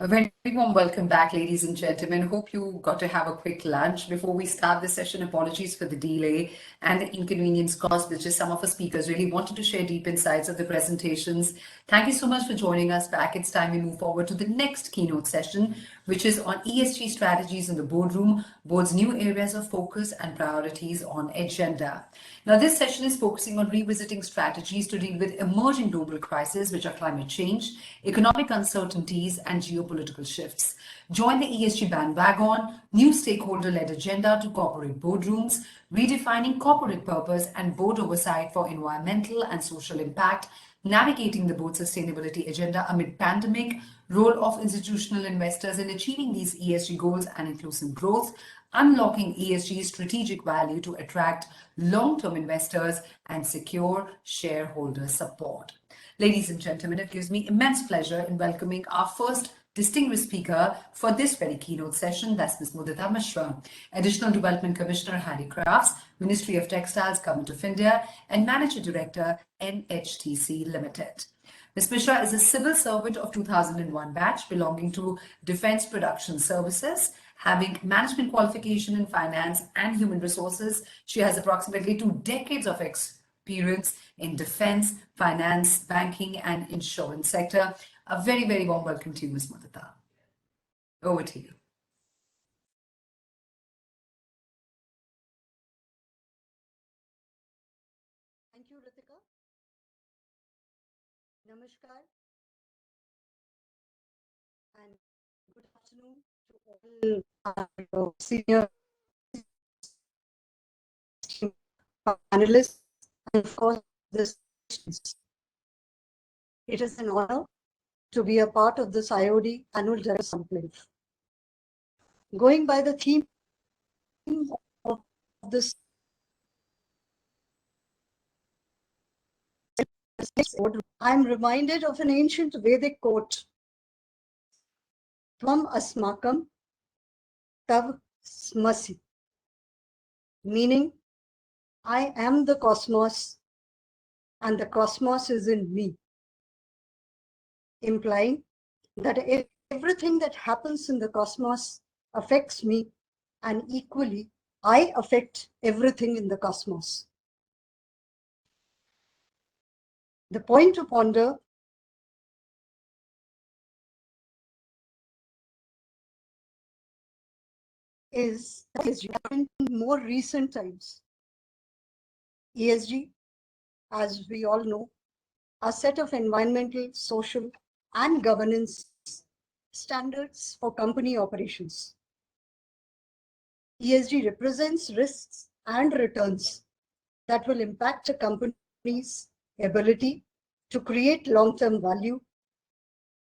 A very warm welcome back, ladies and gentlemen. Hope you got to have a quick lunch before we start the session. Apologies for the delay and the inconvenience caused, which is some of our speakers really wanted to share deep insights of the presentations. Thank you so much for joining us back. It's time we move forward to the next keynote session, which is on ESG strategies in the boardroom, board's new areas of focus and priorities on agenda. Now, this session is focusing on revisiting strategies to deal with emerging global crises, which are climate change, economic uncertainties, and geopolitical shifts. Join the ESG bandwagon, new stakeholder-led agenda to corporate boardrooms, redefining corporate purpose and board oversight for environmental and social impact, navigating the board sustainability agenda amid pandemic, role of institutional investors in achieving these ESG goals and inclusive growth, unlocking ESG strategic value to attract long-term investors and secure shareholder support. Ladies and gentlemen, it gives me immense pleasure in welcoming our first distinguished speaker for this very keynote session. That's Ms. Mudita Mishra, Additional Development Commissioner, Handicrafts, Ministry of Textiles, Government of India, and Manager Director, NHTC Limited. Ms. Mishra is a civil servant of 2001 batch belonging to Defense Production Services. Having management qualification in finance and human resources, she has approximately 2 decades of experience in defense, finance, banking, and insurance sector. A very, very warm welcome to you, Ms. Mudita. Over to you. Thank you, Ritika. Namaskar and good afternoon to all our senior panelists and of course this. It is an honor to be a part of this IOD Annual Directors Conclave. Going by the theme of this I am reminded of an ancient Vedic quote, Tvam asmakam tav smasi, meaning I am the cosmos and the cosmos is in me, implying that everything that happens in the cosmos affects me and equally I affect everything in the cosmos. The point to ponder is in more recent times. ESG, as we all know, a set of environmental, social, and governance standards for company operations. ESG represents risks and returns that will impact a company's ability to create long-term value,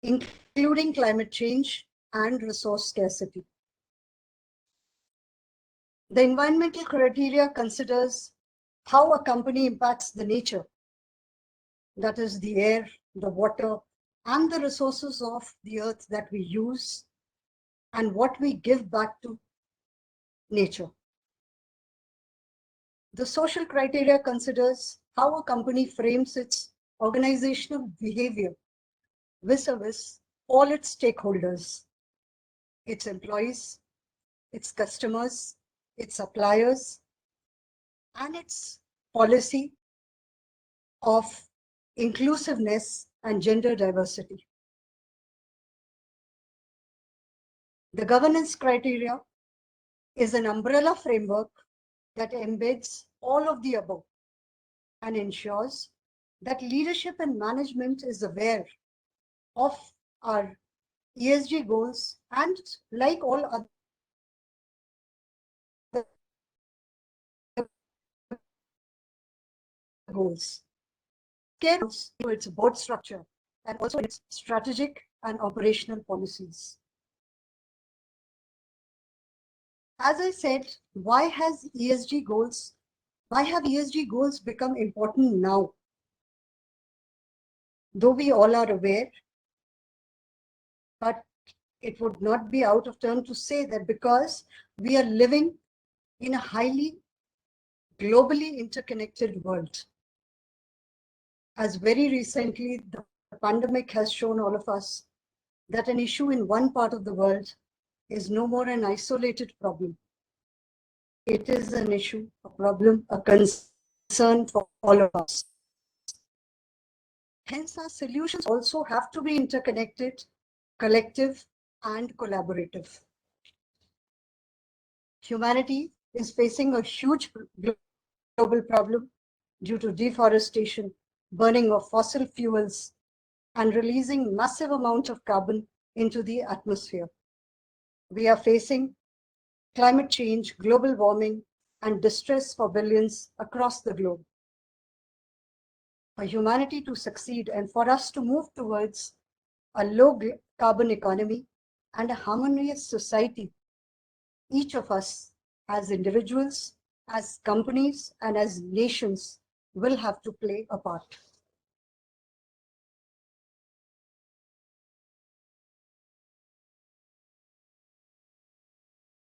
including climate change and resource scarcity. The environmental criteria considers how a company impacts the nature, that is the air, the water, and the resources of the earth that we use and what we give back to nature. The social criteria considers how a company frames its organizational behavior vis-a-vis all its stakeholders, its employees, its customers, its suppliers, and its policy of inclusiveness and gender diversity. The governance criteria is an umbrella framework that embeds all of the above and ensures that leadership and management is aware of our ESG goals and, like all other goals, cares to its board structure and also its strategic and operational policies. As I said, why have ESG goals become important now? Though we all are aware, but it would not be out of turn to say that because we are living in a highly globally interconnected world. As very recently, the pandemic has shown all of us that an issue in one part of the world is no more an isolated problem. It is an issue, a problem, a concern for all of us. Hence, our solutions also have to be interconnected, collective, and collaborative. Humanity is facing a huge global problem due to deforestation, burning of fossil fuels, and releasing massive amount of carbon into the atmosphere. We are facing climate change, global warming, and distress for billions across the globe. For humanity to succeed and for us to move towards a low carbon economy and a harmonious society, each of us as individuals, as companies, and as nations will have to play a part.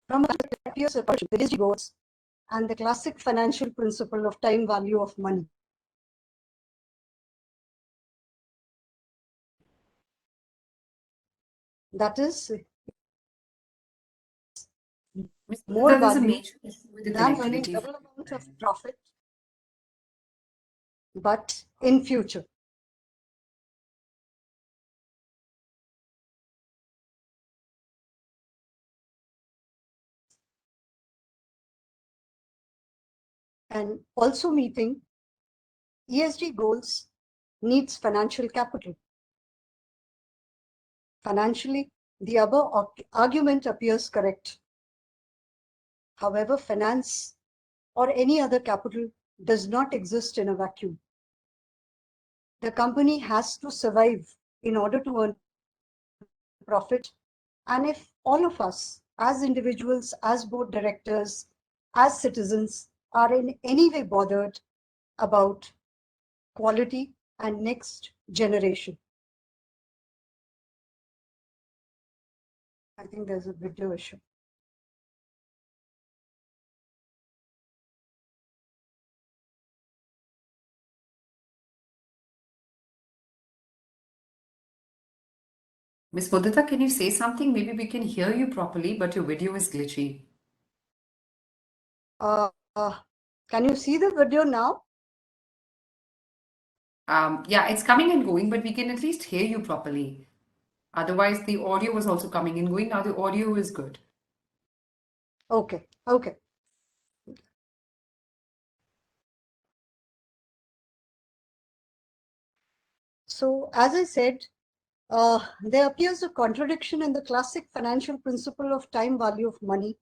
From a peer approach, the ESG goals and the classic financial principle of time value of money. That is more There's a value major issue with the than earning connectivity. double amount of profit, but in future. And also meeting ESG goals needs financial capital. Financially, the above argument appears correct. However, finance or any other capital does not exist in a vacuum. The company has to survive in order to earn profit. And if all of us, as individuals, as board directors, as citizens, are in any way bothered about quality and next generation. I think there's a video issue. Miss Mudita, can you say something? Maybe we can hear you properly, but your video is glitchy. Can you see the video now? Yeah, it's coming and going, but we can at least hear you properly. Otherwise, the audio was also coming and going. Now the audio is good. Okay. So, as I said, there appears a contradiction in the classic financial principle of time value of money.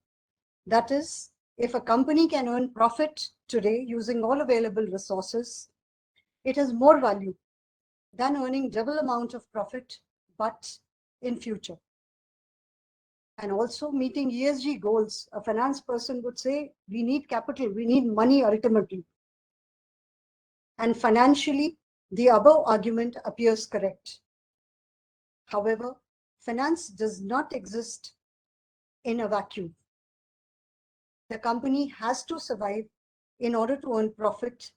That is, if a company can earn profit today using all available resources, it has more value than earning double amount of profit, but in future. And also meeting ESG goals, a finance person would say, we need capital, we need money ultimately. And financially, the above argument appears correct. However, finance does not exist in a vacuum. The company has to survive in order to earn profit.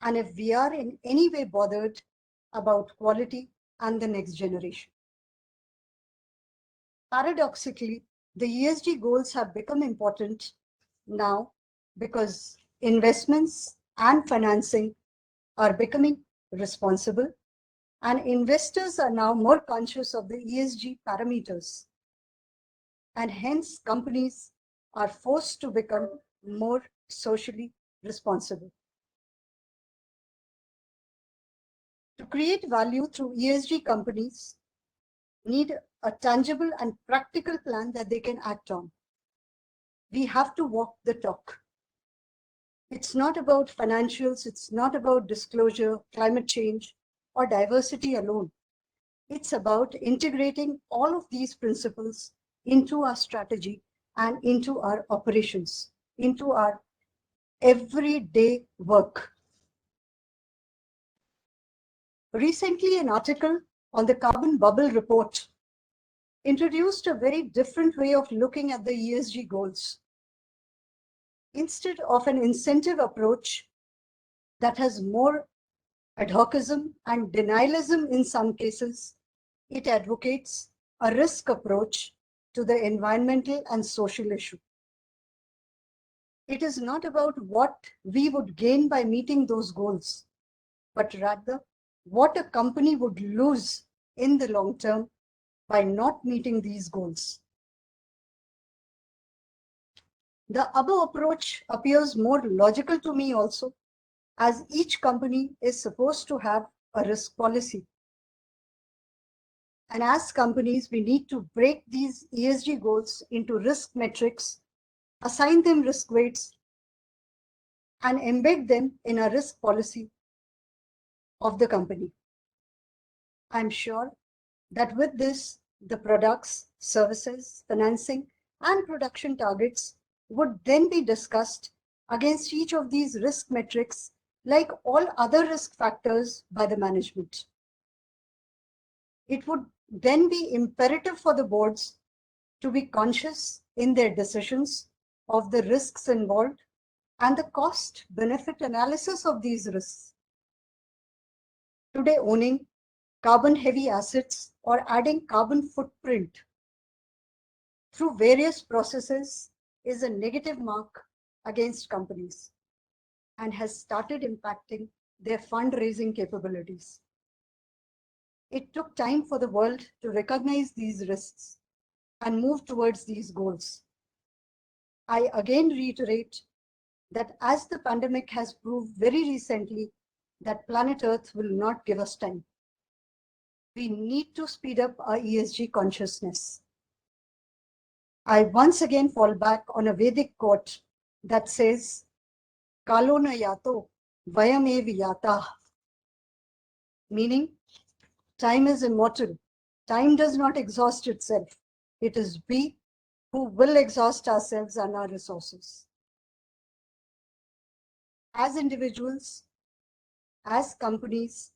And if we are in any way bothered about quality and the next generation. Paradoxically, the ESG goals have become important now because investments and financing are becoming responsible, and investors are now more conscious of the ESG parameters. And hence, companies are forced to become more socially responsible. To create value through ESG, companies need a tangible and practical plan that they can act on. We have to walk the talk. It's not about financials, it's not about disclosure, climate change, or diversity alone. It's about integrating all of these principles into our strategy and into our operations, into our everyday work. Recently, an article on the carbon bubble report introduced a very different way of looking at the ESG goals. Instead of an incentive approach that has more ad hocism and denialism in some cases, it advocates a risk approach to the environmental and social issue. It is not about what we would gain by meeting those goals, but rather what a company would lose in the long term by not meeting these goals. The above approach appears more logical to me also, as each company is supposed to have a risk policy. And as companies, we need to break these ESG goals into risk metrics, assign them risk weights, and embed them in a risk policy of the company. I'm sure that with this, the products, services, financing, and production targets would then be discussed against each of these risk metrics like all other risk factors by the management. It would then be imperative for the boards to be conscious in their decisions of the risks involved and the cost-benefit analysis of these risks. Today, owning carbon-heavy assets or adding carbon footprint through various processes is a negative mark against companies and has started impacting their fundraising capabilities. It took time for the world to recognize these risks and move towards these goals. I again reiterate that as the pandemic has proved very recently that planet Earth will not give us time. We need to speed up our ESG consciousness. I once again fall back on a Vedic quote that says, Kalo na yato vayamev yatah, meaning time is immortal. Time does not exhaust itself. It is we who will exhaust ourselves and our resources. As individuals, as companies,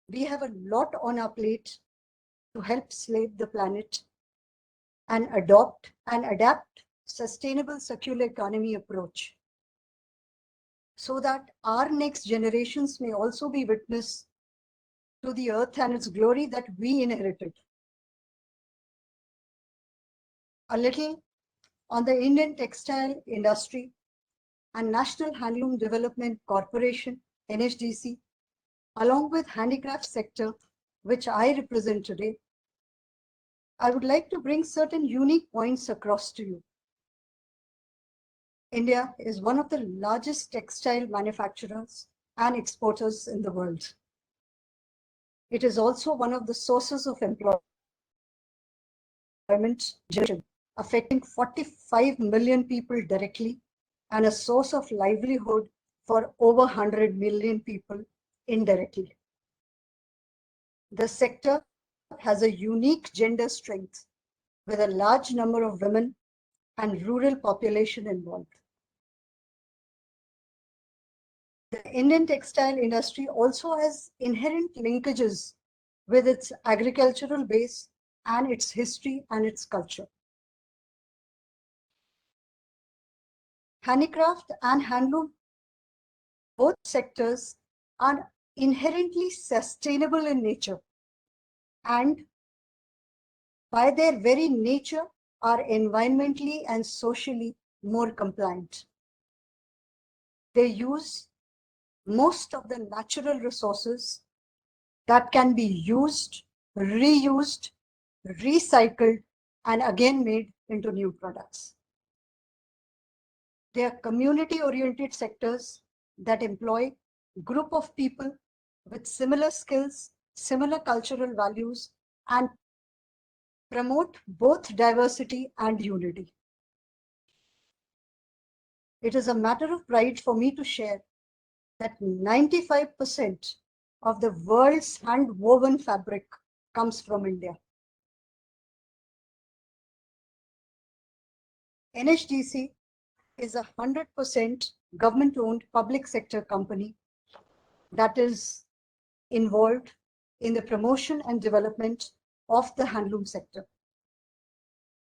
we have a lot on our plate to help save the planet and adopt and adapt sustainable circular economy approach so that our next generations may also be witness to the earth and its glory that we inherited. A little on the Indian textile industry and National Handloom Development Corporation, NHDC, along with handicraft sector, which I represent today, I would like to bring certain unique points across to you. India is one of the largest textile manufacturers and exporters in the world. It is also one of the sources of employment generation, affecting 45 million people directly and a source of livelihood for over 100 million people indirectly. The sector has a unique gender strength with a large number of women and rural population involved. The Indian textile industry also has inherent linkages with its agricultural base and its history and its culture. Handicraft and handloom, both sectors are inherently sustainable in nature and by their very nature are environmentally and socially more compliant. They use most of the natural resources that can be used, reused, recycled, and again made into new products. They are community-oriented sectors that employ a group of people with similar skills, similar cultural values, and promote both diversity and unity. It is a matter of pride for me to share that 95% of the world's hand-woven fabric comes from India. NHDC is a 100% government-owned public sector company that is involved in the promotion and development of the handloom sector.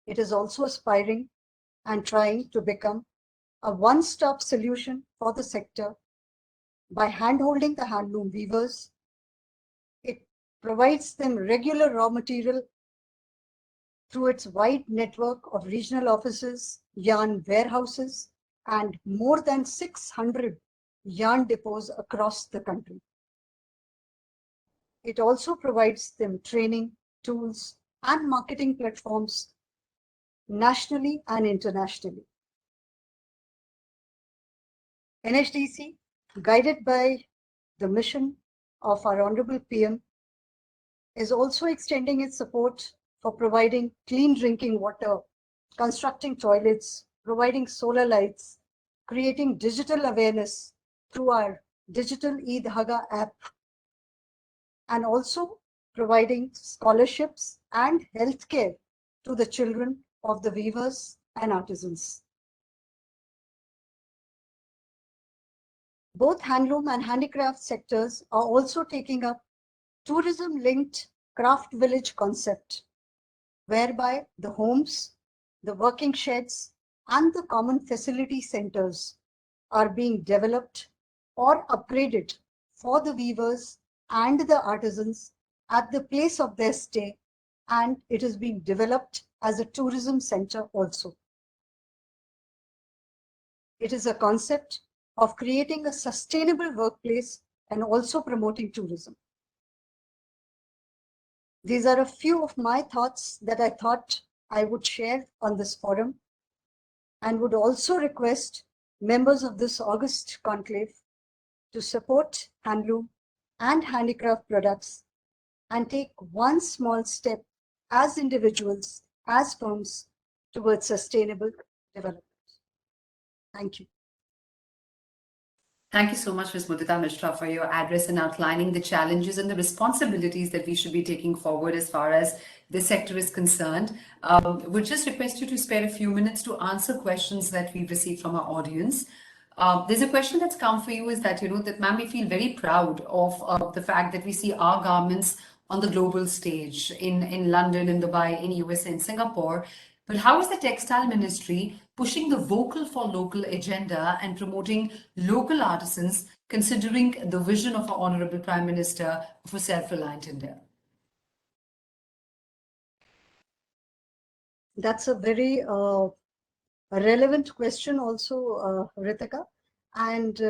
It is also aspiring and trying to become a one-stop solution for the sector by hand-holding the handloom weavers. It provides them regular raw material through its wide network of regional offices, yarn warehouses, and more than 600 yarn depots across the country. It also provides them training, tools, and marketing platforms nationally and internationally. NHDC, guided by the mission of our Honorable PM, is also extending its support for providing clean drinking water, constructing toilets, providing solar lights, creating digital awareness through our digital e-Dhaga app, and also providing scholarships and healthcare to the children of the weavers and artisans. Both handloom and handicraft sectors are also taking up tourism-linked craft village concept, whereby the homes, the working sheds, and the common facility centers are being developed or upgraded for the weavers and the artisans at the place of their stay, and it is being developed as a tourism center also. It is a concept of creating a sustainable workplace and also promoting tourism. These are a few of my thoughts that I thought I would share on this forum, and would also request members of this August conclave to support handloom and handicraft products and take one small step as individuals, as firms, towards sustainable development. Thank you. Thank you so much, Ms. Mudita Mishra, for your address and outlining the challenges and the responsibilities that we should be taking forward as far as this sector is concerned. We'll just request you to spare a few minutes to answer questions that we've received from our audience. There's a question that's come for you is that, that ma'am, we feel very proud of the fact that we see our garments on the global stage in London, in Dubai, in USA, in Singapore. But how is the textile ministry pushing the vocal for local agenda and promoting local artisans, considering the vision of our Honorable Prime Minister for self-reliant India? That's a very relevant question also, Ritika. And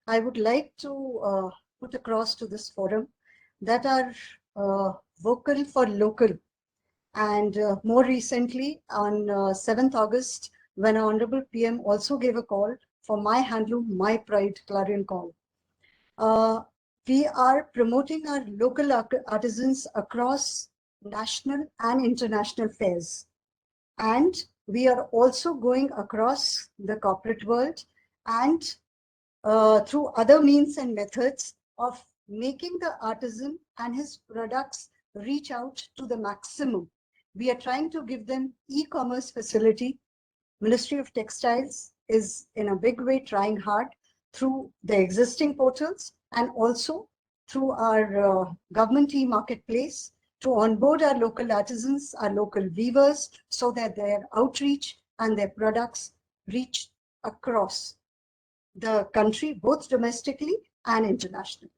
I would like to put across to this forum that are vocal for local. And more recently, on 7th August, when our Honorable PM also gave a call for My Handloom, My Pride clarion call. We are promoting our local artisans across national and international fairs. And we are also going across the corporate world and through other means and methods of making the artisan and his products reach out to the maximum. We are trying to give them e-commerce facility. Ministry of Textiles is in a big way trying hard through the existing portals and also through our government e-marketplace to onboard our local artisans, our local weavers, so that their outreach and their products reach across the country, both domestically and internationally.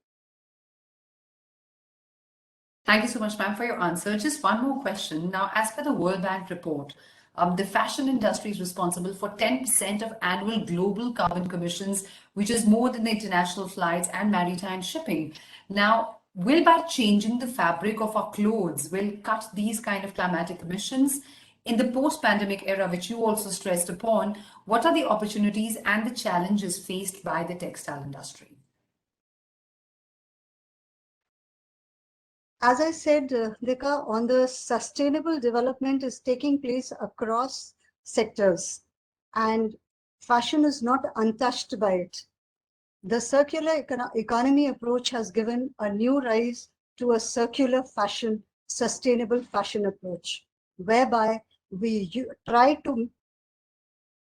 Thank you so much, ma'am, for your answer. Just one more question. Now, as per the World Bank report, the fashion industry is responsible for 10% of annual global carbon emissions, which is more than the international flights and maritime shipping. Now, will by changing the fabric of our clothes, will cut these kind of climatic emissions? In the post-pandemic era, which you also stressed upon, what are the opportunities and the challenges faced by the textile industry? As I said, Dika, on the sustainable development is taking place across sectors, and fashion is not untouched by it. The circular economy approach has given a new rise to a circular fashion, sustainable fashion approach, whereby we try to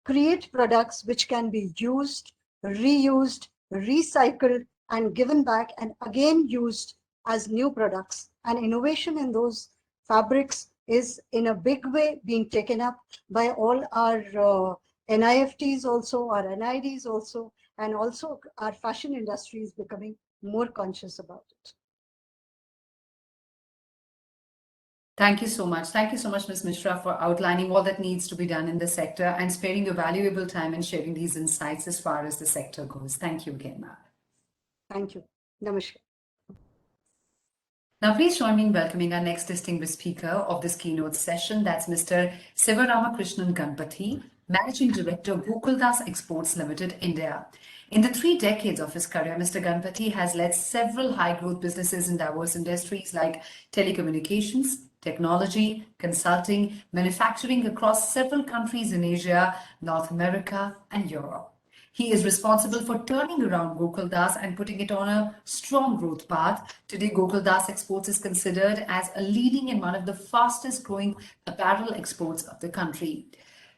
create products which can be used, reused, recycled, and given back and again used as new products. And innovation in those fabrics is in a big way being taken up by all our NIFTs also, our NIDs also, and also our fashion industry is becoming more conscious about it. Thank you so much. Thank you so much, Ms. Mishra, for outlining all that needs to be done in the sector and sparing your valuable time and sharing these insights as far as the sector goes. Thank you again, ma'am. Thank you. Namaskar. Now, please join me in welcoming our next distinguished speaker of this keynote session. That's Mr. Sivarama Krishnan Ganpathi, Managing Director, Gokuldas Exports Limited, India. In the 3 decades of his career, Mr. Ganpathi has led several high-growth businesses in diverse industries like telecommunications, technology, consulting, manufacturing across several countries in Asia, North America, and Europe. He is responsible for turning around Gokuldas and putting it on a strong growth path. Today, Gokuldas Exports is considered as a leading and one of the fastest growing apparel exports of the country.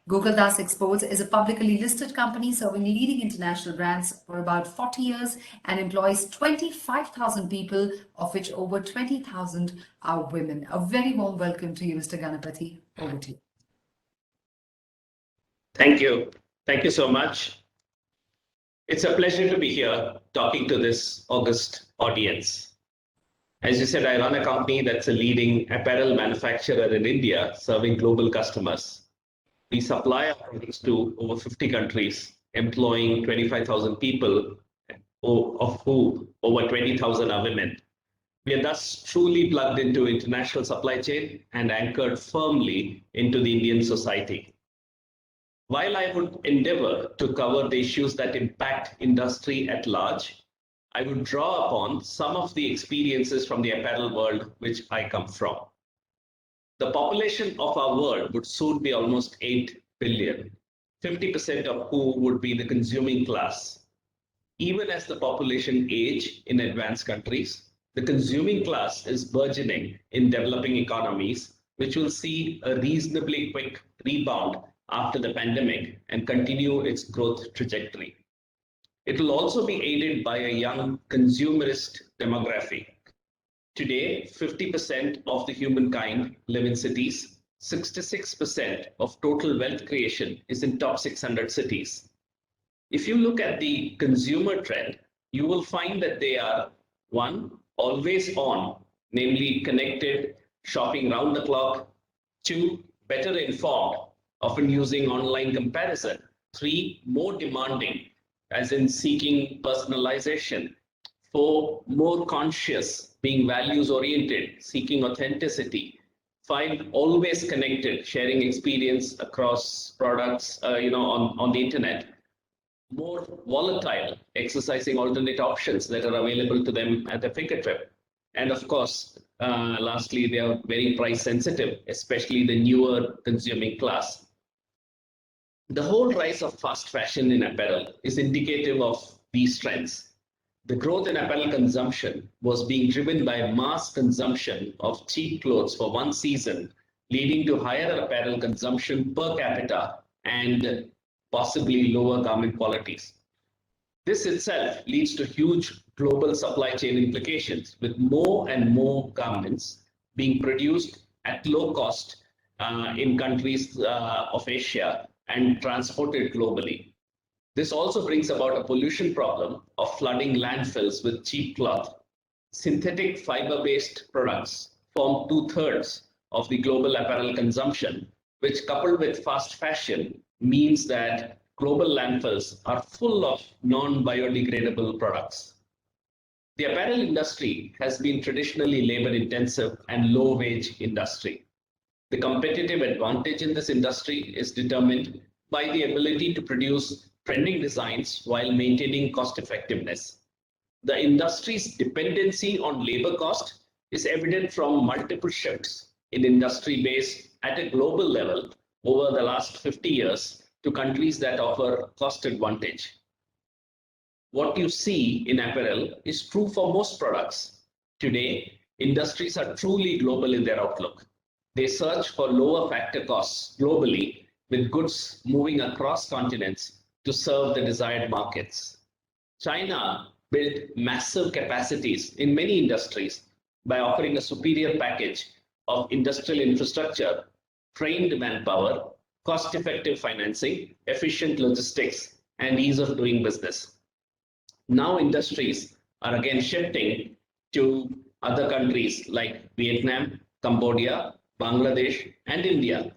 Gokuldas Exports is a publicly listed company serving leading international brands for about 40 years and employs 25,000 people, of which over 20,000 are women. A very warm welcome to you, Mr. Ganapathy. Over to you. Thank you. Thank you so much. It's a pleasure to be here talking to this august audience. As you said, I run a company that's a leading apparel manufacturer in India, serving global customers. We supply our products to over 50 countries, employing 25,000 people, of whom over 20,000 are women. We are thus truly plugged into international supply chain and anchored firmly into the Indian society. While I would endeavor to cover the issues that impact industry at large, I would draw upon some of the experiences from the apparel world which I come from. The population of our world would soon be almost 8 billion, 50% of who would be the consuming class. Even as the population age in advanced countries, the consuming class is burgeoning in developing economies, which will see a reasonably quick rebound after the pandemic and continue its growth trajectory. It will also be aided by a young consumerist demography. Today, 50% of the humankind live in cities. 66% of total wealth creation is in top 600 cities. If you look at the consumer trend, you will find that they are, one, always on, namely connected, shopping round the clock. Two, better informed, often using online comparison. Three, more demanding, as in seeking personalization. Four, more conscious, being values oriented, seeking authenticity. Five, always connected, sharing experience across products, on the internet. More volatile, exercising alternate options that are available to them at the fingertip. And of course, lastly, they are very price sensitive, especially the newer consuming class. The whole rise of fast fashion in apparel is indicative of these trends. The growth in apparel consumption was being driven by mass consumption of cheap clothes for one season, leading to higher apparel consumption per capita and possibly lower garment qualities. This itself leads to huge global supply chain implications, with more and more garments being produced at low cost in countries of Asia and transported globally. This also brings about a pollution problem of flooding landfills with cheap cloth. Synthetic fiber-based products form 2/3 of the global apparel consumption, which, coupled with fast fashion, means that global landfills are full of non-biodegradable products. The apparel industry has been traditionally labor-intensive and low-wage industry. The competitive advantage in this industry is determined by the ability to produce trending designs while maintaining cost effectiveness. The industry's dependency on labor cost is evident from multiple shifts in industry base at a global level over the last 50 years to countries that offer cost advantage. What you see in apparel is true for most products. Today, industries are truly global in their outlook. They search for lower factor costs globally, with goods moving across continents to serve the desired markets. China built massive capacities in many industries by offering a superior package of industrial infrastructure, trained manpower, cost-effective financing, efficient logistics, and ease of doing business. Now industries are again shifting to other countries like Vietnam, Cambodia, Bangladesh, and India.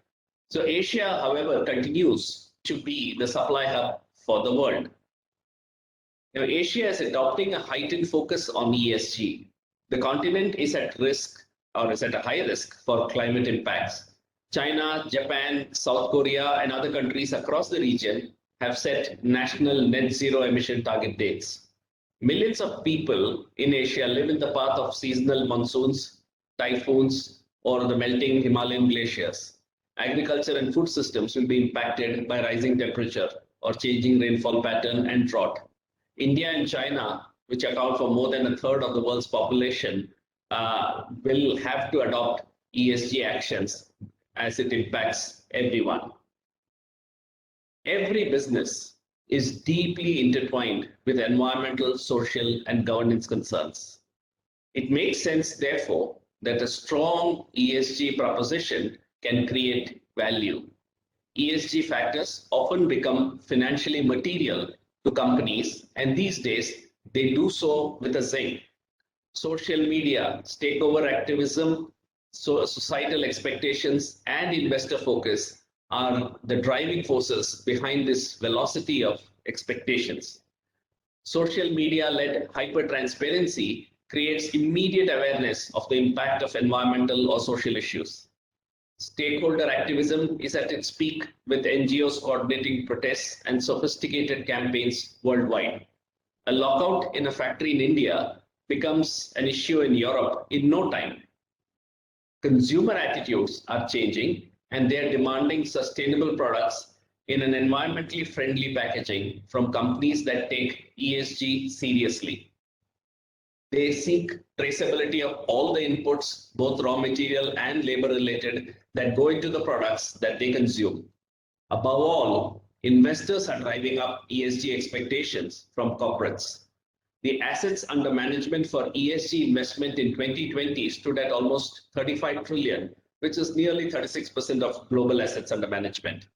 So Asia, however, continues to be the supply hub for the world. Now, Asia is adopting a heightened focus on ESG. The continent is at risk or is at a high risk for climate impacts. China, Japan, South Korea, and other countries across the region have set national net zero emission target dates. Millions of people in Asia live in the path of seasonal monsoons, typhoons, or the melting Himalayan glaciers. Agriculture and food systems will be impacted by rising temperature or changing rainfall pattern and drought. India and China, which account for more than a third of the world's population, will have to adopt ESG actions as it impacts everyone. Every business is deeply intertwined with environmental, social, and governance concerns. It makes sense, therefore, that a strong ESG proposition can create value. ESG factors often become financially material to companies, and these days they do so with a zing. Social media, stakeholder activism, societal expectations, and investor focus are the driving forces behind this velocity of expectations. Social media-led hyper-transparency creates immediate awareness of the impact of environmental or social issues. Stakeholder activism is at its peak with NGOs coordinating protests and sophisticated campaigns worldwide. A lockout in a factory in India becomes an issue in Europe in no time. Consumer attitudes are changing and they're demanding sustainable products in an environmentally friendly packaging from companies that take ESG seriously. They seek traceability of all the inputs, both raw material and labor related, that go into the products that they consume. Above all, investors are driving up ESG expectations from corporates. The assets under management for ESG investment in 2020 stood at almost 35 trillion, which is nearly 36% of global assets under management.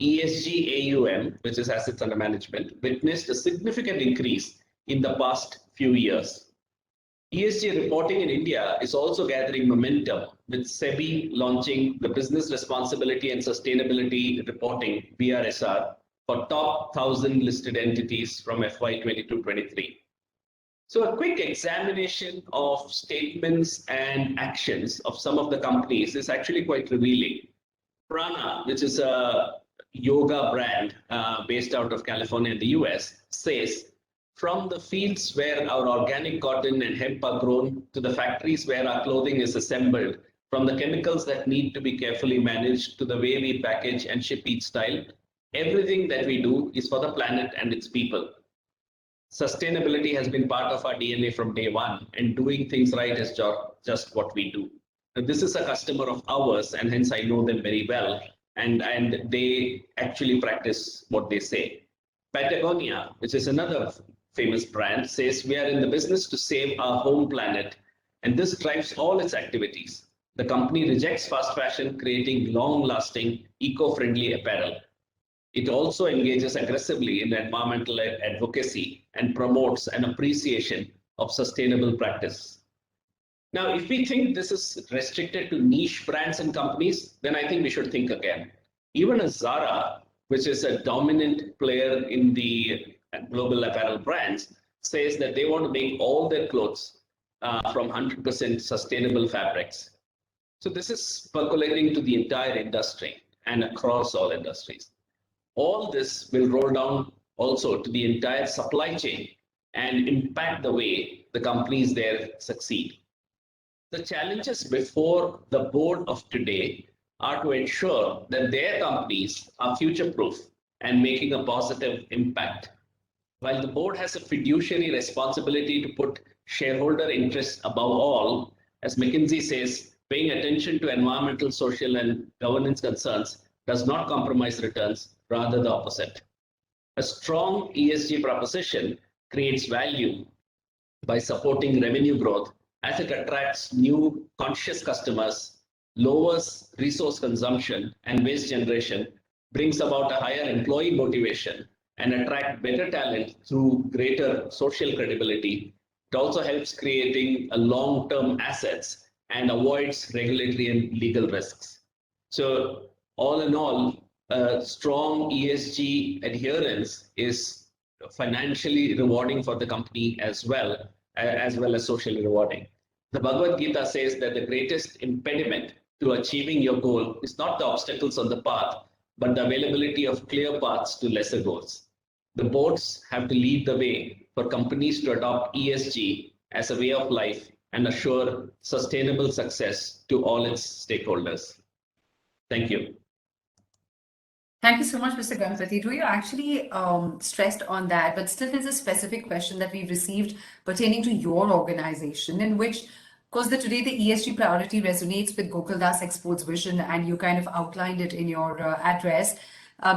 ESG AUM, which is assets under management, witnessed a significant increase in the past few years. ESG reporting in India is also gathering momentum, with SEBI launching the Business Responsibility and Sustainability Reporting (BRSR) for top 1,000 listed entities from FY 22-23. So a quick examination of statements and actions of some of the companies is actually quite revealing. Prana, which is a yoga brand based out of California in the US, says, from the fields where our organic cotton and hemp are grown to the factories where our clothing is assembled, from the chemicals that need to be carefully managed to the way we package and ship each style, everything that we do is for the planet and its people. Sustainability has been part of our DNA from day one, and doing things right is just what we do. Now, this is a customer of ours, and hence I know them very well, and they actually practice what they say. Patagonia, which is another famous brand, says we are in the business to save our home planet, and this drives all its activities. The company rejects fast fashion, creating long-lasting, eco-friendly apparel. It also engages aggressively in environmental advocacy and promotes an appreciation of sustainable practice. Now, if we think this is restricted to niche brands and companies, then I think we should think again. Even a Zara, which is a dominant player in the global apparel brands, says that they want to make all their clothes from 100% sustainable fabrics. So this is percolating to the entire industry and across all industries. All this will roll down also to the entire supply chain and impact the way the companies there succeed. The challenges before the board of today are to ensure that their companies are future-proof and making a positive impact. While the board has a fiduciary responsibility to put shareholder interests above all, as McKinsey says, paying attention to environmental, social, and governance concerns does not compromise returns, rather the opposite. A strong ESG proposition creates value by supporting revenue growth as it attracts new conscious customers, lowers resource consumption and waste generation, brings about a higher employee motivation, and attract better talent through greater social credibility. It also helps creating a long-term assets and avoids regulatory and legal risks. So all in all, strong ESG adherence is financially rewarding for the company as well as socially rewarding. The Bhagavad Gita says that the greatest impediment to achieving your goal is not the obstacles on the path, but the availability of clear paths to lesser goals. The boards have to lead the way for companies to adopt ESG as a way of life and assure sustainable success to all its stakeholders. Thank you. Thank you so much, Mr. Ganpathi. You actually stressed on that, but still there's a specific question that we've received pertaining to your organization, in which, of course, today the ESG priority resonates with Gokuldas Export's vision, and you kind of outlined it in your address.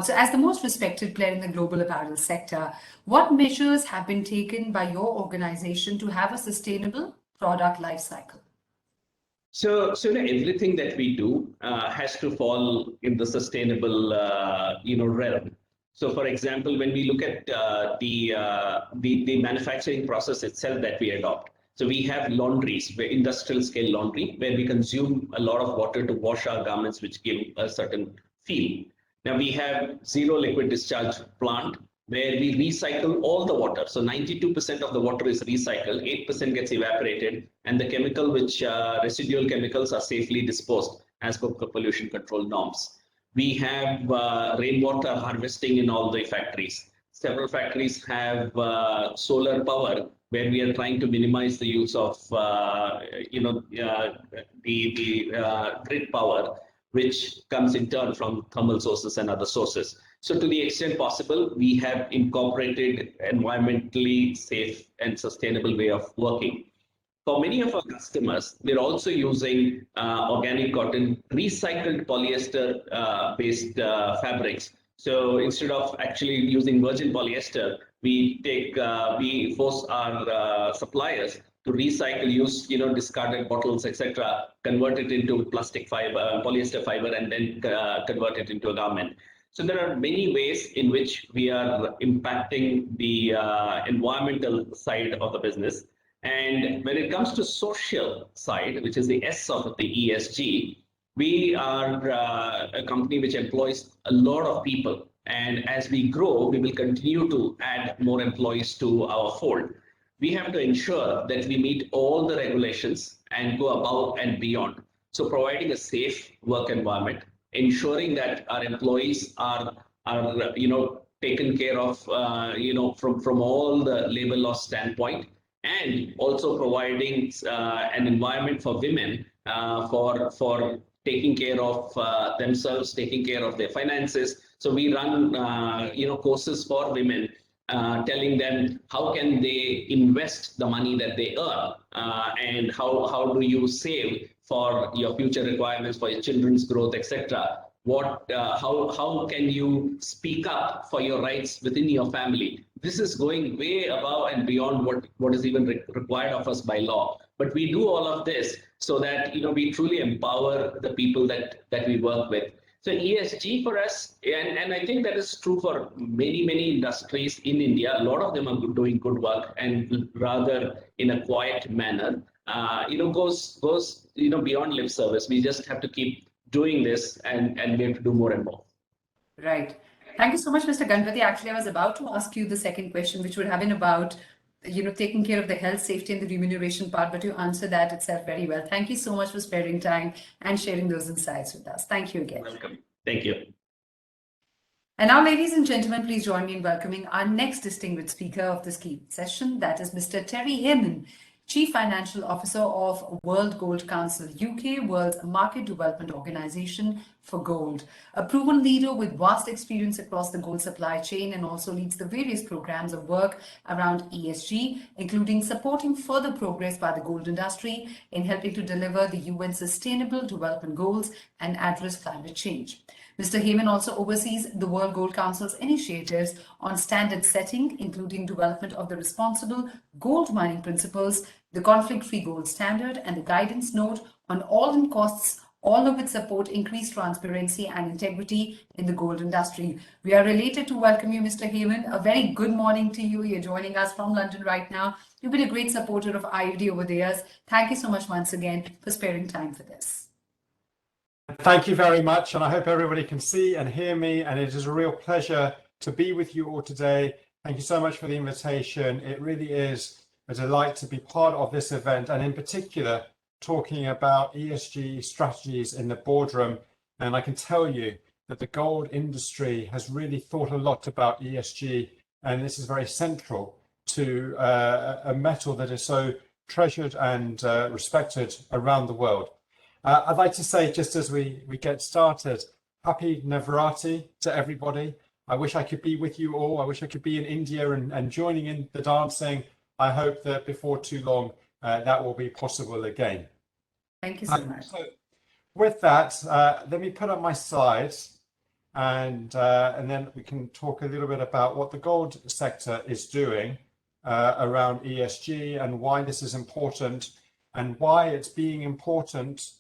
So as the most respected player in the global apparel sector, what measures have been taken by your organization to have a sustainable product life cycle? So everything that we do has to fall in the sustainable, realm. So, for example, when we look at the manufacturing process itself that we adopt, so we have laundries, industrial scale laundry, where we consume a lot of water to wash our garments, which give a certain feel. Now we have zero liquid discharge plant, where we recycle all the water. So 92% of the water is recycled, 8% gets evaporated, and the residual chemicals are safely disposed as per pollution control norms. We have rainwater harvesting in all the factories. Several factories have solar power, where we are trying to minimize the use of grid power, which comes in turn from thermal sources and other sources. So to the extent possible, we have incorporated environmentally safe and sustainable way of working. For many of our customers, we're also using organic cotton, recycled polyester based fabrics. So instead of actually using virgin polyester, we force our suppliers to recycle, use discarded bottles, etc., convert it into plastic fiber, polyester fiber, and then convert it into a garment. So there are many ways in which we are impacting the environmental side of the business. And when it comes to social side, which is the S of the ESG, we are a company which employs a lot of people. And as we grow, we will continue to add more employees to our fold. We have to ensure that we meet all the regulations and go above and beyond. So providing a safe work environment, ensuring that our employees are taken care of from all the labor law standpoint, and also providing an environment for women for taking care of themselves, taking care of their finances. So we run courses for women, telling them how can they invest the money that they earn, and how do you save for your future requirements, for your children's growth, etc. How can you speak up for your rights within your family? This is going way above and beyond what is even required of us by law. But we do all of this so that we truly empower the people that we work with. So ESG for us, and I think that is true for many industries in India. A lot of them are doing good work, and rather in a quiet manner. Goes beyond lip service. We just have to keep doing this, and we have to do more and more. Right. Thank you so much, Mr. Ganpathi. Actually, I was about to ask you the second question, which would have been about taking care of the health, safety, and the remuneration part, but you answered that itself very well. Thank you so much for sparing time and sharing those insights with us. Thank you again. Welcome. Thank you. And now, ladies and gentlemen, please join me in welcoming our next distinguished speaker of this key session. That is Mr. Terry Heyman, Chief Financial Officer of World Gold Council UK, World Market Development Organization for Gold, a proven leader with vast experience across the gold supply chain, and also leads the various programs of work around ESG, including supporting further progress by the gold industry in helping to deliver the UN Sustainable Development Goals and address climate change. Mr. Heyman also oversees the World Gold Council's initiatives on standard setting, including development of the responsible gold mining principles, the conflict-free gold standard, and the guidance note on all-in costs all of which support increased transparency and integrity in the gold industry. We are related to welcome you, Mr. Heyman. A very good morning to you. You're joining us from London right now. You've been a great supporter of IOD over the years. Thank you so much once again for sparing time for this. Thank you very much, and I hope everybody can see and hear me, and it is a real pleasure to be with you all today. Thank you so much for the invitation. It really is a delight to be part of this event, and in particular talking about ESG strategies in the boardroom. And I can tell you that the gold industry has really thought a lot about ESG, and this is very central to a metal that is so treasured and respected around the world. I'd like to say, just as we get started, happy Navratri to everybody. I wish I could be with you all. I wish I could be in India and joining in the dancing. I hope that before too long that will be possible again. Thank you so much. So with that, let me put up my slides, and then we can talk a little bit about what the gold sector is doing around ESG and why this is important and why it's being important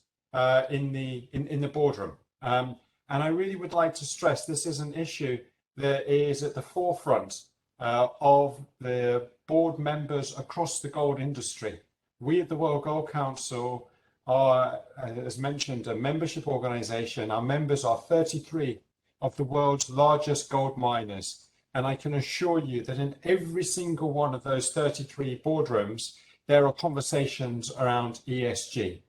in the boardroom. And I really would like to stress this is an issue that is at the forefront of the board members across the gold industry. We at the World Gold Council are, as mentioned, a membership organization. Our members are 33 of the world's largest gold miners. And I can assure you that in every single one of those 33 boardrooms, there are conversations around ESG.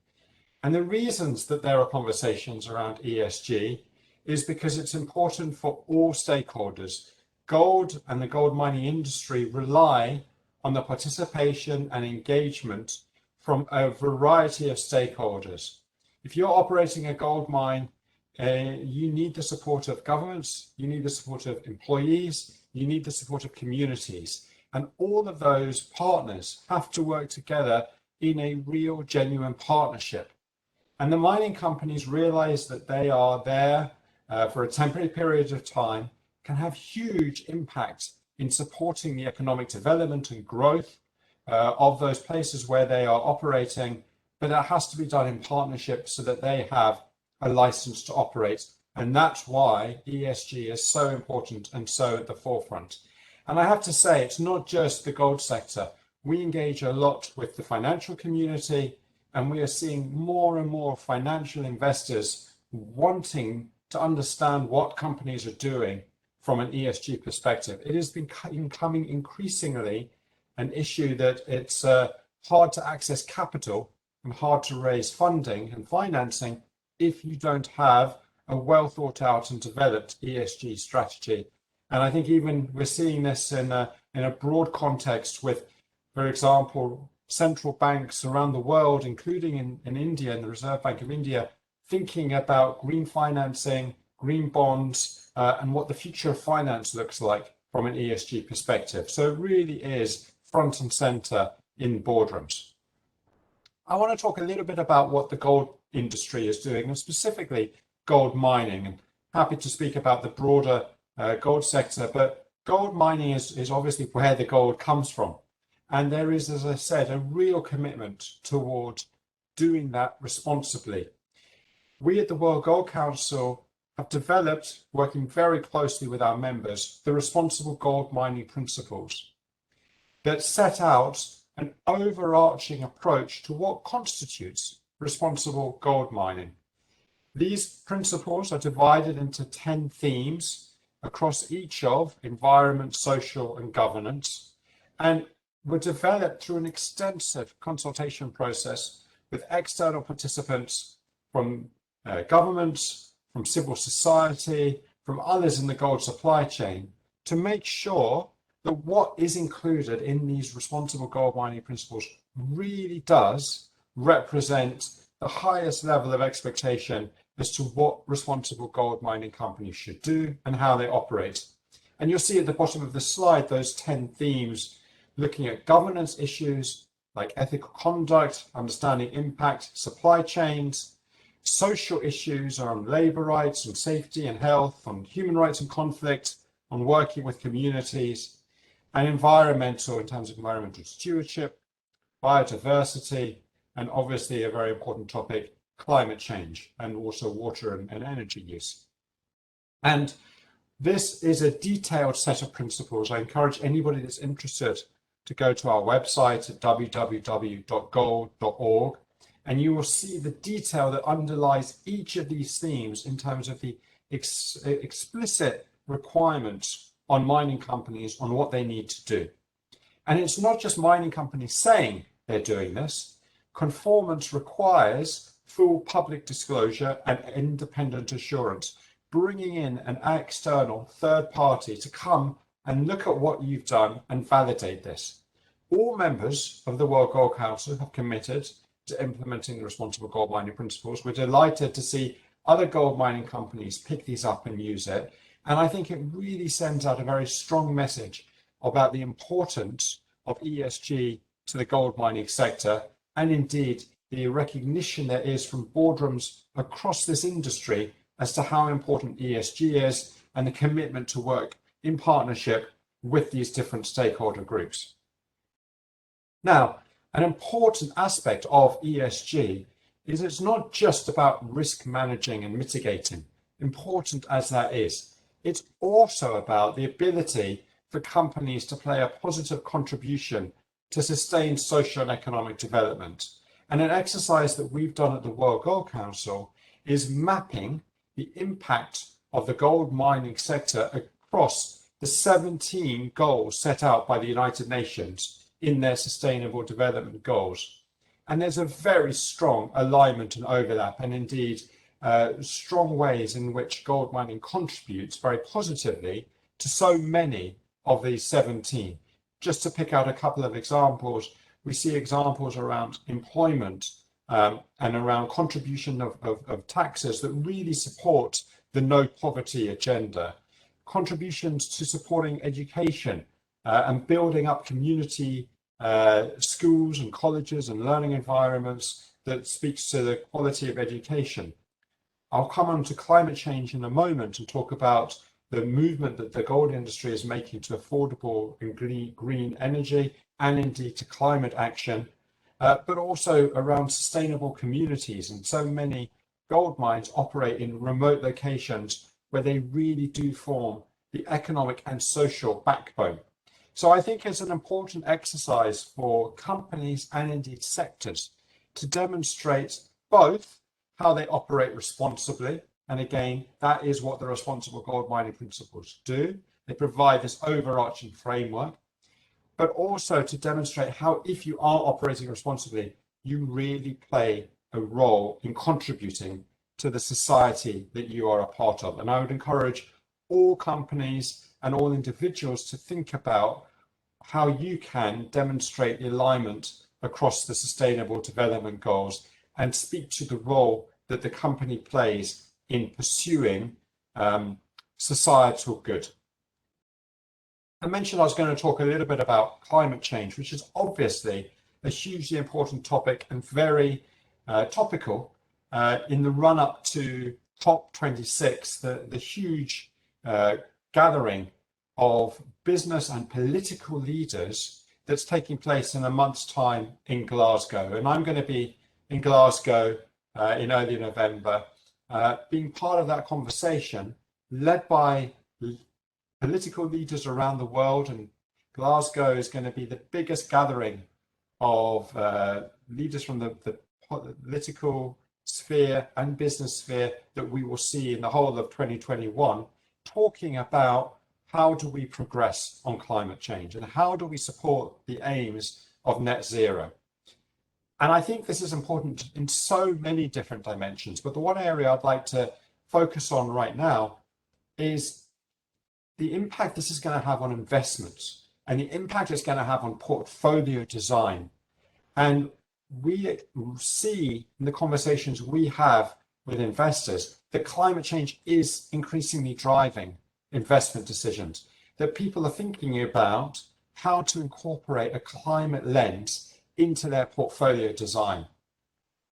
And the reasons that there are conversations around ESG is because it's important for all stakeholders. Gold and the gold mining industry rely on the participation and engagement from a variety of stakeholders. If you're operating a gold mine, you need the support of governments, you need the support of employees, you need the support of communities. And all of those partners have to work together in a real, genuine partnership. And the mining companies realize that they are there for a temporary period of time, can have huge impact in supporting the economic development and growth of those places where they are operating, but it has to be done in partnership so that they have a license to operate. And that's why ESG is so important and so at the forefront. And I have to say, it's not just the gold sector. We engage a lot with the financial community, and we are seeing more and more financial investors wanting to understand what companies are doing from an ESG perspective. It has been becoming increasingly an issue that it's hard to access capital and hard to raise funding and financing if you don't have a well thought out and developed ESG strategy. And I think even we're seeing this in a broad context with, for example, central banks around the world, including in India and the Reserve Bank of India, thinking about green financing, green bonds, and what the future of finance looks like from an ESG perspective. So it really is front and center in boardrooms. I want to talk a little bit about what the gold industry is doing, and specifically gold mining. And happy to speak about the broader gold sector, but gold mining is obviously where the gold comes from. And there is, as I said, a real commitment towards doing that responsibly. We at the World Gold Council have developed, working very closely with our members, the responsible gold mining principles that set out an overarching approach to what constitutes responsible gold mining. These principles are divided into 10 themes across each of environment, social, and governance, and were developed through an extensive consultation process with external participants from governments, from civil society, from others in the gold supply chain, to make sure that what is included in these responsible gold mining principles really does represent the highest level of expectation as to what responsible gold mining companies should do and how they operate. And you'll see at the bottom of the slide those 10 themes looking at governance issues like ethical conduct, understanding impact, supply chains, social issues on labor rights and safety and health, on human rights and conflict, on working with communities, and environmental in terms of environmental stewardship, biodiversity, and obviously a very important topic, climate change and also water and energy use. And this is a detailed set of principles. I encourage anybody that's interested to go to our website at www.gold.org, and you will see the detail that underlies each of these themes in terms of the explicit requirements on mining companies on what they need to do. And it's not just mining companies saying they're doing this. Conformance requires full public disclosure and independent assurance, bringing in an external third party to come and look at what you've done and validate this. All members of the World Gold Council have committed to implementing the responsible gold mining principles. We're delighted to see other gold mining companies pick these up and use it. And I think it really sends out a very strong message about the importance of ESG to the gold mining sector, and indeed the recognition there is from boardrooms across this industry as to how important ESG is and the commitment to work in partnership with these different stakeholder groups. Now, an important aspect of ESG is it's not just about risk managing and mitigating, important as that is. It's also about the ability for companies to play a positive contribution to sustain social and economic development. And an exercise that we've done at the World Gold Council is mapping the impact of the gold mining sector across the 17 goals set out by the United Nations in their Sustainable Development Goals. And there's a very strong alignment and overlap, and indeed strong ways in which gold mining contributes very positively to so many of these 17. Just to pick out a couple of examples, we see examples around employment and around contribution of taxes that really support the no poverty agenda, contributions to supporting education and building up community schools and colleges and learning environments that speaks to the quality of education. I'll come on to climate change in a moment and talk about the movement that the gold industry is making to affordable and green energy and indeed to climate action, but also around sustainable communities. And so many gold mines operate in remote locations where they really do form the economic and social backbone. So I think it's an important exercise for companies and indeed sectors to demonstrate both how they operate responsibly. And again, that is what the responsible gold mining principles do. They provide this overarching framework, but also to demonstrate how, if you are operating responsibly, you really play a role in contributing to the society that you are a part of. And I would encourage all companies and all individuals to think about how you can demonstrate the alignment across the Sustainable Development Goals and speak to the role that the company plays in pursuing societal good. I mentioned I was going to talk a little bit about climate change, which is obviously a hugely important topic and very topical in the run-up to COP26, the huge gathering of business and political leaders that's taking place in a month's time in Glasgow. And I'm going to be in Glasgow in early November, being part of that conversation led by political leaders around the world. And Glasgow is going to be the biggest gathering of leaders from the political sphere and business sphere that we will see in the whole of 2021, talking about how do we progress on climate change and how do we support the aims of net zero. And I think this is important in so many different dimensions, but the one area I'd like to focus on right now is the impact this is going to have on investments and the impact it's going to have on portfolio design. And we see in the conversations we have with investors that climate change is increasingly driving investment decisions, that people are thinking about how to incorporate a climate lens into their portfolio design.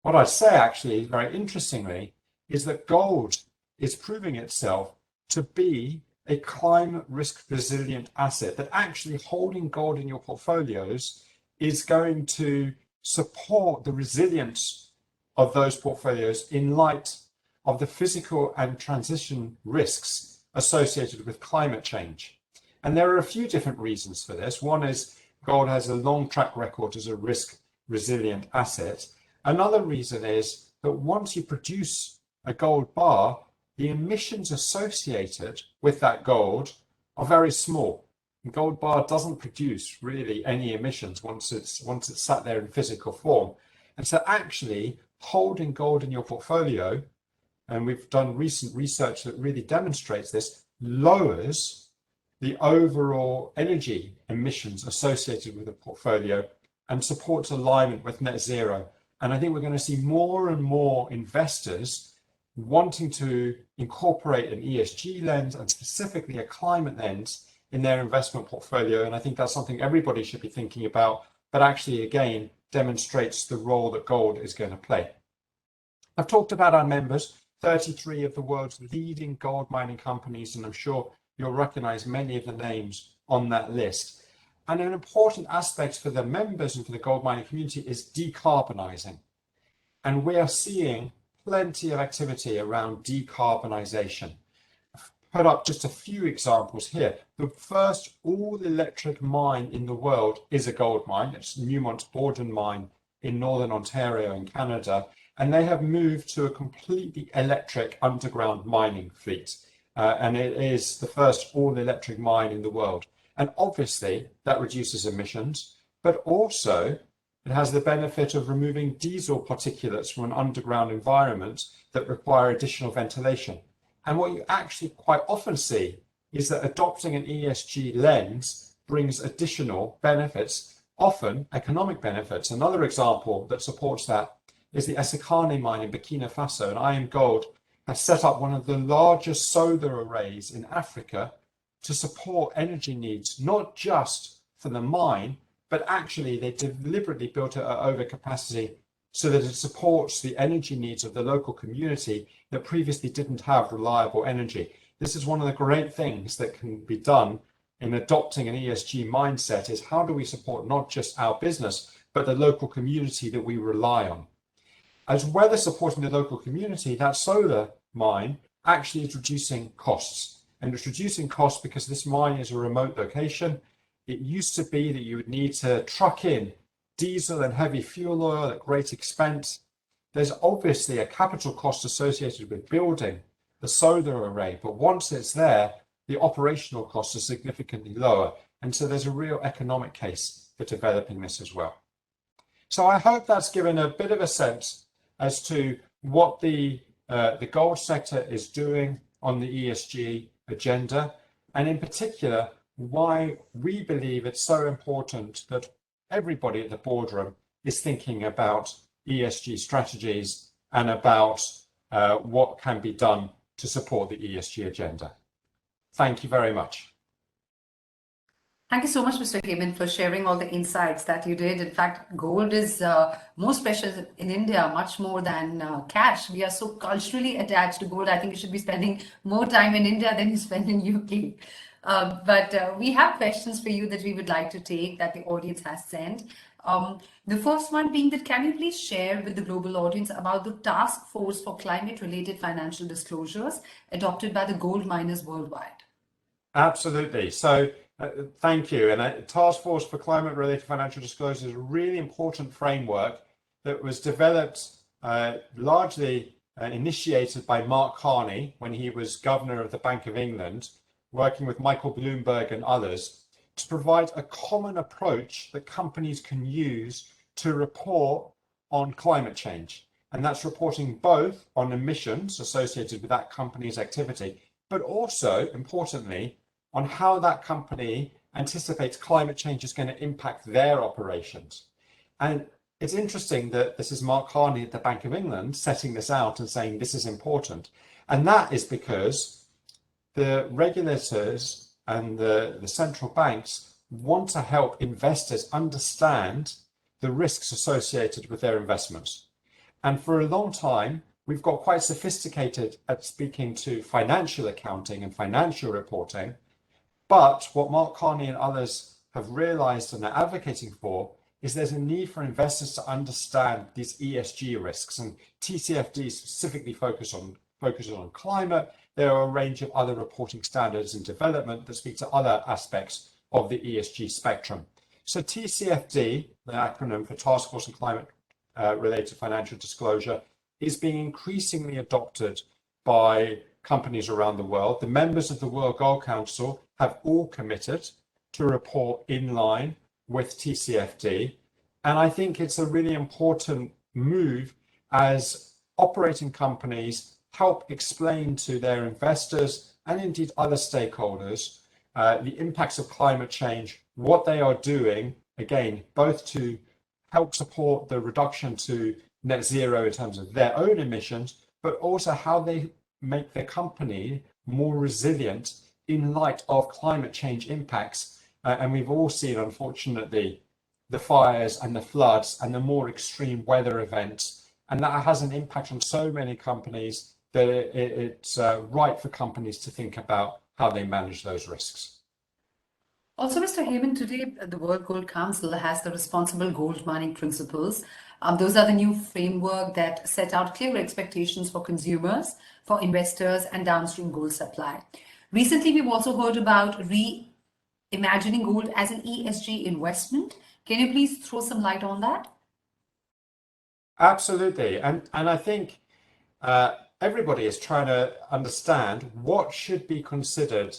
What I'd say actually, very interestingly, is that gold is proving itself to be a climate risk resilient asset, that actually holding gold in your portfolios is going to support the resilience of those portfolios in light of the physical and transition risks associated with climate change. And there are a few different reasons for this. One is gold has a long track record as a risk resilient asset. Another reason is that once you produce a gold bar, the emissions associated with that gold are very small. The gold bar doesn't produce really any emissions once it's sat there in physical form. And so actually holding gold in your portfolio, and we've done recent research that really demonstrates this, lowers the overall energy emissions associated with the portfolio and supports alignment with net zero. And I think we're going to see more and more investors wanting to incorporate an ESG lens and specifically a climate lens in their investment portfolio. And I think that's something everybody should be thinking about, but actually, again, demonstrates the role that gold is going to play. I've talked about our members, 33 of the world's leading gold mining companies, and I'm sure you'll recognize many of the names on that list. And an important aspect for the members and for the gold mining community is decarbonizing. And we are seeing plenty of activity around decarbonization. I've put up just a few examples here. The first all-electric mine in the world is a gold mine. It's Newmont's Borden mine in Northern Ontario in Canada. And they have moved to a completely electric underground mining fleet. And it is the first all-electric mine in the world. And obviously that reduces emissions, but also it has the benefit of removing diesel particulates from an underground environment that require additional ventilation. And what you actually quite often see is that adopting an ESG lens brings additional benefits, often economic benefits. Another example that supports that is the Essakane mine in Burkina Faso. And IAMGOLD has set up one of the largest solar arrays in Africa to support energy needs, not just for the mine, but actually they deliberately built it at overcapacity so that it supports the energy needs of the local community that previously didn't have reliable energy. This is one of the great things that can be done in adopting an ESG mindset, is how do we support not just our business, but the local community that we rely on. As well as supporting the local community, that solar mine actually is reducing costs. And it's reducing costs because this mine is a remote location. It used to be that you would need to truck in diesel and heavy fuel oil at great expense. There's obviously a capital cost associated with building the solar array, but once it's there, the operational costs are significantly lower. And so there's a real economic case for developing this as well. So I hope that's given a bit of a sense as to what the gold sector is doing on the ESG agenda, and in particular, why we believe it's so important that everybody at the boardroom is thinking about ESG strategies and about what can be done to support the ESG agenda. Thank you very much. Thank you so much, Mr. Hemant, for sharing all the insights that you did. In fact, gold is most precious in India, much more than cash. We are so culturally attached to gold. I think you should be spending more time in India than you spend in UK. But we have questions for you that we would like to take that the audience has sent. The first one being that, can you please share with the global audience about the task force for climate-related financial disclosures adopted by the gold miners worldwide? Absolutely. So thank you. And a task force for climate-related financial disclosures is a really important framework that was developed largely initiated by Mark Carney when he was governor of the Bank of England, working with Michael Bloomberg and others, to provide a common approach that companies can use to report on climate change. And that's reporting both on emissions associated with that company's activity, but also, importantly, on how that company anticipates climate change is going to impact their operations. And it's interesting that this is Mark Carney at the Bank of England setting this out and saying this is important. And that is because the regulators and the central banks want to help investors understand the risks associated with their investments. And for a long time, we've got quite sophisticated at speaking to financial accounting and financial reporting. But what Mark Carney and others have realized and are advocating for is there's a need for investors to understand these ESG risks, and TCFD specifically focuses on climate. There are a range of other reporting standards in development that speak to other aspects of the ESG spectrum. So TCFD, the acronym for Task Force on Climate Related Financial Disclosure, is being increasingly adopted by companies around the world. The members of the World Gold Council have all committed to report in line with TCFD. And I think it's a really important move as operating companies help explain to their investors and indeed other stakeholders the impacts of climate change, what they are doing, again, both to help support the reduction to net zero in terms of their own emissions, but also how they make their company more resilient in light of climate change impacts. And we've all seen, unfortunately, the fires and the floods and the more extreme weather events. And that has an impact on so many companies that it's right for companies to think about how they manage those risks. Also, Mr. Heyman, today the World Gold Council has the Responsible Gold Mining Principles. Those are the new framework that set out clear expectations for consumers, for investors, and downstream gold supply. Recently, we've also heard about reimagining gold as an ESG investment. Can you please throw some light on that? Absolutely. And I think everybody is trying to understand what should be considered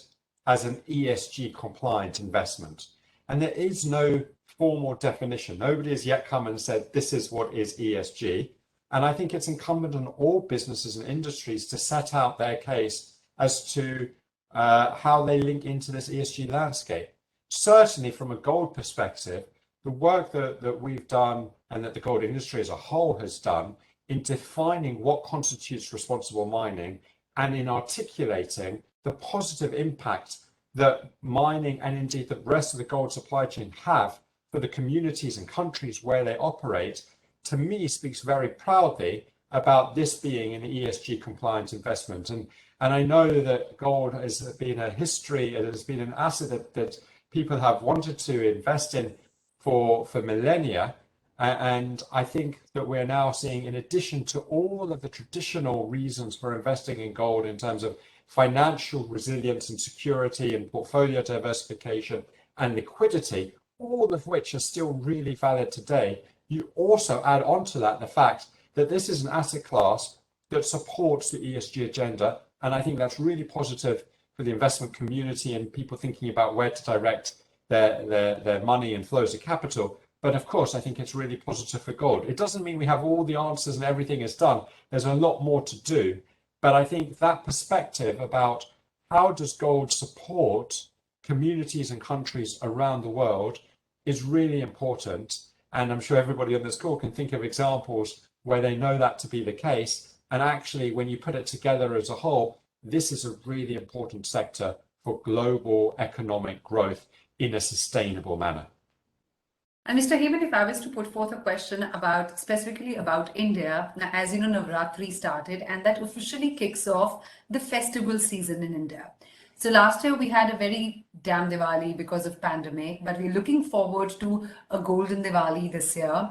as an ESG compliant investment. And there is no formal definition. Nobody has yet come and said, this is what is ESG. And I think it's incumbent on all businesses and industries to set out their case as to how they link into this ESG landscape. Certainly from a gold perspective, the work that we've done and that the gold industry as a whole has done in defining what constitutes responsible mining and in articulating the positive impact that mining and indeed the rest of the gold supply chain have for the communities and countries where they operate, to me speaks very proudly about this being an ESG compliant investment. And I know that gold has been a history, it has been an asset that people have wanted to invest in for millennia. And I think that we're now seeing, in addition to all of the traditional reasons for investing in gold in terms of financial resilience and security and portfolio diversification and liquidity, all of which are still really valid today, you also add on to that the fact that this is an asset class that supports the ESG agenda. And I think that's really positive for the investment community and people thinking about where to direct their money and flows of capital. But of course, I think it's really positive for gold. It doesn't mean we have all the answers and everything is done. There's a lot more to do. But I think that perspective about how does gold support communities and countries around the world is really important. And I'm sure everybody on this call can think of examples where they know that to be the case. And actually, when you put it together as a whole, this is a really important sector for global economic growth in a sustainable manner. And Mr. Heyman, if I was to put forth a question specifically about India, now, as you know, Navratri started and that officially kicks off the festival season in India. So last year we had a very damn Diwali because of pandemic, but we're looking forward to a golden Diwali this year.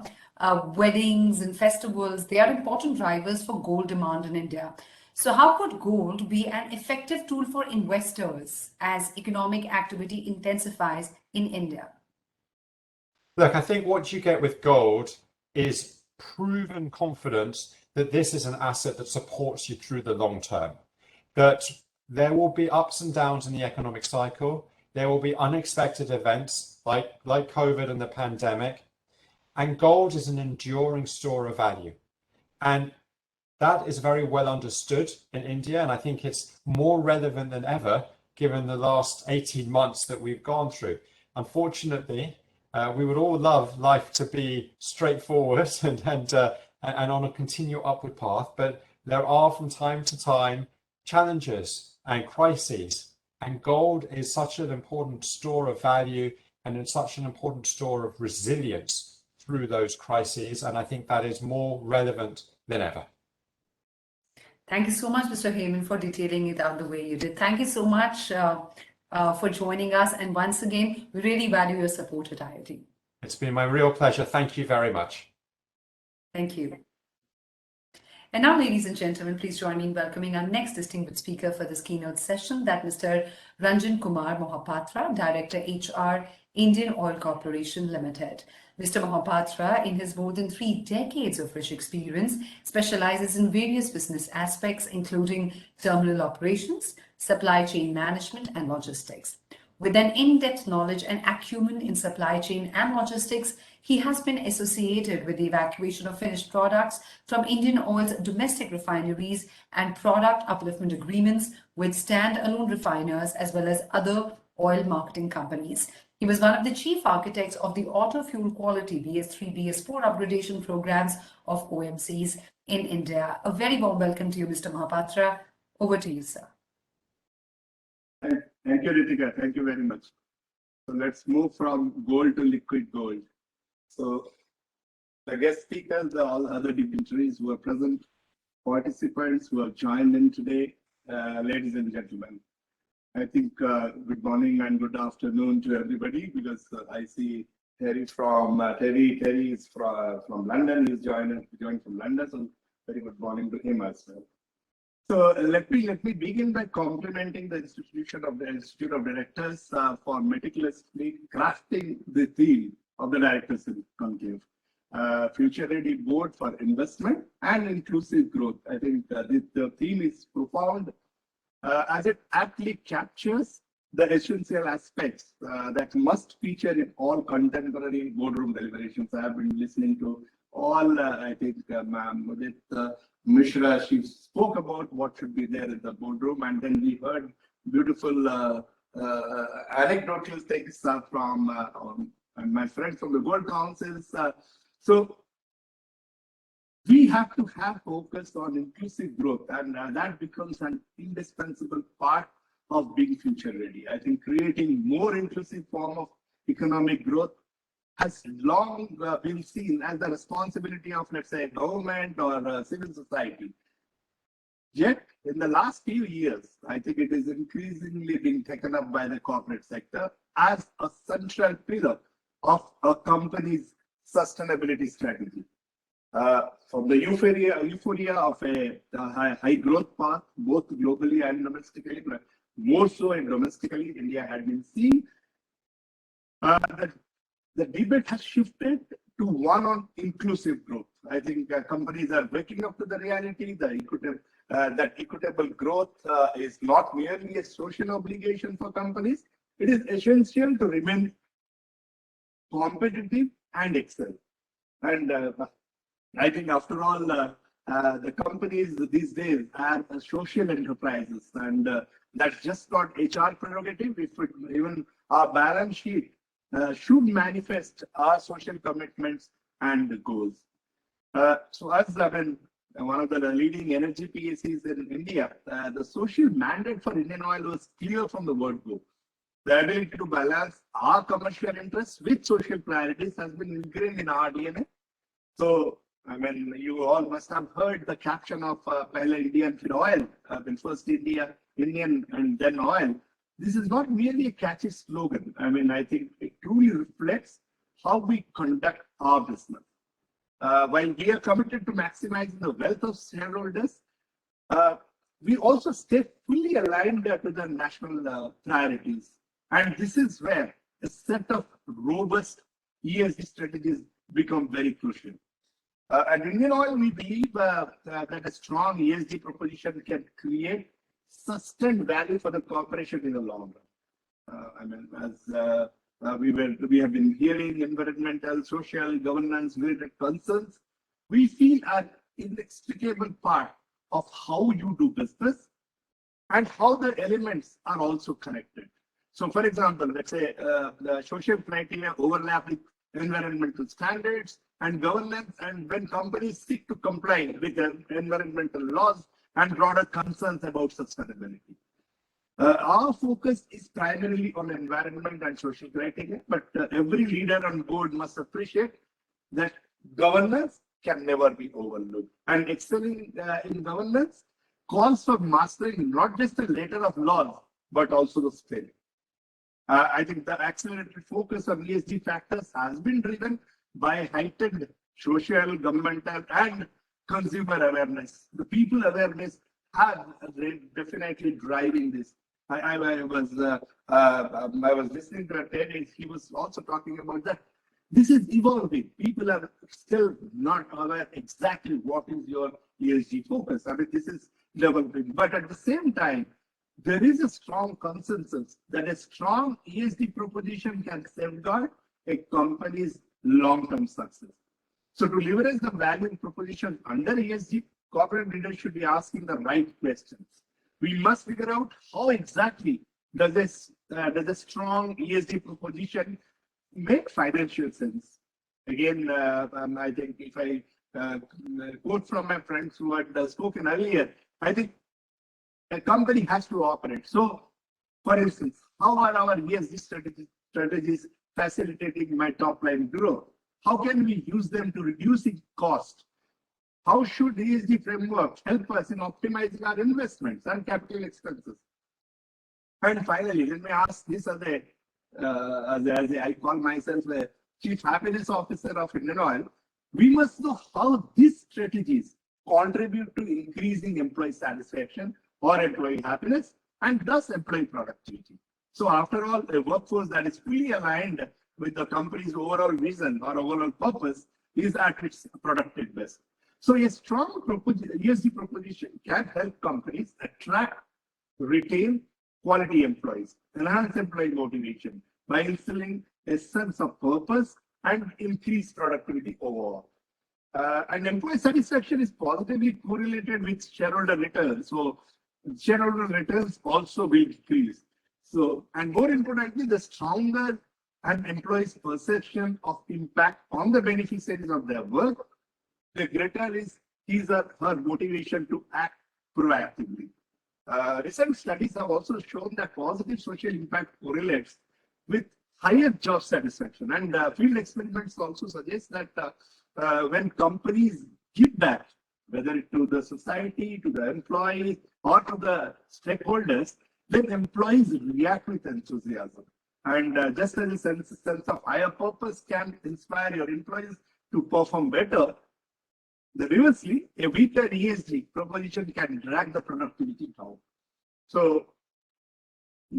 Weddings and festivals, they are important drivers for gold demand in India. So how could gold be an effective tool for investors as economic activity intensifies in India? Look, I think what you get with gold is proven confidence that this is an asset that supports you through the long term, that there will be ups and downs in the economic cycle. There will be unexpected events like COVID and the pandemic, and gold is an enduring store of value. And that is very well understood in India. And I think it's more relevant than ever, given the last 18 months that we've gone through. Unfortunately, we would all love life to be straightforward and on a continual upward path, but there are from time to time challenges and crises, and gold is such an important store of value and it's such an important store of resilience through those crises, and I think that is more relevant than ever. Thank you so much, Mr. Heyman, for detailing it out the way you did. Thank you so much for joining us. And once again, we really value your support at IOD. It's been my real pleasure. Thank you very much. Thank you. And now, ladies and gentlemen, please join me in welcoming our next distinguished speaker for this keynote session, that Mr. Ranjan Kumar Mahapatra, Director HR, Indian Oil Corporation Limited. Mr. Mahapatra, in his more than 3 decades of rich experience, specializes in various business aspects, including terminal operations, supply chain management, and logistics. With an in-depth knowledge and acumen in supply chain and logistics, he has been associated with the evacuation of finished products from Indian Oil's domestic refineries and product upliftment agreements with stand-alone refiners as well as other oil marketing companies. He was one of the chief architects of the auto fuel quality BS3, BS4 upgradation programs of OMCs in India. A very warm welcome to you, Mr. Mahapatra. Over to you, sir. Thank you, Ritika. Thank you very much. So let's move from gold to liquid gold. So the guest speakers, all other dignitaries who are present, participants who have joined in today, ladies and gentlemen. I think good morning and good afternoon to everybody, because I see Terry from Terry is from London. He's joined from London. So very good morning to him as well. So let me begin by complimenting the Institute of Directors for meticulously crafting the theme of the Directors Conclave, Future Ready Board for Investment and Inclusive Growth. I think the theme is profound, as it aptly captures the essential aspects that must feature in all contemporary boardroom deliberations. I have been listening to all, I think, ma'am, with Mishra, she spoke about what should be there in the boardroom, and then we heard beautiful anecdotal things from my friends from the Gold Councils. So we have to have focus on inclusive growth, and that becomes an indispensable part of being future ready. I think creating more inclusive form of economic growth has long been seen as the responsibility of, let's say, government or civil society. Yet, in the last few years, I think it is increasingly being taken up by the corporate sector as a central pillar of a company's sustainability strategy. From the euphoria of a high growth path, both globally and domestically, but more so in domestically, India had been seen. The debate has shifted to one on inclusive growth. I think companies are waking up to the reality that equitable growth is not merely a social obligation for companies. It is essential to remain competitive and excel. And I think, after all, the companies these days are social enterprises, and that's just not HR prerogative. Even our balance sheet should manifest our social commitments and goals. So, as one of the leading energy PSCs in India, the social mandate for Indian Oil was clear from the word go. The ability to balance our commercial interests with social priorities has been ingrained in our DNA. So, you all must have heard the caption of Pehle Indian Fir Oil, first Indian and then oil. This is not merely a catchy slogan. I think it truly reflects how we conduct our business. While we are committed to maximizing the wealth of shareholders, we also stay fully aligned to the national priorities. And this is where a set of robust ESG strategies become very crucial. At Indian Oil, we believe that a strong ESG proposition can create sustained value for the corporation in the long run. We have been hearing environmental, social, governance-related concerns, we feel are inextricable part of how you do business and how the elements are also connected. So, for example, let's say the social criteria overlap with environmental standards and governance, and when companies seek to comply with the environmental laws and broader concerns about sustainability. Our focus is primarily on environment and social criteria, but every leader on board must appreciate that governance can never be overlooked. And excelling in governance calls for mastering not just the letter of law, but also the spirit. I think the accelerated focus on ESG factors has been driven by heightened social, governmental, and consumer awareness. The people awareness have definitely driving this. I was listening to a TED. He was also talking about that. This is evolving. People are still not aware exactly what is your ESG focus. I mean, this is developing. But at the same time, there is a strong consensus that a strong ESG proposition can safeguard a company's long-term success. So to leverage the value proposition under ESG, corporate leaders should be asking the right questions. We must figure out how exactly does a strong ESG proposition make financial sense. Again, I think if I quote from my friends who had spoken earlier, I think a company has to operate. So, for instance, how are our ESG strategies facilitating my top line growth? How can we use them to reducing cost? How should ESG framework help us in optimizing our investments and capital expenses? And finally, let me ask this as I call myself the Chief Happiness Officer of Indian Oil. We must know how these strategies contribute to increasing employee satisfaction or employee happiness and thus employee productivity. So after all, a workforce that is fully aligned with the company's overall vision or overall purpose is at its productive best. So a strong ESG proposition can help companies attract, retain quality employees, enhance employee motivation by instilling a sense of purpose and increase productivity overall. And employee satisfaction is positively correlated with shareholder returns. So shareholder returns also will increase. So, and more importantly, the stronger an employee's perception of impact on the beneficiaries of their work, the greater is his or her motivation to act proactively. Recent studies have also shown that positive social impact correlates with higher job satisfaction. And field experiments also suggest that when companies give back, whether to the society, to the employees, or to the stakeholders, then employees react with enthusiasm. And just as a sense of higher purpose can inspire your employees to perform better, reversely, a weaker ESG proposition can drag the productivity down. So,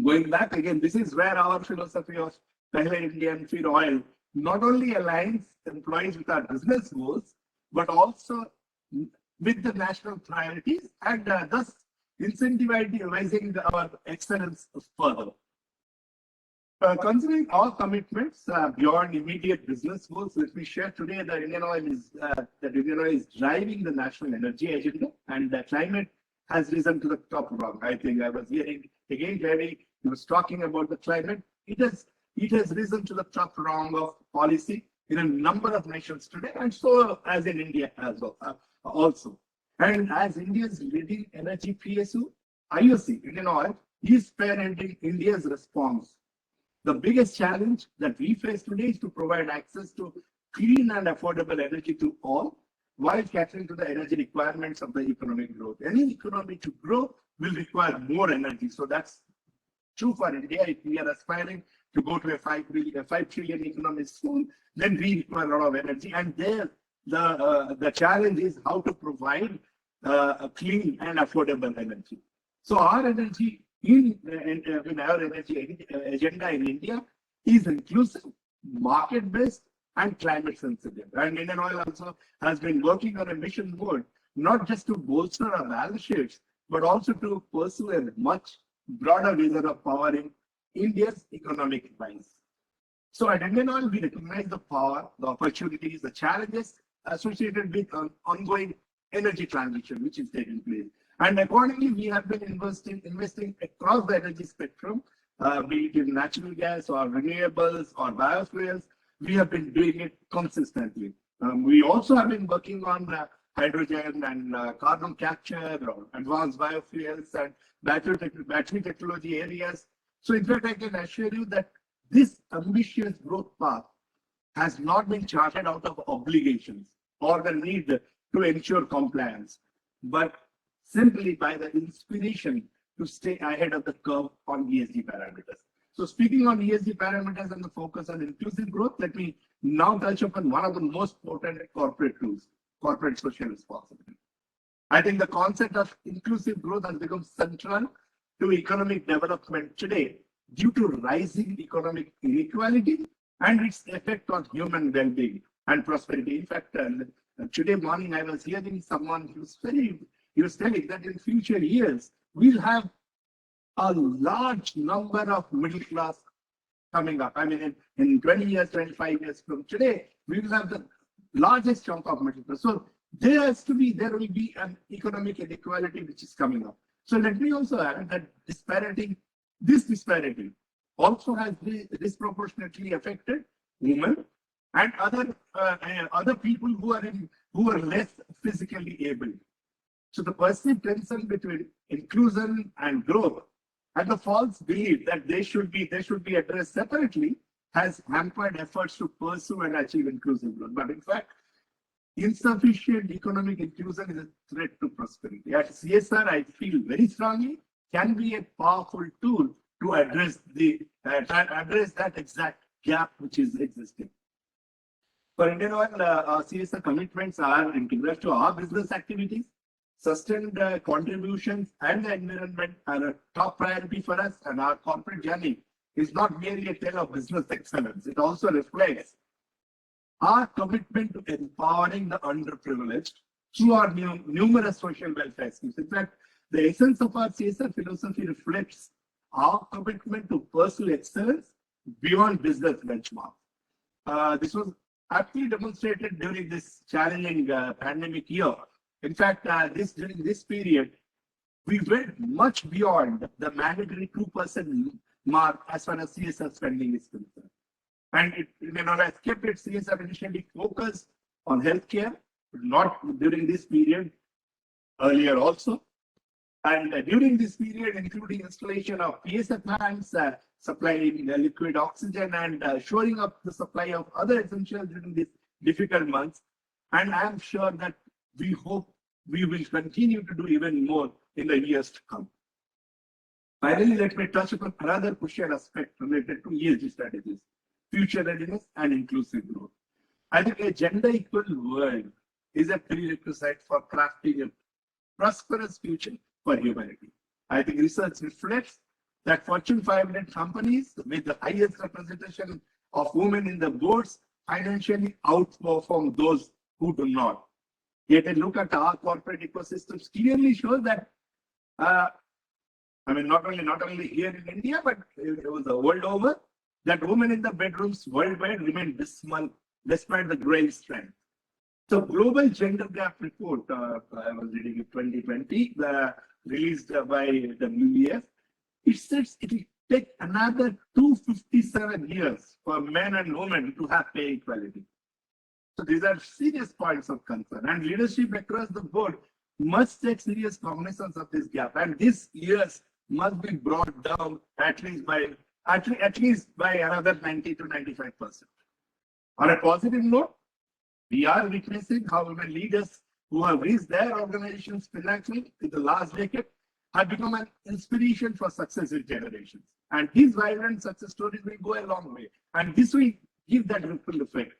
going back again, this is where our philosophy of Pehle Indian Feed Oil not only aligns employees with our business goals, but also with the national priorities and thus incentivizing our excellence further. Considering our commitments beyond immediate business goals, let me share today that Indian Oil is driving the national energy agenda, and climate has risen to the top rung. I think I was hearing again, Jrd, he was talking about the climate. It has risen to the top rung of policy in a number of nations today, and so as in India as well, also. And as India's leading energy PSU, IOC, Indian Oil, is parenting India's response. The biggest challenge that we face today is to provide access to clean and affordable energy to all, while catering to the energy requirements of the economic growth. Any economy to grow will require more energy. So that's true for India. If we are aspiring to go to a 5 trillion economy soon, then we require a lot of energy. And there, the challenge is how to provide a clean and affordable energy. So our energy in our energy agenda in India is inclusive, market-based, and climate sensitive. And Indian Oil also has been working on a mission mode, not just to bolster our balance sheets, but also to pursue a much broader vision of powering India's economic rise. So at Indian Oil, we recognize the power, the opportunities, the challenges associated with ongoing energy transition, which is taking place. And accordingly, we have been investing across the energy spectrum, be it in natural gas or renewables or biofuels. We have been doing it consistently. We also have been working on hydrogen and carbon capture or advanced biofuels and battery technology areas. So in fact, I can assure you that this ambitious growth path has not been charted out of obligations or the need to ensure compliance, but simply by the inspiration to stay ahead of the curve on ESG parameters. So speaking on ESG parameters and the focus on inclusive growth, let me now touch upon one of the most potent corporate tools, corporate social responsibility. I think the concept of inclusive growth has become central to economic development today due to rising economic inequality and its effect on human well-being and prosperity. In fact, today morning I was hearing someone who was telling that in future years we'll have a large number of middle class coming up. I mean, in 20 years, 25 years from today, we will have the largest chunk of middle class. So there will be an economic inequality which is coming up. So let me also add that this disparity also has disproportionately affected women and other people who are less physically able. So the perceived tension between inclusion and growth and the false belief that they should be addressed separately has hampered efforts to pursue and achieve inclusive growth. But in fact, insufficient economic inclusion is a threat to prosperity. At CSR, I feel very strongly, can be a powerful tool to address that exact gap which is existing. For Indian Oil, our CSR commitments are integral to our business activities. Sustained contributions and the environment are a top priority for us, and our corporate journey is not merely a tale of business excellence. It also reflects our commitment to empowering the underprivileged through our numerous social welfare schemes. In fact, the essence of our CSR philosophy reflects our commitment to pursue excellence beyond business benchmarks. This was aptly demonstrated during this challenging pandemic year. In fact, during this period, we went much beyond the mandatory 2% mark as far as CSR spending is concerned. And as kept its CSR initially focused on healthcare, but not during this period, earlier also. And during this period, including installation of PSF plants, supplying liquid oxygen, and shoring up the supply of other essentials during these difficult months. And I am sure that we hope we will continue to do even more in the years to come. Finally, let me touch upon another crucial aspect related to ESG strategies, future readiness and inclusive growth. I think a gender-equal world is a prerequisite for crafting a prosperous future for humanity. I think research reflects that Fortune 500 companies with the highest representation of women in the boards financially outperform those who do not. Yet a look at our corporate ecosystems clearly shows that, not only here in India, but it was the world over, that women in the bedrooms worldwide remain dismal despite the growing strength. So global gender gap report, I was reading in 2020, released by WEF, it says it will take another 257 years for men and women to have pay equality. So these are serious points of concern, and leadership across the board must take serious cognizance of this gap, and these years must be brought down at least by another 90 to 95%. On a positive note, we are witnessing how women leaders who have reached their organization's pinnacle in the last decade have become an inspiration for successive generations. And these vibrant success stories will go a long way, and this will give that ripple effect.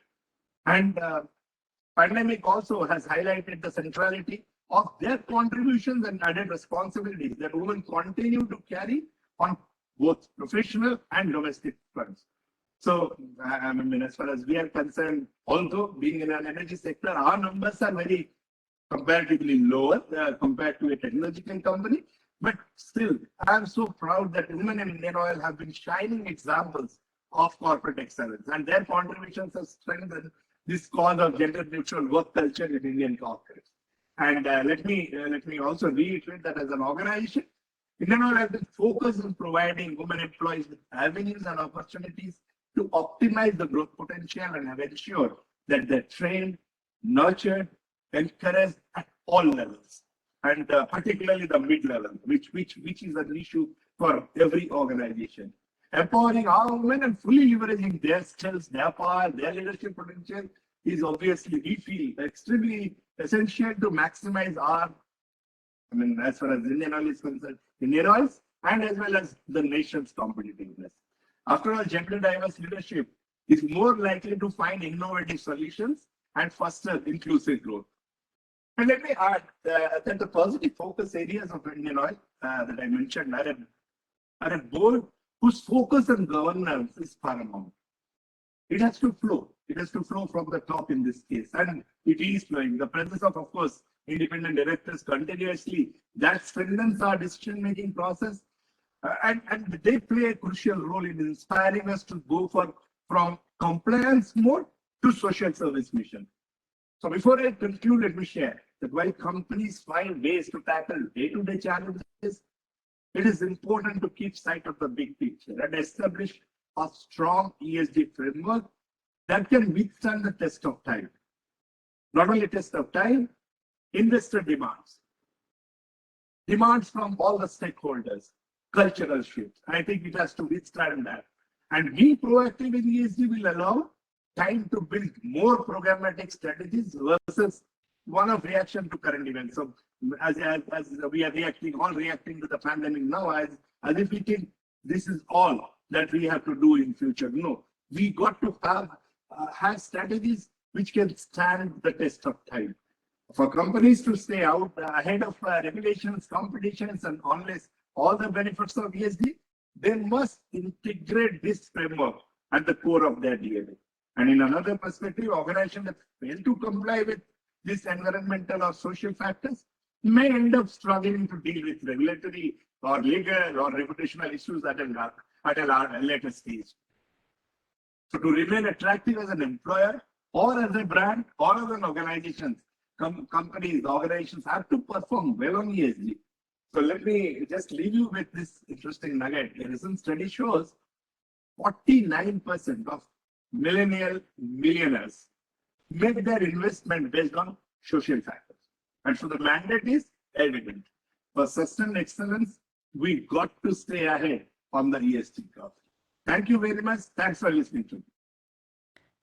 And pandemic also has highlighted the centrality of their contributions and added responsibilities that women continue to carry on both professional and domestic fronts. So, as far as we are concerned, although being in an energy sector, our numbers are very comparatively lower compared to a technological company. But still, I am so proud that women in Indian Oil have been shining examples of corporate excellence, and their contributions have strengthened this cause of gender-neutral work culture in Indian corporates. And let me also reiterate that as an organization, Indian Oil has been focused on providing women employees with avenues and opportunities to optimize the growth potential and have ensured that they're trained, nurtured, encouraged at all levels, and particularly the mid-level, which is an issue for every organization. Empowering our women and fully leveraging their skills, their power, their leadership potential is obviously, we feel, extremely essential to maximize our, as far as Indian Oil is concerned, Indian Oils, and as well as the nation's competitiveness. After all, gender diverse leadership is more likely to find innovative solutions and foster inclusive growth. And let me add that the positive focus areas of Indian Oil that I mentioned are a board whose focus on governance is paramount. It has to flow. It has to flow from the top in this case. And it is flowing. The presence of course, independent directors continuously, that strengthens our decision-making process. And they play a crucial role in inspiring us to go from compliance mode to social service mission. So before I conclude, let me share that while companies find ways to tackle day-to-day challenges, it is important to keep sight of the big picture and establish a strong ESG framework that can withstand the test of time. Not only test of time, investor demands from all the stakeholders, cultural shifts. I think it has to withstand that. And being proactive in ESG will allow time to build more programmatic strategies versus one of reaction to current events. So as we are all reacting to the pandemic now, as if we think this is all that we have to do in future. No, we got to have strategies which can stand the test of time. For companies to stay out ahead of regulations, competitions, and unless all the benefits of ESG, they must integrate this framework at the core of their DNA. And in another perspective, organizations that fail to comply with these environmental or social factors may end up struggling to deal with regulatory or legal or reputational issues at a later stage. So to remain attractive as an employer or as a brand or as an organization, organizations have to perform well on ESG. So let me just leave you with this interesting nugget. A recent study shows 49% of millennial millionaires make their investment based on social factors. And so the mandate is evident. For sustained excellence, we got to stay ahead on the ESG curve. Thank you very much. Thanks for listening to me.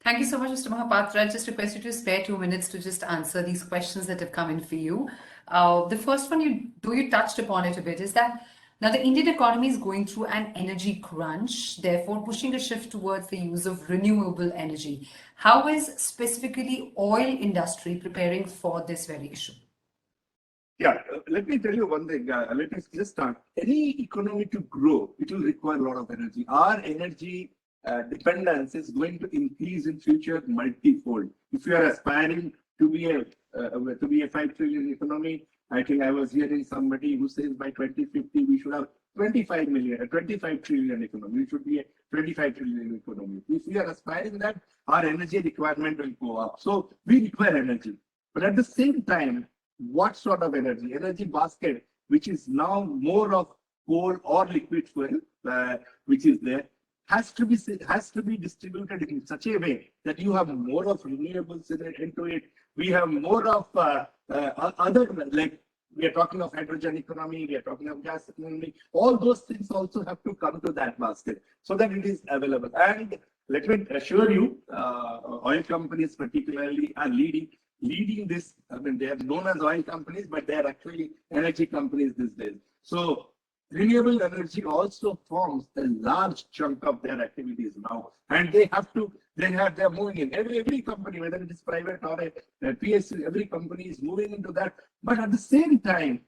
Thank you so much, Mr. Mahapatra. I just request you to spare 2 minutes to just answer these questions that have come in for you. The first one, you touched upon it a bit, is that now the Indian economy is going through an energy crunch, therefore pushing a shift towards the use of renewable energy. How is specifically oil industry preparing for this very issue? Yeah, let me tell you one thing. Let us just start. Any economy to grow, it will require a lot of energy. Our energy dependence is going to increase in future multifold. If you are aspiring to be a 5 trillion economy, I think I was hearing somebody who says by 2050 we should have 25 trillion economy. We should be a 25 trillion economy. If we are aspiring that, our energy requirement will go up. So we require energy. But at the same time, what sort of energy? Energy basket, which is now more of coal or liquid fuel, which is there, has to be distributed in such a way that you have more of renewables into it. We have more of other, like we are talking of hydrogen economy, we are talking of gas economy. All those things also have to come to that basket so that it is available. And let me assure you, oil companies particularly are leading this. I mean, they are known as oil companies, but they are actually energy companies these days. So renewable energy also forms a large chunk of their activities now, and they are moving in. Every company, whether it is private or a PSU, every company is moving into that. But at the same time,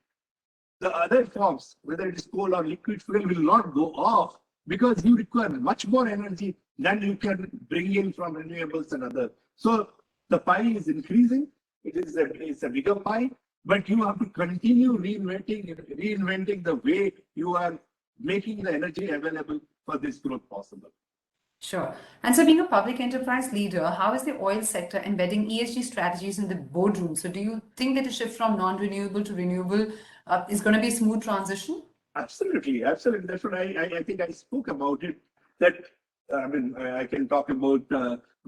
the other forms, whether it is coal or liquid fuel, will not go off because you require much more energy than you can bring in from renewables and other. So the pie is increasing. It's a bigger pie. But you have to continue reinventing the way you are making the energy available for this growth possible. Sure. And so being a public enterprise leader, how is the oil sector embedding ESG strategies in the boardroom? So do you think that a shift from non-renewable to renewable is going to be a smooth transition? Absolutely. Absolutely. That's what I think I spoke about it. That I mean, I can talk about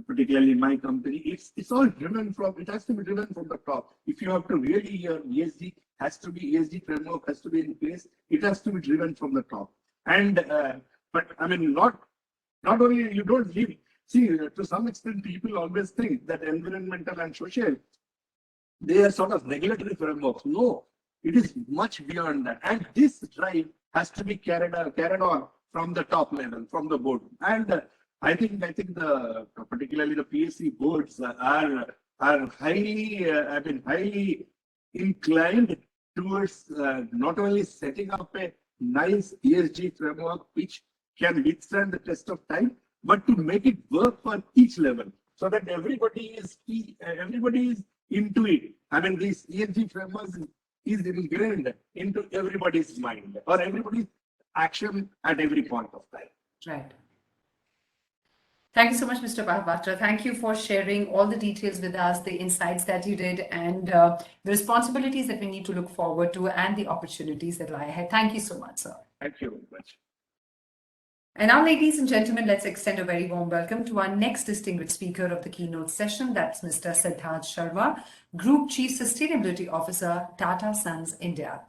particularly my company. It's all driven from, it has to be driven from the top. If you have to really, your ESG framework has to be in place. It has to be driven from the top. And, but I mean, not only you don't live, see, to some extent, people always think that environmental and social, they are sort of regulatory frameworks. No, it is much beyond that. And this drive has to be carried on from the top level, from the board. And I think the particularly the PSC boards are highly, highly inclined towards not only setting up a nice ESG framework which can withstand the test of time, but to make it work for each level so that everybody is into it. This ESG framework is ingrained into everybody's mind or everybody's action at every point of time. Right. Thank you so much, Mr. Mahapatra. Thank you for sharing all the details with us, the insights that you did, and the responsibilities that we need to look forward to and the opportunities that lie ahead. Thank you so much, sir. Thank you very much. And now, ladies and gentlemen, let's extend a very warm welcome to our next distinguished speaker of the keynote session. That's Mr. Siddharth Sharma, Group Chief Sustainability Officer, Tata Sons India.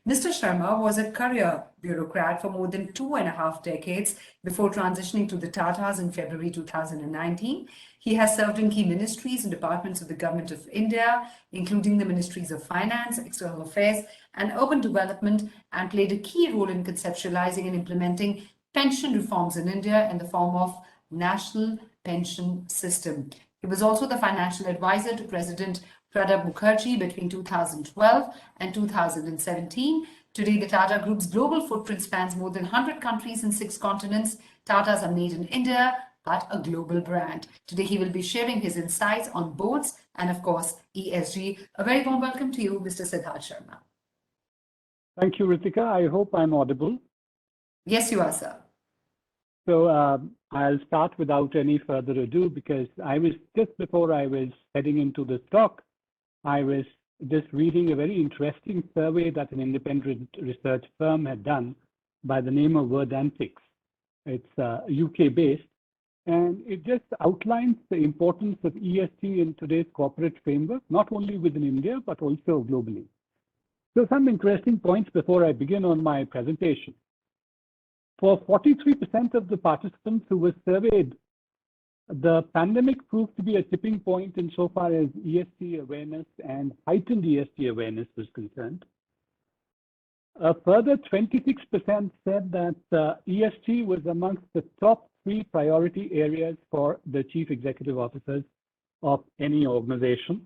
Mr. Sharma was a career bureaucrat for more than 2.5 decades before transitioning to the Tatas in February 2019. He has served in key ministries and departments of the Government of India, including the Ministries of Finance, External Affairs, and Urban Development, and played a key role in conceptualizing and implementing pension reforms in India in the form of National Pension System. He was also the financial advisor to President Pranab Mukherjee between 2012 and 2017. Today, the Tata Group's global footprint spans more than 100 countries and 6 continents. Tatas are made in India, but a global brand. Today, he will be sharing his insights on boards and, of course, ESG. A very warm welcome to you, Mr. Siddharth Sharma. Thank you, Ritika. I hope I'm audible. Yes, you are, sir. So I'll start without any further ado because just before I was heading into this talk, I was just reading a very interesting survey that an independent research firm had done by the name of Verdantics. It's UK based, and it just outlines the importance of ESG in today's corporate framework, not only within India, but also globally. So some interesting points before I begin on my presentation. For 43% of the participants who were surveyed, the pandemic proved to be a tipping point insofar as ESG awareness and heightened ESG awareness was concerned. A further 26% said that ESG was amongst the top 3 priority areas for the chief executive officers of any organization.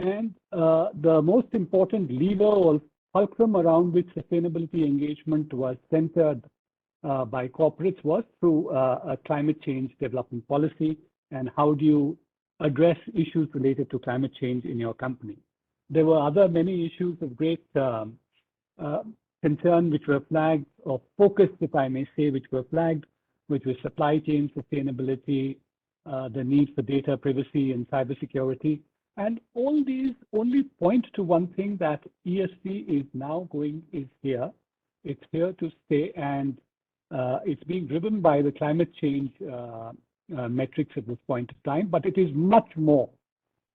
And the most important lever or fulcrum around which sustainability engagement was centered by corporates was through a climate change development policy and how do you address issues related to climate change in your company. There were many issues of great concern which were flagged, or focus, if I may say, which were flagged, which was supply chain sustainability, the need for data privacy and cybersecurity. And all these only point to one thing, that ESG is here. It's here to stay, and it's being driven by the climate change metrics at this point of time. But it is much more.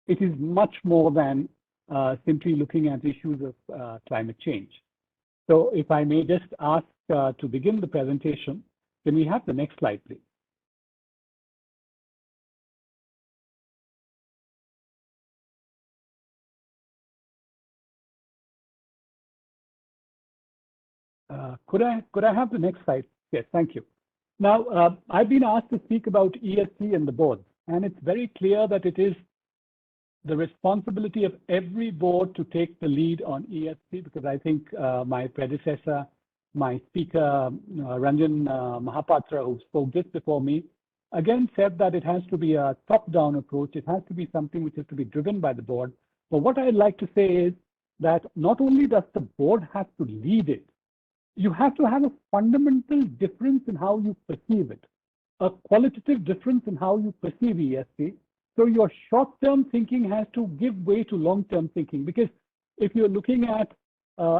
It is much more than simply looking at issues of climate change. So if I may just ask to begin the presentation, can we have the next slide, please? Could I have the next slide? Yes, thank you. Now, I've been asked to speak about ESG and the board, and it's very clear that it is the responsibility of every board to take the lead on ESG, because I think my predecessor, my speaker, Ranjan Mahapatra, who spoke just before me, again said that it has to be a top-down approach. It has to be something which is to be driven by the board. But what I'd like to say is that not only does the board have to lead it, you have to have a fundamental difference in how you perceive it, a qualitative difference in how you perceive ESG. So your short-term thinking has to give way to long-term thinking, because if you're looking at,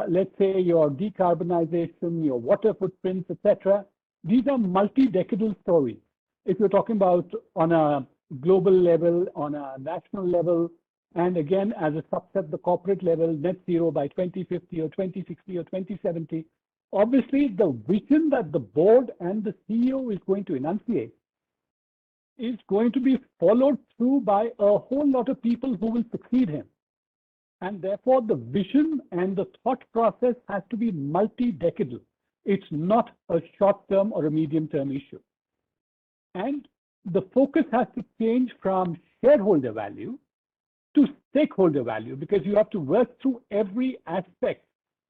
let's say, your decarbonization, your water footprints, etc., these are multi-decadal stories. If you're talking about on a global level, on a national level, and again, as a subset, the corporate level, net zero by 2050 or 2060 or 2070, obviously, the vision that the board and the CEO is going to enunciate is going to be followed through by a whole lot of people who will succeed him. And therefore, the vision and the thought process has to be multi-decadal. It's not a short-term or a medium-term issue. And the focus has to change from shareholder value to stakeholder value, because you have to work through every aspect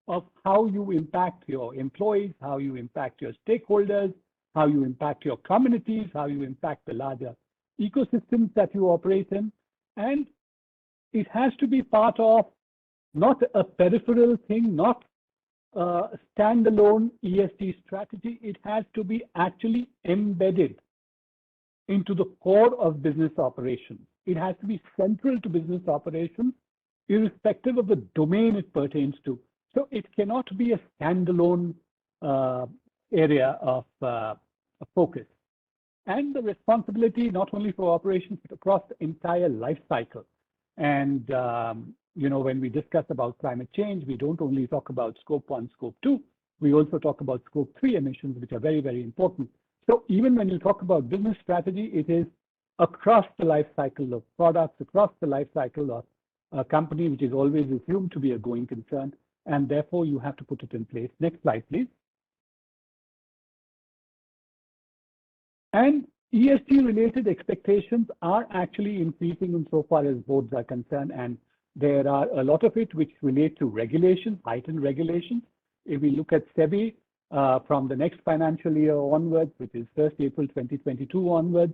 of how you impact your employees, how you impact your stakeholders, how you impact your communities, how you impact the larger ecosystems that you operate in. And it has to be part of not a peripheral thing, not a standalone ESG strategy. It has to be actually embedded into the core of business operations. It has to be central to business operations, irrespective of the domain it pertains to. So it cannot be a standalone area of focus. And the responsibility not only for operations, but across the entire life cycle. And when we discuss about climate change, we don't only talk about scope 1, scope 2, we also talk about scope 3 emissions, which are very, very important. So even when you talk about business strategy, it is across the life cycle of products, across the life cycle of a company, which is always assumed to be a going concern, and therefore you have to put it in place. Next slide, please. And ESG-related expectations are actually increasing insofar as boards are concerned, and there are a lot of it which relate to regulations, heightened regulations. If we look at SEBI, from the next financial year onwards, which is 1st April 2022 onwards,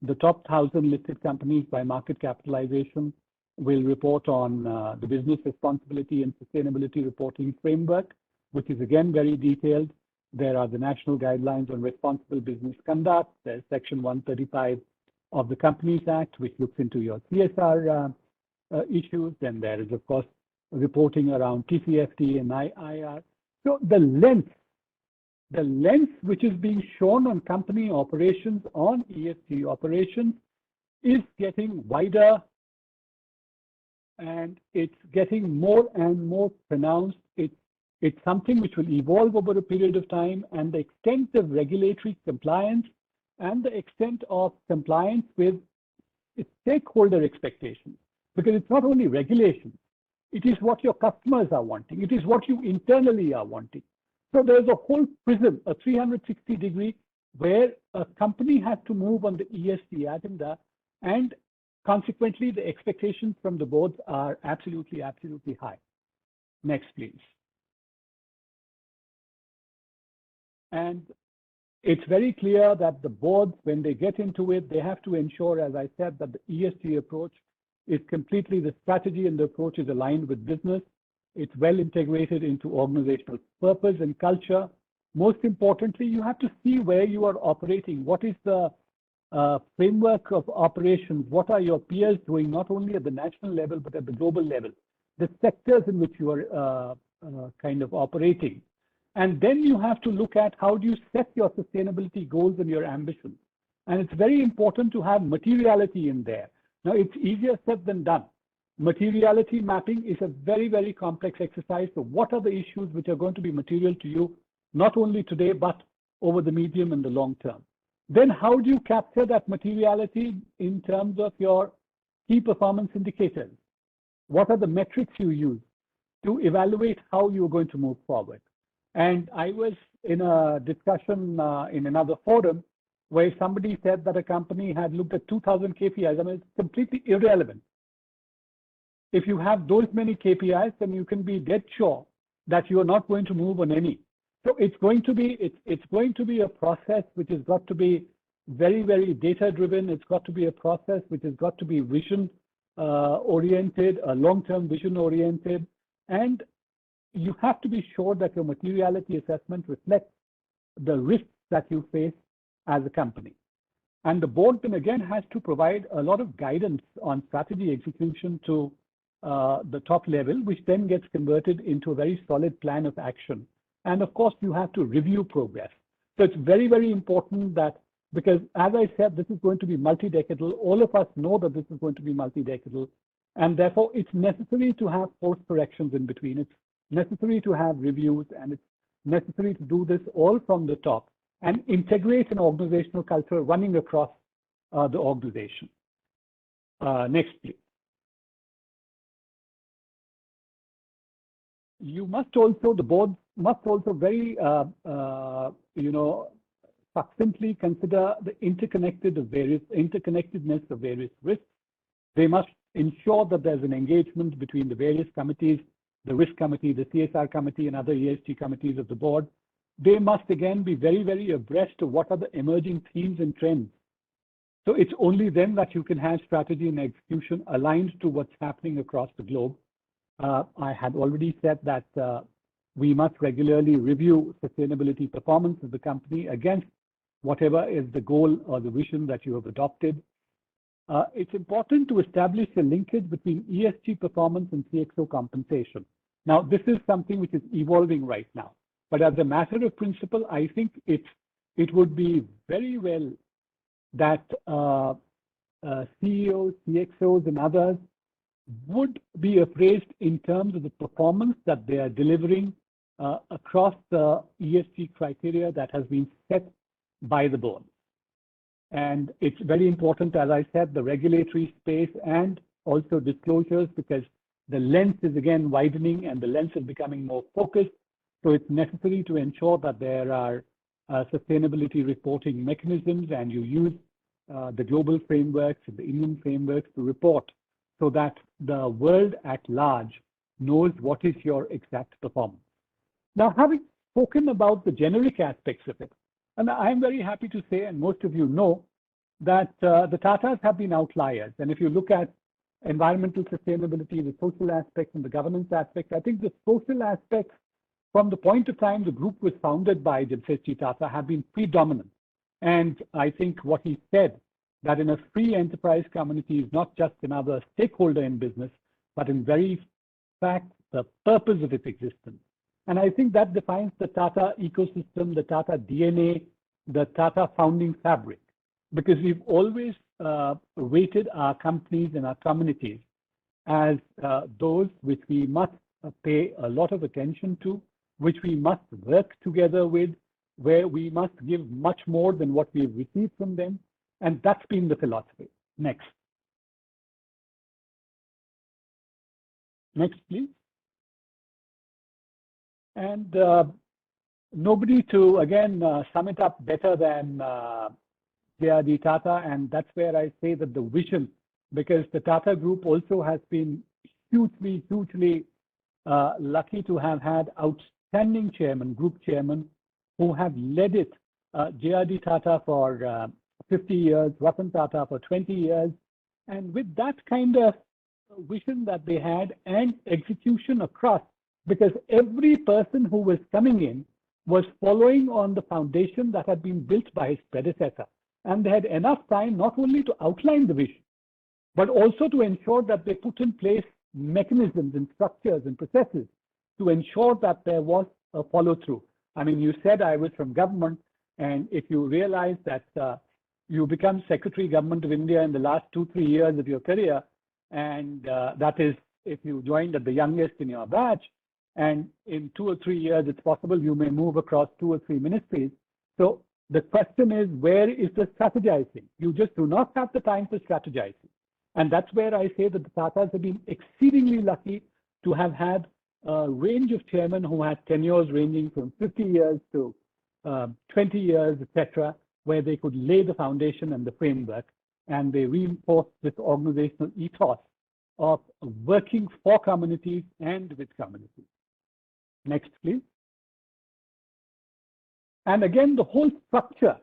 the top 1,000 listed companies by market capitalization will report on the business responsibility and sustainability reporting framework, which is again very detailed. There are the national guidelines on responsible business conduct. There's section 135 of the Companies Act, which looks into your CSR issues. Then there is, of course, reporting around TCFD and IR. So the length which is being shown on company operations, on ESG operations, is getting wider, and it's getting more and more pronounced. It's something which will evolve over a period of time, and the extent of regulatory compliance and the extent of compliance with stakeholder expectations, because it's not only regulations, it is what your customers are wanting, it is what you internally are wanting. So there's a whole prism, a 360-degree, where a company has to move on the ESG agenda, and consequently, the expectations from the boards are absolutely, absolutely high. Next, please. And it's very clear that the boards, when they get into it, they have to ensure, as I said, that the ESG approach is completely, the strategy and the approach is aligned with business. It's well integrated into organizational purpose and culture. Most importantly, you have to see where you are operating. What is the framework of operations? What are your peers doing, not only at the national level, but at the global level? The sectors in which you are kind of operating. And then you have to look at how do you set your sustainability goals and your ambitions. And it's very important to have materiality in there. Now, it's easier said than done. Materiality mapping is a very, very complex exercise. So what are the issues which are going to be material to you, not only today, but over the medium and the long term? Then how do you capture that materiality in terms of your key performance indicators? What are the metrics you use to evaluate how you're going to move forward? And I was in a discussion in another forum where somebody said that a company had looked at 2,000 KPIs. I mean, it's completely irrelevant. If you have those many KPIs, then you can be dead sure that you are not going to move on any. So it's going to be a process which has got to be very, very data driven. It's got to be a process which has got to be vision oriented, a long-term vision oriented, and you have to be sure that your materiality assessment reflects the risks that you face as a company. And the board then again has to provide a lot of guidance on strategy execution to the top level, which then gets converted into a very solid plan of action. And of course, you have to review progress. So it's very, very important that, because as I said, this is going to be multi-decadal. All of us know that this is going to be multi-decadal. And therefore, it's necessary to have course corrections in between. It's necessary to have reviews, and it's necessary to do this all from the top and integrate an organizational culture running across the organization. Next, please. You must also, the boards must also very, succinctly consider the interconnectedness of various risks. They must ensure that there's an engagement between the various committees, the risk committee, the CSR committee, and other ESG committees of the board. They must again be very, very abreast of what are the emerging themes and trends. So it's only then that you can have strategy and execution aligned to what's happening across the globe. I had already said that we must regularly review sustainability performance of the company against whatever is the goal or the vision that you have adopted. It's important to establish a linkage between ESG performance and CXO compensation. Now, this is something which is evolving right now. But as a matter of principle, I think it would be very well that CEOs, CXOs, and others would be appraised in terms of the performance that they are delivering across the ESG criteria that has been set by the board. And it's very important, as I said, the regulatory space and also disclosures, because the lens is again widening and the lens is becoming more focused. So it's necessary to ensure that there are sustainability reporting mechanisms, and you use the global frameworks and the Indian frameworks to report so that the world at large knows what is your exact performance. Now, having spoken about the generic aspects of it, and I'm very happy to say, and most of you know, that the Tatas have been outliers. And if you look at environmental sustainability, the social aspects and the governance aspects, I think the social aspects from the point of time the group was founded by Jrd Tata have been predominant. And I think what he said, that in a free enterprise community is not just another stakeholder in business, but in very fact, the purpose of its existence. And I think that defines the Tata ecosystem, the Tata DNA, the Tata founding fabric, because we've always rated our companies and our communities as those which we must pay a lot of attention to, which we must work together with, where we must give much more than what we've received from them. And that's been the philosophy. Next. Next, please. And nobody to, again, sum it up better than Jrd Tata. And that's where I say that the vision, because the Tata Group also has been hugely lucky to have had outstanding chairman, group chairman, who have led it. Jrd Tata for 50 years, Ratan Tata for 20 years. And with that kind of vision that they had and execution across, because every person who was coming in was following on the foundation that had been built by his predecessor. And they had enough time not only to outline the vision, but also to ensure that they put in place mechanisms and structures and processes to ensure that there was a follow-through. I mean, you said I was from government, and if you realize that you become Secretary Government of India in the last 2-3 years of your career, and that is if you joined at the youngest in your batch, and in 2 or 3 years, it's possible you may move across 2 or 3 ministries. So the question is, where is the strategizing? You just do not have the time for strategizing. And that's where I say that the Tatas have been exceedingly lucky to have had a range of chairmen who had tenures ranging from 50 years to 20 years, etc., where they could lay the foundation and the framework, and they reinforced this organizational ethos of working for communities and with communities. Next, please. And again, the whole structure,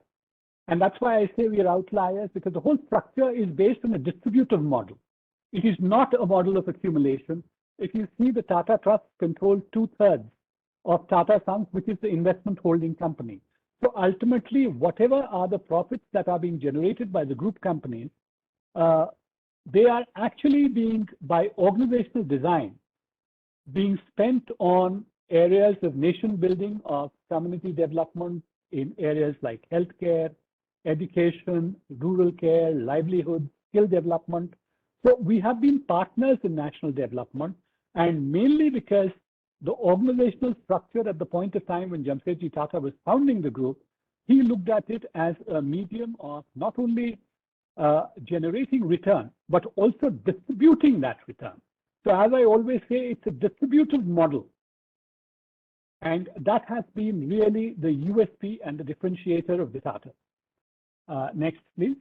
and that's why I say we are outliers, because the whole structure is based on a distributive model. It is not a model of accumulation. If you see, the Tata Trust controls 2/3 of Tata Sons, which is the investment holding company. So ultimately, whatever are the profits that are being generated by the group companies, they are actually being, by organizational design, being spent on areas of nation building, of community development in areas like healthcare, education, rural care, livelihood, skill development. So we have been partners in national development, and mainly because the organizational structure at the point of time when Jrd Tata was founding the group, he looked at it as a medium of not only generating return, but also distributing that return. So as I always say, it's a distributive model. And that has been really the USP and the differentiator of the Tata. Next, please.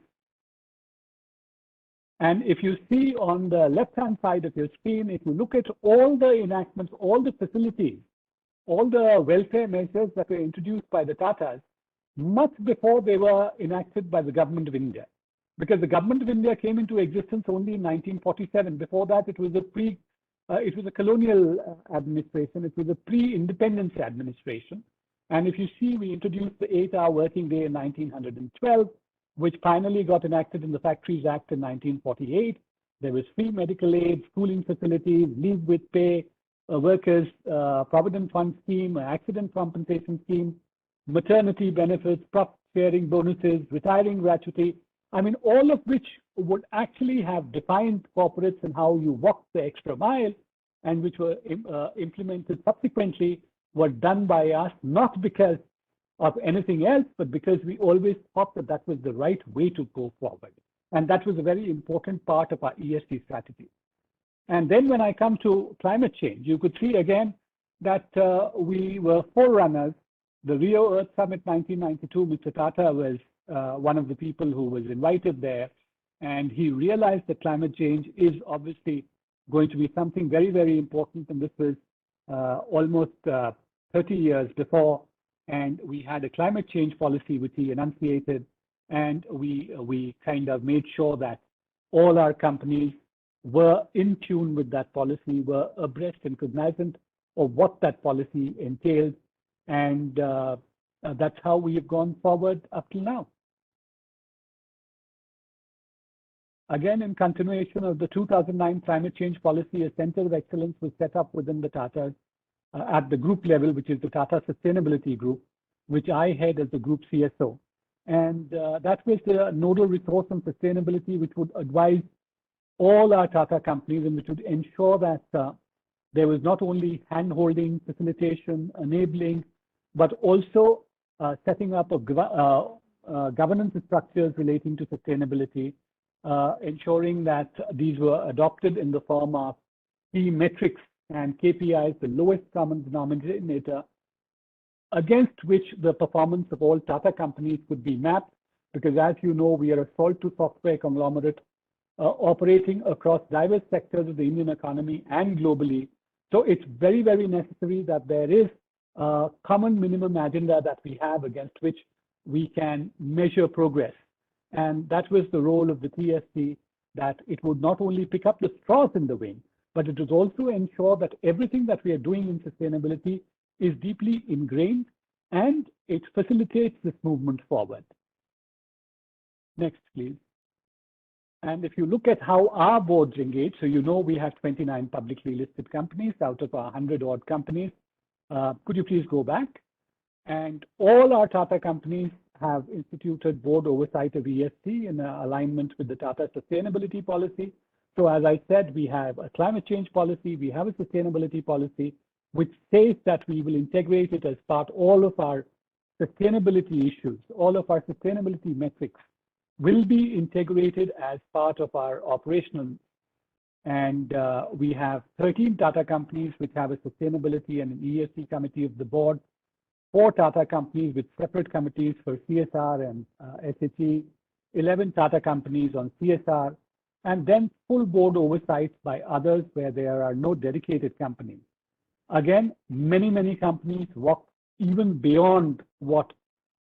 And if you see on the left-hand side of your screen, if you look at all the enactments, all the facilities, all the welfare measures that were introduced by the Tatas, much before they were enacted by the Government of India. Because the Government of India came into existence only in 1947. Before that, it was a colonial administration. It was a pre-independence administration. And if you see, we introduced the 8-hour working day in 1912, which finally got enacted in the Factories Act in 1948. There was free medical aid, schooling facilities, leave with pay, workers' provident fund scheme, accident compensation scheme, maternity benefits, profit sharing bonuses, retiring gratuity. I mean, all of which would actually have defined corporates and how you walk the extra mile, and which were implemented subsequently, were done by us, not because of anything else, but because we always thought that that was the right way to go forward. And that was a very important part of our ESG strategy. And then when I come to climate change, you could see again that we were forerunners. The Rio Earth Summit 1992, Mr. Tata was one of the people who was invited there, and he realized that climate change is obviously going to be something very, very important. And this was almost 30 years before, and we had a climate change policy which he enunciated, and we kind of made sure that all our companies were in tune with that policy, were abreast and cognizant of what that policy entailed, and that's how we have gone forward up till now. Again, in continuation of the 2009 climate change policy, a center of excellence was set up within the Tatas at the group level, which is the Tata Sustainability Group, which I head as the group CSO. And that was the nodal resource on sustainability, which would advise all our Tata companies and which would ensure that there was not only hand-holding, facilitation, enabling, but also setting up of governance structures relating to sustainability, ensuring that these were adopted in the form of key metrics and KPIs, the lowest common denominator, against which the performance of all Tata companies could be mapped. Because as you know, we are a salt-to-software conglomerate operating across diverse sectors of the Indian economy and globally. So it's very, very necessary that there is a common minimum agenda that we have against which we can measure progress. And that was the role of the TSC, that it would not only pick up the straws in the wind, but it would also ensure that everything that we are doing in sustainability is deeply ingrained and it facilitates this movement forward. Next, please. And if you look at how our boards engage, so you know we have 29 publicly listed companies out of our 100-odd companies. Could you please go back? And all our Tata companies have instituted board oversight of ESG in alignment with the Tata sustainability policy. So as I said, we have a climate change policy, we have a sustainability policy, which says that we will integrate it as part all of our sustainability issues, all of our sustainability metrics will be integrated as part of our operational. And we have 13 Tata companies which have a sustainability and an ESG committee of the board, 4 Tata companies with separate committees for CSR and SHE, 11 Tata companies on CSR, and then full board oversight by others where there are no dedicated companies. Again, many companies walk even beyond what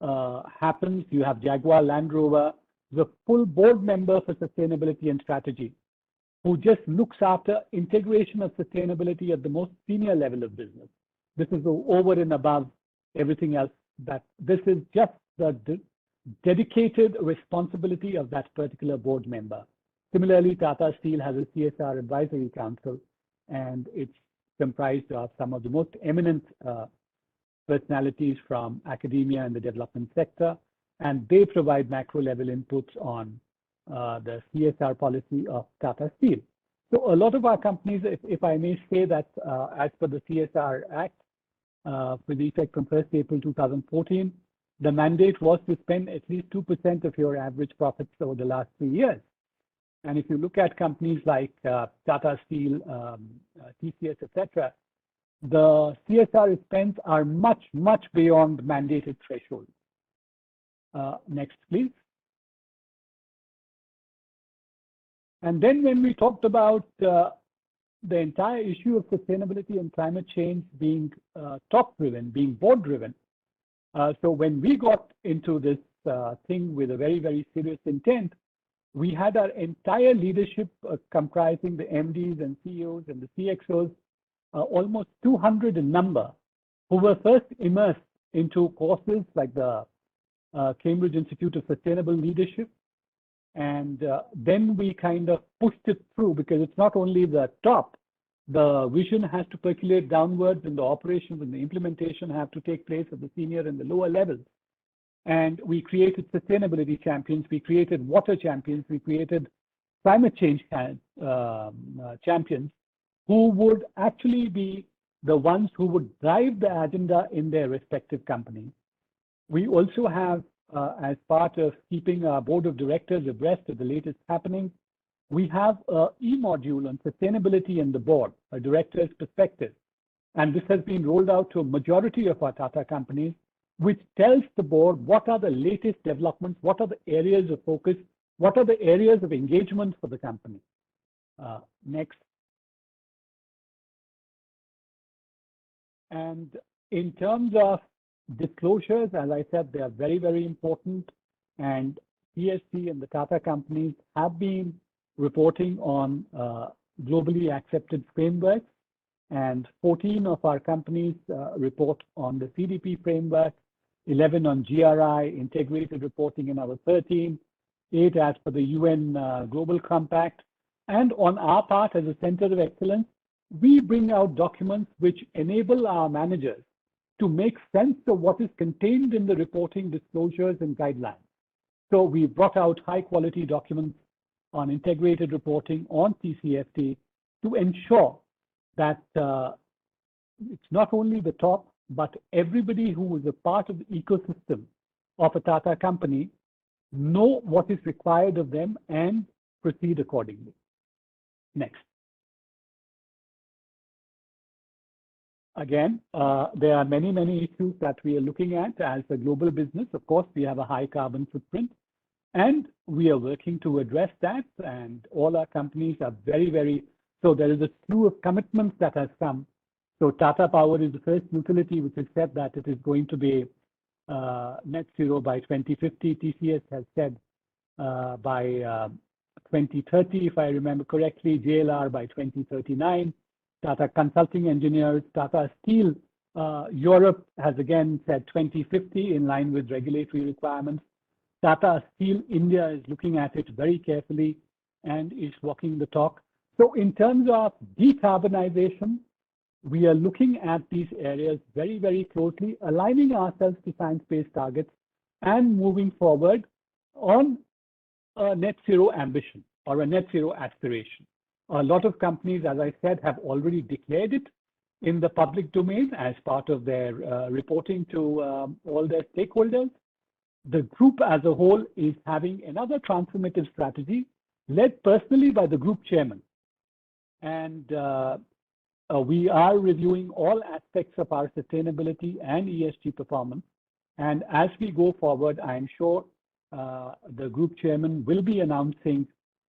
happens. You have Jaguar Land Rover, the full board member for sustainability and strategy, who just looks after integration of sustainability at the most senior level of business. This is over and above everything else. That this is just the dedicated responsibility of that particular board member. Similarly, Tata Steel has a CSR advisory council, and it's comprised of some of the most eminent personalities from academia and the development sector, and they provide macro level inputs on the CSR policy of Tata Steel. So a lot of our companies, if I may say that as per the CSR Act, with effect from 1st April 2014, the mandate was to spend at least 2% of your average profits over the last 3 years. And if you look at companies like Tata Steel, TCS, etc., the CSR spends are much, much beyond mandated thresholds. Next, please. And then when we talked about the entire issue of sustainability and climate change being top-driven, being board-driven, so when we got into this thing with a very, very serious intent, we had our entire leadership comprising the MDs and CEOs and the CXOs, almost 200 in number, who were first immersed into courses like the Cambridge Institute of Sustainable Leadership. And then we kind of pushed it through, because it's not only the top, the vision has to percolate downwards, and the operations and the implementation have to take place at the senior and the lower levels. And we created sustainability champions, we created water champions, we created climate change champions, who would actually be the ones who would drive the agenda in their respective companies. We also have, as part of keeping our board of directors abreast of the latest happenings, we have an e-module on sustainability in the board, a director's perspective. And this has been rolled out to a majority of our Tata companies, which tells the board what are the latest developments, what are the areas of focus, what are the areas of engagement for the company. Next. And in terms of disclosures, as I said, they are very, very important. And ESG and the Tata companies have been reporting on globally accepted frameworks. And 14 of our companies report on the CDP framework, 11 on GRI, integrated reporting in our 13, 8 as per the UN Global Compact. And on our part, as a center of excellence, we bring out documents which enable our managers to make sense of what is contained in the reporting disclosures and guidelines. So we brought out high quality documents on integrated reporting on TCFD to ensure that it's not only the top, but everybody who is a part of the ecosystem of a Tata company know what is required of them and proceed accordingly. Next. Again, there are many, many issues that we are looking at as a global business. Of course, we have a high carbon footprint, and we are working to address that. And all our companies are very, very, so there is a slew of commitments that has come. So Tata Power is the first utility which has said that it is going to be net zero by 2050. TCS has said by 2030, if I remember correctly, JLR by 2039. Tata Consulting Engineers, Tata Steel Europe has again said 2050 in line with regulatory requirements. Tata Steel India is looking at it very carefully and is walking the talk. So in terms of decarbonization, we are looking at these areas very, very closely, aligning ourselves to science-based targets and moving forward on a net zero ambition or a net zero aspiration. A lot of companies, as I said, have already declared it in the public domain as part of their reporting to all their stakeholders. The group as a whole is having another transformative strategy led personally by the group chairman. And we are reviewing all aspects of our sustainability and ESG performance. And as we go forward, I am sure the group chairman will be announcing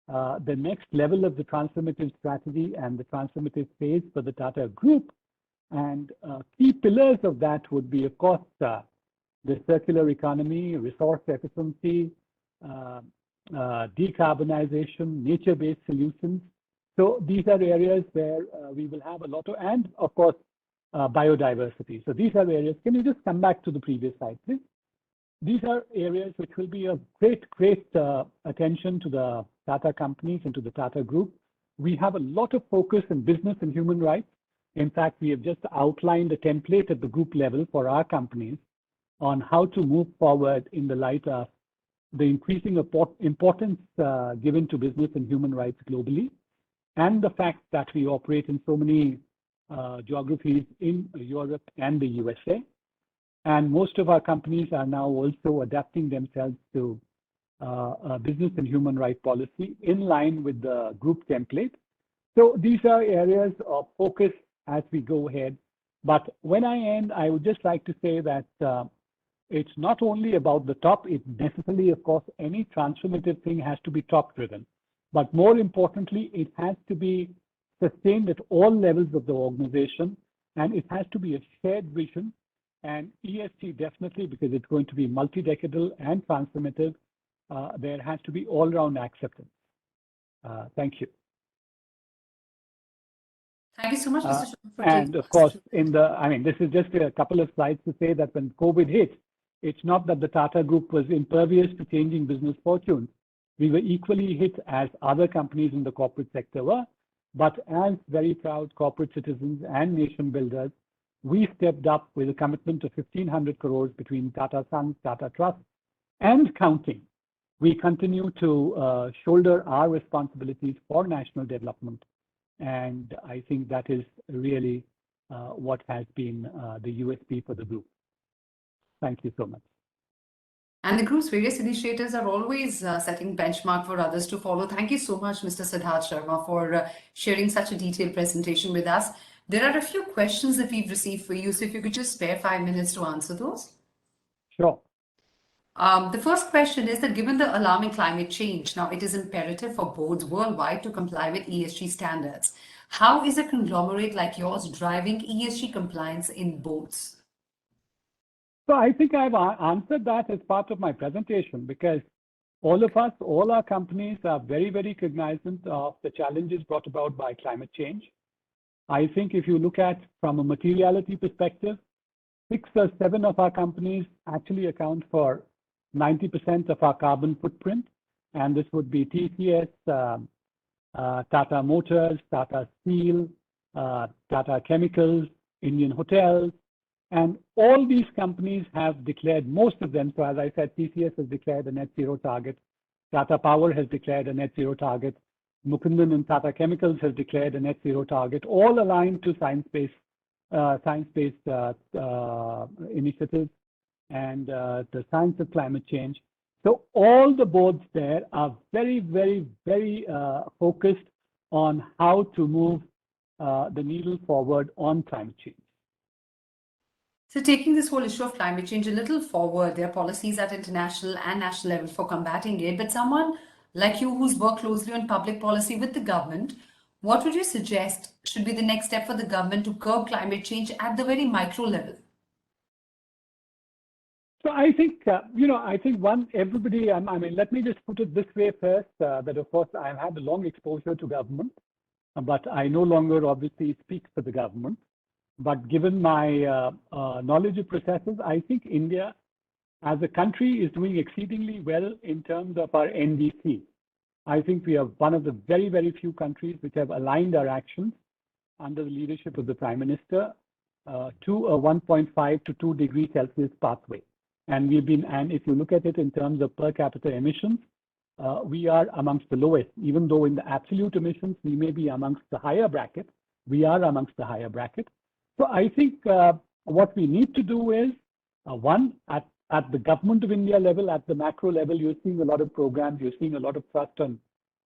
the next level of the transformative strategy and the transformative phase for the Tata Group. And key pillars of that would be, of course, the circular economy, resource efficiency, decarbonization, nature-based solutions. So these are areas where we will have a lot of, and of course, biodiversity. So these are areas, can you just come back to the previous slide, please? These are areas which will be of great attention to the Tata companies and to the Tata Group. We have a lot of focus in business and human rights. In fact, we have just outlined a template at the group level for our companies on how to move forward in the light of the increasing importance given to business and human rights globally, and the fact that we operate in so many geographies in Europe and the USA. And most of our companies are now also adapting themselves to a business and human rights policy in line with the group template. So these are areas of focus as we go ahead. But when I end, I would just like to say that it's not only about the top. It necessarily, of course, any transformative thing has to be top driven. But more importantly, it has to be sustained at all levels of the organization, and it has to be a shared vision. And ESG definitely, because it's going to be multi-decadal and transformative, there has to be all-round acceptance. Thank you. Thank you so much, Mr. Shah, for And taking of course, this is just a couple of slides to say that when COVID hit, it's not that the Tata Group was impervious to changing business fortunes. We were equally hit as other companies in the corporate sector were, but as very proud corporate citizens and nation builders, we stepped up with a commitment of 1,500 crores between Tata Sons, Tata Trust, and counting. We continue to shoulder our responsibilities for national development. And I think that is really what has been the USP for the group. Thank you so much. And the group's various initiatives are always setting benchmark for others to follow. Thank you so much, Mr. Siddharth Sharma, for sharing such a detailed presentation with us. There are a few questions that we've received for you, so if you could just spare 5 minutes to answer those. Sure. The first question is that given the alarming climate change, now it is imperative for boards worldwide to comply with ESG standards. How is a conglomerate like yours driving ESG compliance in boards? So I think I've answered that as part of my presentation, because all of us, all our companies are very, very cognizant of the challenges brought about by climate change. I think if you look at from a materiality perspective, 6 or 7 of our companies actually account for 90% of our carbon footprint. And this would be TCS, Tata Motors, Tata Steel, Tata Chemicals, Indian Hotels. And all these companies have declared, most of them, so as I said, TCS has declared a net zero target. Tata Power has declared a net zero target. Mukundan and Tata Chemicals has declared a net zero target, all aligned to science-based initiatives and the science of climate change. So all the boards there are very, very, very focused on how to move the needle forward on climate change. So taking this whole issue of climate change a little forward, there are policies at international and national level for combating it, but someone like you who's worked closely on public policy with the government, what would you suggest should be the next step for the government to curb climate change at the very micro level? So I think, I think everybody, let me just put it this way first, that of course I've had a long exposure to government, but I no longer obviously speak for the government. But given my knowledge of processes, I think India as a country is doing exceedingly well in terms of our NDC. I think we are one of the very, very few countries which have aligned our actions under the leadership of the Prime Minister to a 1.5 to 2 degrees Celsius pathway. And if you look at it in terms of per capita emissions, we are amongst the lowest, even though in the absolute emissions, we may be amongst the higher bracket. We are amongst the higher bracket. So I think what we need to do is, one, at the government of India level, at the macro level, you're seeing a lot of programs, you're seeing a lot of thrust on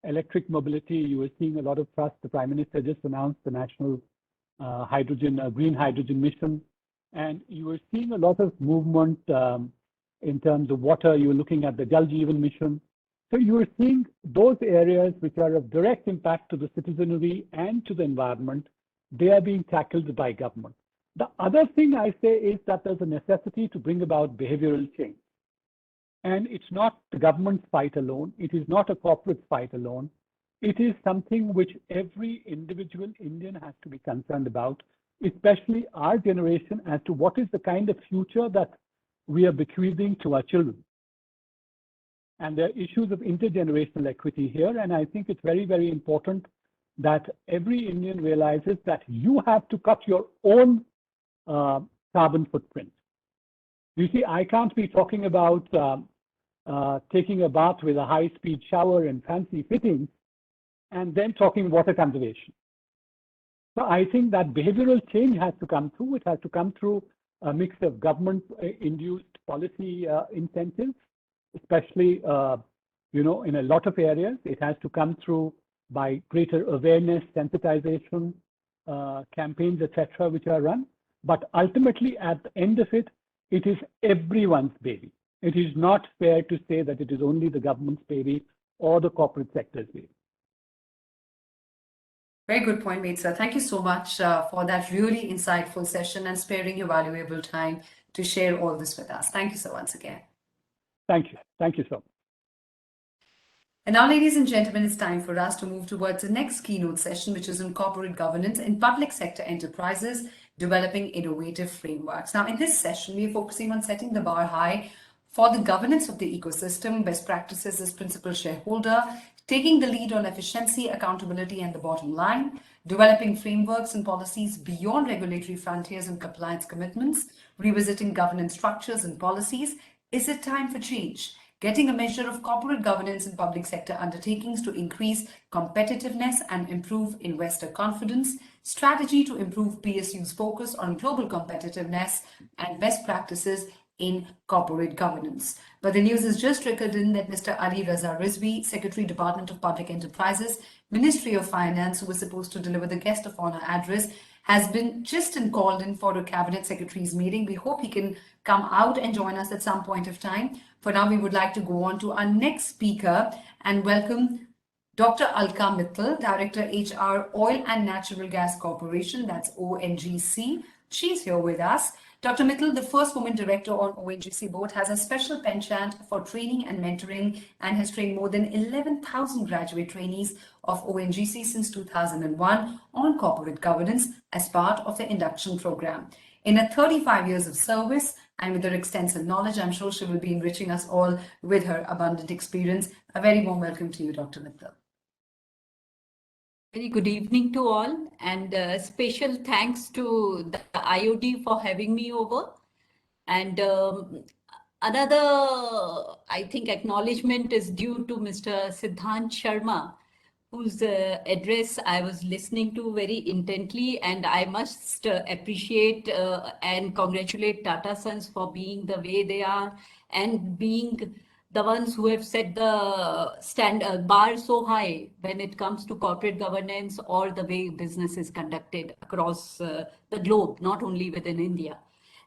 electric mobility, you are seeing a lot of thrust. The Prime Minister just announced the National Green Hydrogen Mission, and you are seeing a lot of movement in terms of water. You're looking at the Jal Jeevan Mission. So you are seeing those areas which are of direct impact to the citizenry and to the environment. They are being tackled by government. The other thing I say is that there's a necessity to bring about behavioral change. And it's not the government's fight alone. It is not a corporate fight alone. It is something which every individual Indian has to be concerned about, especially our generation, as to what is the kind of future that we are bequeathing to our children. And there are issues of intergenerational equity here. And I think it's very, very important that every Indian realizes that you have to cut your own carbon footprint. You see, I can't be talking about taking a bath with a high-speed shower and fancy fittings and then talking water conservation. So I think that behavioral change has to come through. It has to come through a mix of government-induced policy incentives, especially, in a lot of areas. It has to come through by greater awareness, sensitization, campaigns, etc., which are run. But ultimately, at the end of it, it is everyone's baby. It is not fair to say that it is only the government's baby or the corporate sector's baby. Very good point made, sir. Thank you so much for that really insightful session and sparing your valuable time to share all this with us. Thank you so once again. Thank you. Thank you so much. And now, ladies and gentlemen, it's time for us to move towards the next keynote session, which is on corporate governance in public sector enterprises, developing innovative frameworks. Now, in this session, we're focusing on setting the bar high for the governance of the ecosystem, best practices as principal shareholder, taking the lead on efficiency, accountability, and the bottom line, developing frameworks and policies beyond regulatory frontiers and compliance commitments, revisiting governance structures and policies. Is it time for change? Getting a measure of corporate governance in public sector undertakings to increase competitiveness and improve investor confidence, strategy to improve PSU's focus on global competitiveness, and best practices in corporate governance. But the news has just trickled in that Mr. Ali Raza Rizvi, Secretary, Department of Public Enterprises, Ministry of Finance, who was supposed to deliver the guest of honor address, has been just called in for a cabinet secretary's meeting. We hope he can come out and join us at some point of time. For now, we would like to go on to our next speaker and welcome Dr. Alka Mittal, Director HR, Oil and Natural Gas Corporation, that's ONGC. She's here with us. Dr. Mittal, the first woman director on ONGC board, has a special penchant for training and mentoring and has trained more than 11,000 graduate trainees of ONGC since 2001 on corporate governance as part of the induction program. In her 35 years of service and with her extensive knowledge, I'm sure she will be enriching us all with her abundant experience. A very warm welcome to you, Dr. Mittal. Very good evening to all, and special thanks to the IOD for having me over. And another, I think, acknowledgement is due to Mr. Siddhant Sharma, whose address I was listening to very intently, and I must appreciate and congratulate Tata Sons for being the way they are and being the ones who have set the bar so high when it comes to corporate governance or the way business is conducted across the globe, not only within India.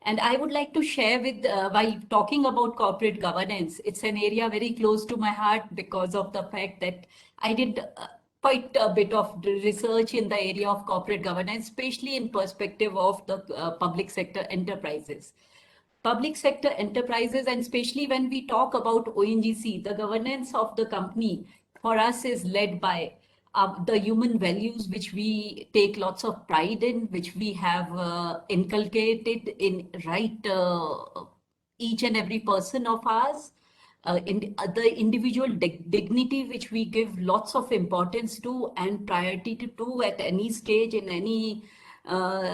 And I would like to share with, while talking about corporate governance, it's an area very close to my heart because of the fact that I did quite a bit of research in the area of corporate governance, especially in perspective of the public sector enterprises. Public sector enterprises, and especially when we talk about ONGC, the governance of the company for us is led by the human values, which we take lots of pride in, which we have inculcated in each and every person of ours. In the individual dignity, which we give lots of importance to and priority to at any stage in any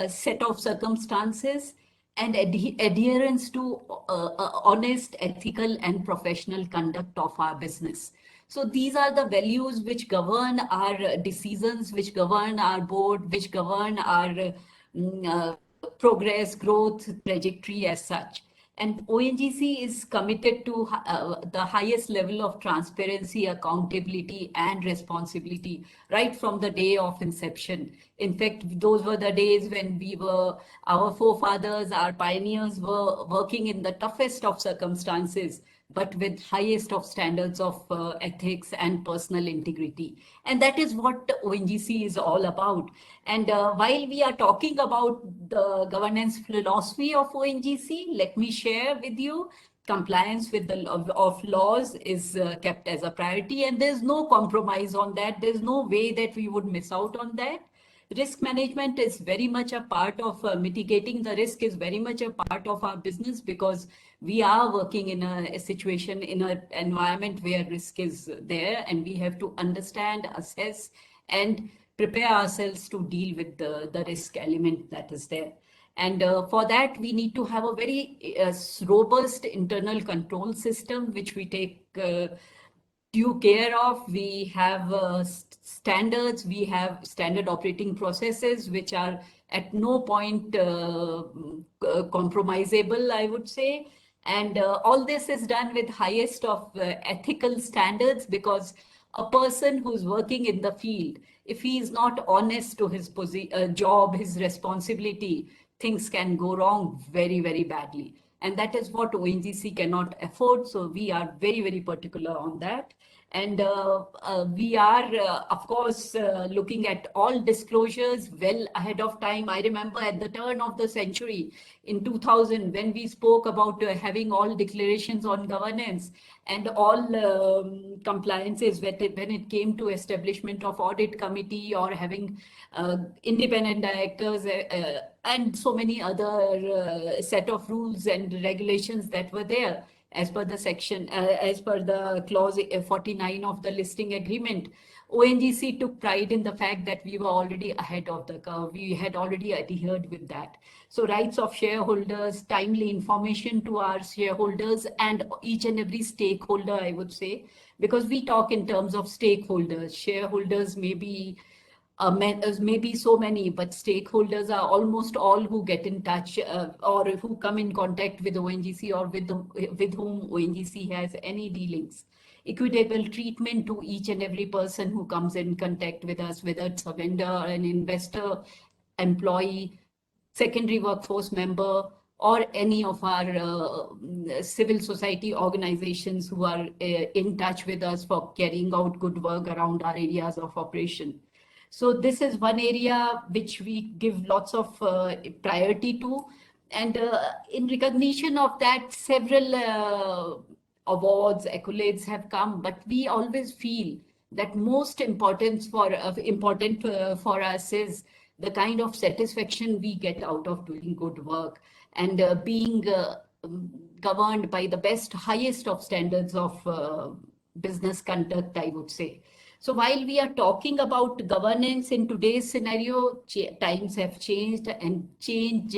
set of circumstances, and adherence to honest, ethical, and professional conduct of our business. So these are the values which govern our decisions, which govern our board, which govern our progress, growth, trajectory as such. And ONGC is committed to the highest level of transparency, accountability, and responsibility right from the day of inception. In fact, those were the days when our forefathers, our pioneers were working in the toughest of circumstances, but with highest of standards of ethics and personal integrity. And that is what ONGC is all about. And while we are talking about the governance philosophy of ONGC, let me share with you, compliance with the of laws is kept as a priority, and there's no compromise on that. There's no way that we would miss out on that. Risk management is very much a part of mitigating the risk is very much a part of our business, because we are working in a situation, in an environment where risk is there, and we have to understand, assess, and prepare ourselves to deal with the risk element that is there. And for that, we need to have a very robust internal control system, which we take due care of. We have standards, we have standard operating processes, which are at no point compromisable, I would say. And all this is done with highest of ethical standards, because a person who's working in the field, if he is not honest to his job, his responsibility, things can go wrong very, very badly. And that is what ONGC cannot afford. So we are very, very particular on that. And we are, of course, looking at all disclosures well ahead of time. I remember at the turn of the century in 2000, when we spoke about having all declarations on governance and all compliances when it came to establishment of audit committee or having independent directors and so many other set of rules and regulations that were there as per the section, as per the clause 49 of the listing agreement. ONGC took pride in the fact that we were already ahead of the curve. We had already adhered with that. So rights of shareholders, timely information to our shareholders and each and every stakeholder, I would say, because we talk in terms of stakeholders. Shareholders may be maybe so many, but stakeholders are almost all who get in touch or who come in contact with ONGC or with whom ONGC has any dealings. Equitable treatment to each and every person who comes in contact with us, whether it's a vendor, an investor, employee, secondary workforce member, or any of our civil society organizations who are in touch with us for carrying out good work around our areas of operation. So this is one area which we give lots of priority to. And in recognition of that, several awards, accolades have come, but we always feel that most important for us is the kind of satisfaction we get out of doing good work and being governed by the best, highest of standards of business conduct, I would say. So while we are talking about governance in today's scenario, times have changed, and change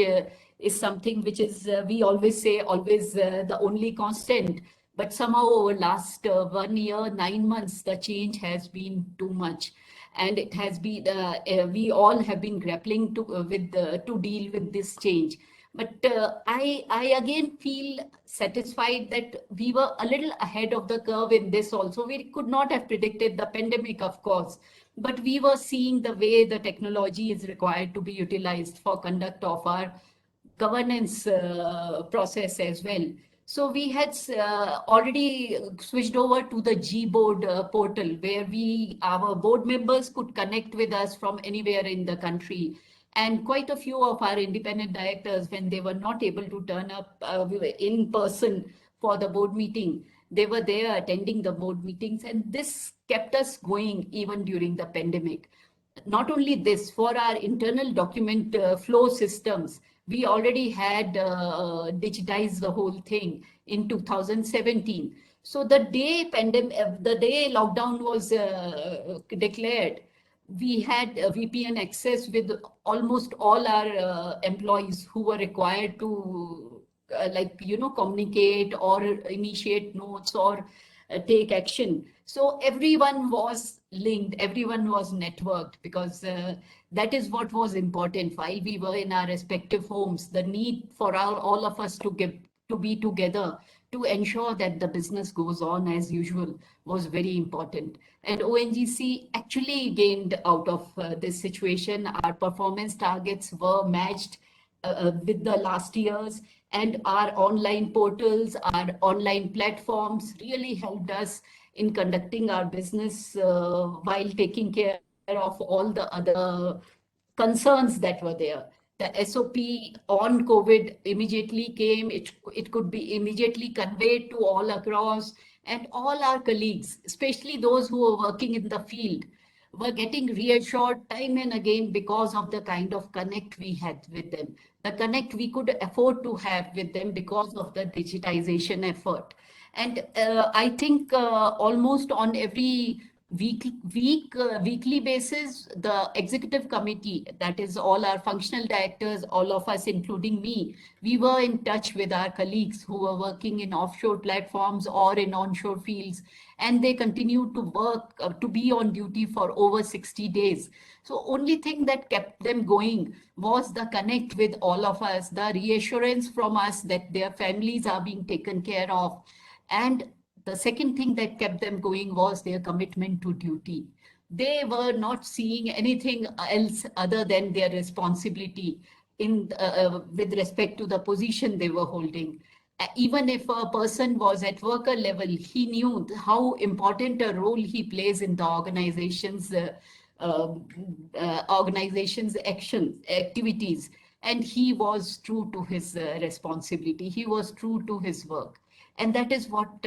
is something which is, we always say, always the only constant. But somehow over last 1 year, 9 months, the change has been too much. And it has been, we all have been grappling to deal with this change. But I again feel satisfied that we were a little ahead of the curve in this also. We could not have predicted the pandemic, of course, but we were seeing the way the technology is required to be utilized for conduct of our governance process as well. So we had already switched over to the G-Board portal where our board members could connect with us from anywhere in the country. And quite a few of our independent directors, when they were not able to turn up in person for the board meeting, they were there attending the board meetings. And this kept us going even during the pandemic. Not only this, for our internal document flow systems, we already had digitized the whole thing in 2017. So the day lockdown was declared, we had VPN access with almost all our employees who were required to communicate or initiate notes or take action. So everyone was linked, everyone was networked, because that is what was important while we were in our respective homes. The need for all of us to be together to ensure that the business goes on as usual was very important. And ONGC actually gained out of this situation. Our performance targets were matched with the last year's, and our online portals, our online platforms really helped us in conducting our business while taking care of all the other concerns that were there. The SOP on COVID immediately came. It could be immediately conveyed to all across, and all our colleagues, especially those who were working in the field, were getting reassured time and again because of the kind of connect we had with them, the connect we could afford to have with them because of the digitization effort. And I think almost on every weekly basis, the executive committee, that is all our functional directors, all of us, including me, we were in touch with our colleagues who were working in offshore platforms or in onshore fields, and they continued to work to be on duty for over 60 days. So only thing that kept them going was the connect with all of us, the reassurance from us that their families are being taken care of. And the second thing that kept them going was their commitment to duty. They were not seeing anything else other than their responsibility in with respect to the position they were holding. Even if a person was at worker level, he knew how important a role he plays in the organization's activities, and he was true to his responsibility. He was true to his work, and that is what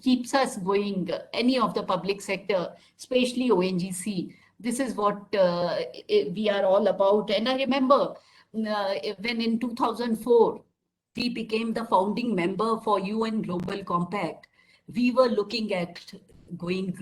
keeps us going. Any of the public sector, especially ONGC, this is what we are all about. And I remember when in 2004 we became the founding member for UN Global Compact, we were looking at going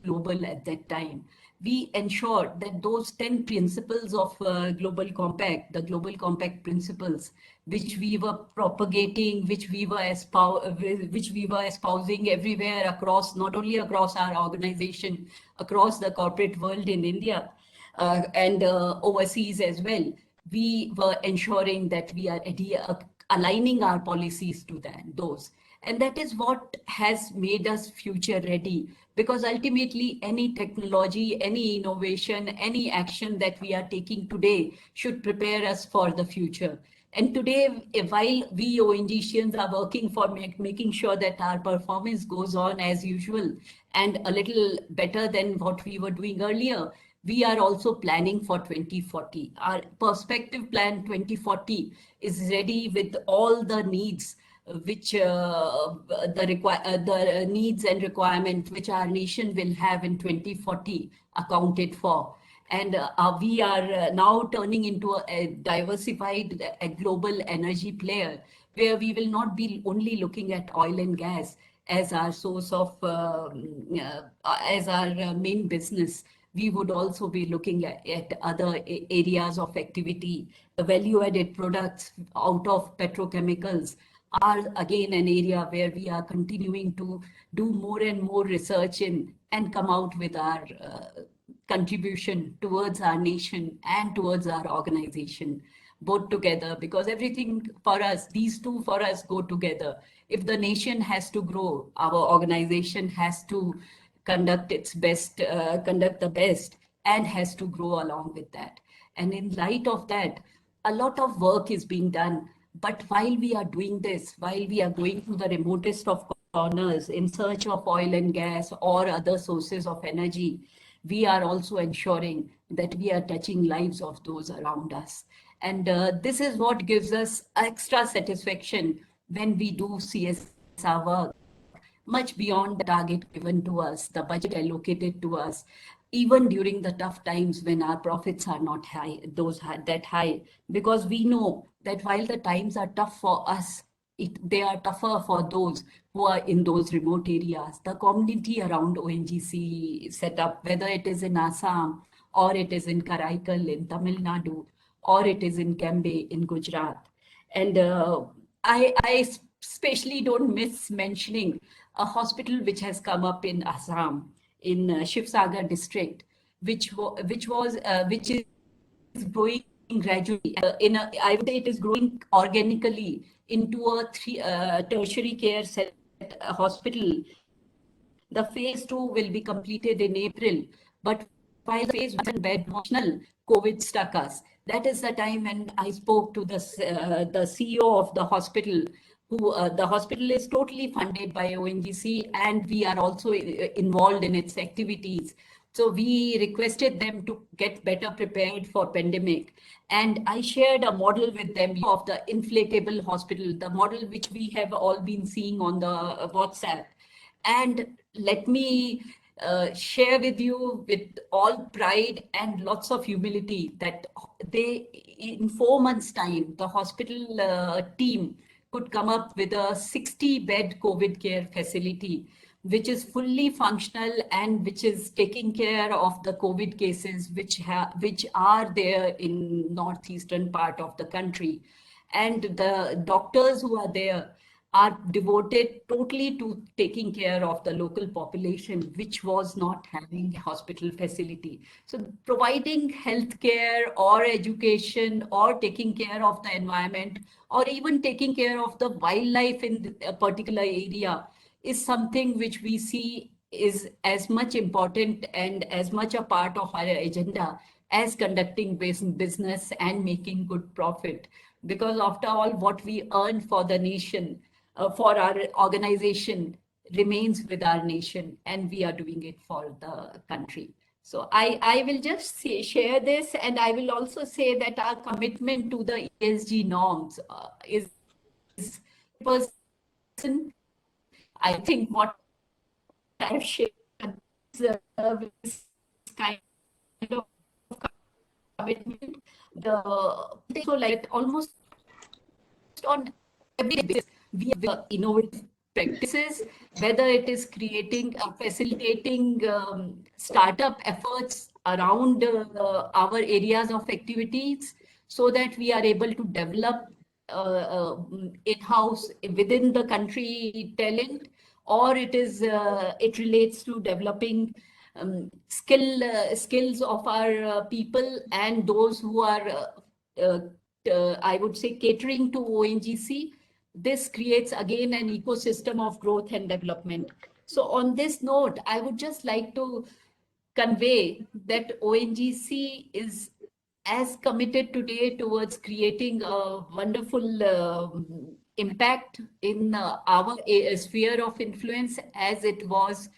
global at that time. We ensured that those 10 principles of Global Compact, the Global Compact principles, which we were propagating, which we were espousing everywhere across, not only across our organization, across the corporate world in India and overseas as well. We were ensuring that we are aligning our policies to those. And that is what has made us future ready, because ultimately any technology, any innovation, any action that we are taking today should prepare us for the future. And today, while we ONGCians are working for making sure that our performance goes on as usual and a little better than what we were doing earlier, we are also planning for 2040. Our perspective plan 2040 is ready with all the needs which the needs and requirements which our nation will have in 2040 accounted for. And we are now turning into a diversified global energy player, where we will not be only looking at oil and gas as our source of, as our main business. We would also be looking at other areas of activity. The value-added products out of petrochemicals are again an area where we are continuing to do more and more research in and come out with our contribution towards our nation and towards our organization, both together, because everything for us, these two for us go together. If the nation has to grow, our organization has to conduct its best, conduct the best, and has to grow along with that. And in light of that, a lot of work is being done. But while we are doing this, while we are going to the remotest of corners in search of oil and gas or other sources of energy, we are also ensuring that we are touching lives of those around us. And this is what gives us extra satisfaction when we do CSR work, much beyond the target given to us, the budget allocated to us, even during the tough times when our profits are not high, that high, because we know that while the times are tough for us, they are tougher for those who are in those remote areas. The community around ONGC setup, whether it is in Assam, or it is in Karaikal in Tamil Nadu, or it is in Cambe in Gujarat. And I especially don't miss mentioning a hospital which has come up in Assam, in Shivsagar district, which is growing gradually. I would say it is growing organically into a tertiary care hospital. The phase 2 will be completed in April, but while the phase 1 bed national COVID stuck us. That is the time when I spoke to the CEO of the hospital, who the hospital is totally funded by ONGC, and we are also involved in its activities. So we requested them to get better prepared for pandemic. And I shared a model with them of the inflatable hospital, the model which we have all been seeing on the WhatsApp. And let me share with you with all pride and lots of humility that in 4 months' time, the hospital team could come up with a 60-bed COVID care facility, which is fully functional and which is taking care of the COVID cases which are there in northeastern part of the country. And the doctors who are there are devoted totally to taking care of the local population, which was not having a hospital facility. So providing healthcare or education or taking care of the environment or even taking care of the wildlife in a particular area is something which we see is as much important and as much a part of our agenda as conducting business and making good profit. Because after all, what we earn for the nation, for our organization, remains with our nation, and we are doing it for the country. So I will just share this, and I will also say that our commitment to the ESG norms is person. I think what I've shared is kind of commitment. So like almost on every basis, we have innovative practices, whether it is creating, facilitating startup efforts around our areas of activities, so that we are able to develop in-house within the country talent, or it relates to developing skills of our people and those who are I would say catering to ONGC. This creates again an ecosystem of growth and development. So on this note, I would just like to convey that ONGC is as committed today towards creating a wonderful impact in our sphere of influence as it was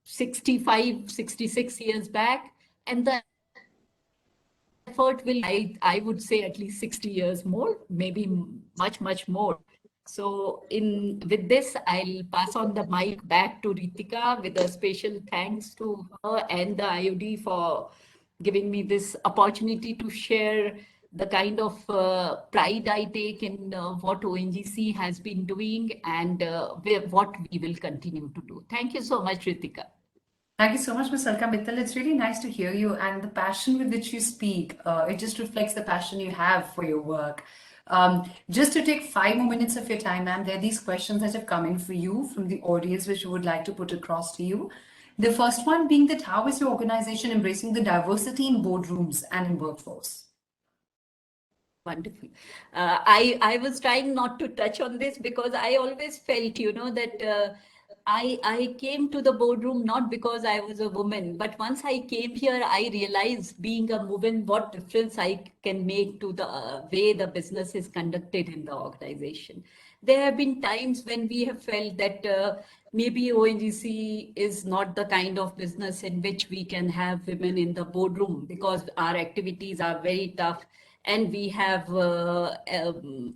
65, 66 years back. And the effort will, I would say, at least 60 years more, maybe much more. So with this, I'll pass on the mic back to Ritika with a special thanks to her and the IOD for giving me this opportunity to share the kind of pride I take in what ONGC has been doing and what we will continue to do. Thank you so much, Ritika. Thank you so much, Ms. Alka Mittal. It's really nice to hear you, and the passion with which you speak, it just reflects the passion you have for your work. Just to take 5 more minutes of your time, ma'am, there are these questions that have come in for you from the audience, which we would like to put across to you. The first one being that how is your organization embracing the diversity in boardrooms and in workforce? Wonderful. I was trying not to touch on this because I always felt, that I came to the boardroom not because I was a woman, but once I came here, I realized being a woman, what difference I can make to the way the business is conducted in the organization. There have been times when we have felt that maybe ONGC is not the kind of business in which we can have women in the boardroom because our activities are very tough and we have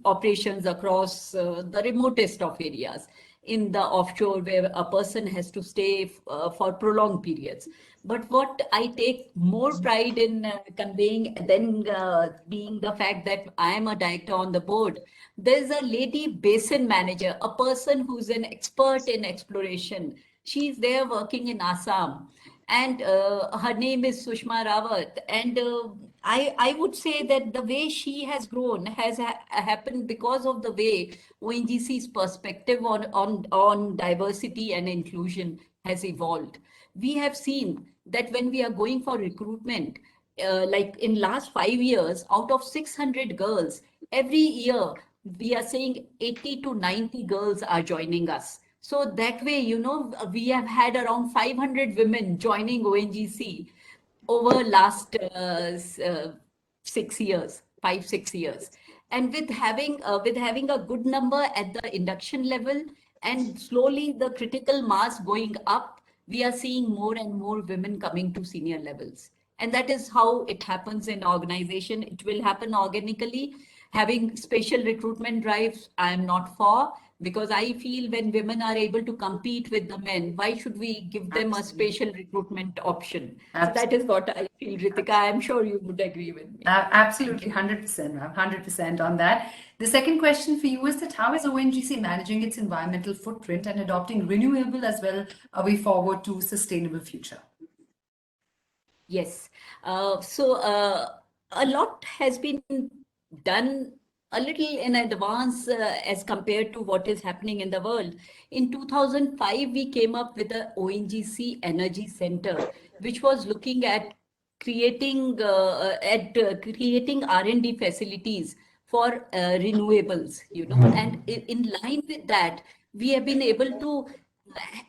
operations across the remotest of areas in the offshore where a person has to stay for prolonged periods. But what I take more pride in conveying than being the fact that I am a director on the board, there's a lady basin manager, a person who's an expert in exploration. She's there working in Assam, and her name is Sushma Rawat. And I would say that the way she has grown has happened because of the way ONGC's perspective on diversity and inclusion has evolved. We have seen that when we are going for recruitment, like in last 5 years, out of 600 girls, every year we are saying 80 to 90 girls are joining us. So that way, we have had around 500 women joining ONGC over last 6 years, 5-6 years. And with having a good number at the induction level and slowly the critical mass going up, we are seeing more and more women coming to senior levels. And that is how it happens in organization. It will happen organically. Having special recruitment drives, I am not for, because I feel when women are able to compete with the men, why should we give them a special recruitment option? So that is what I feel, Ritika. I'm sure you would agree with me. Absolutely, 100%, ma'am, 100% on that. The second question for you is that how is ONGC managing its environmental footprint and adopting renewable as well a way forward to sustainable future? Yes. So a lot has been done a little in advance as compared to what is happening in the world. In 2005, we came up with the ONGC Energy Center, which was looking at creating creating R&D facilities for renewables, and in line with that, we have been able to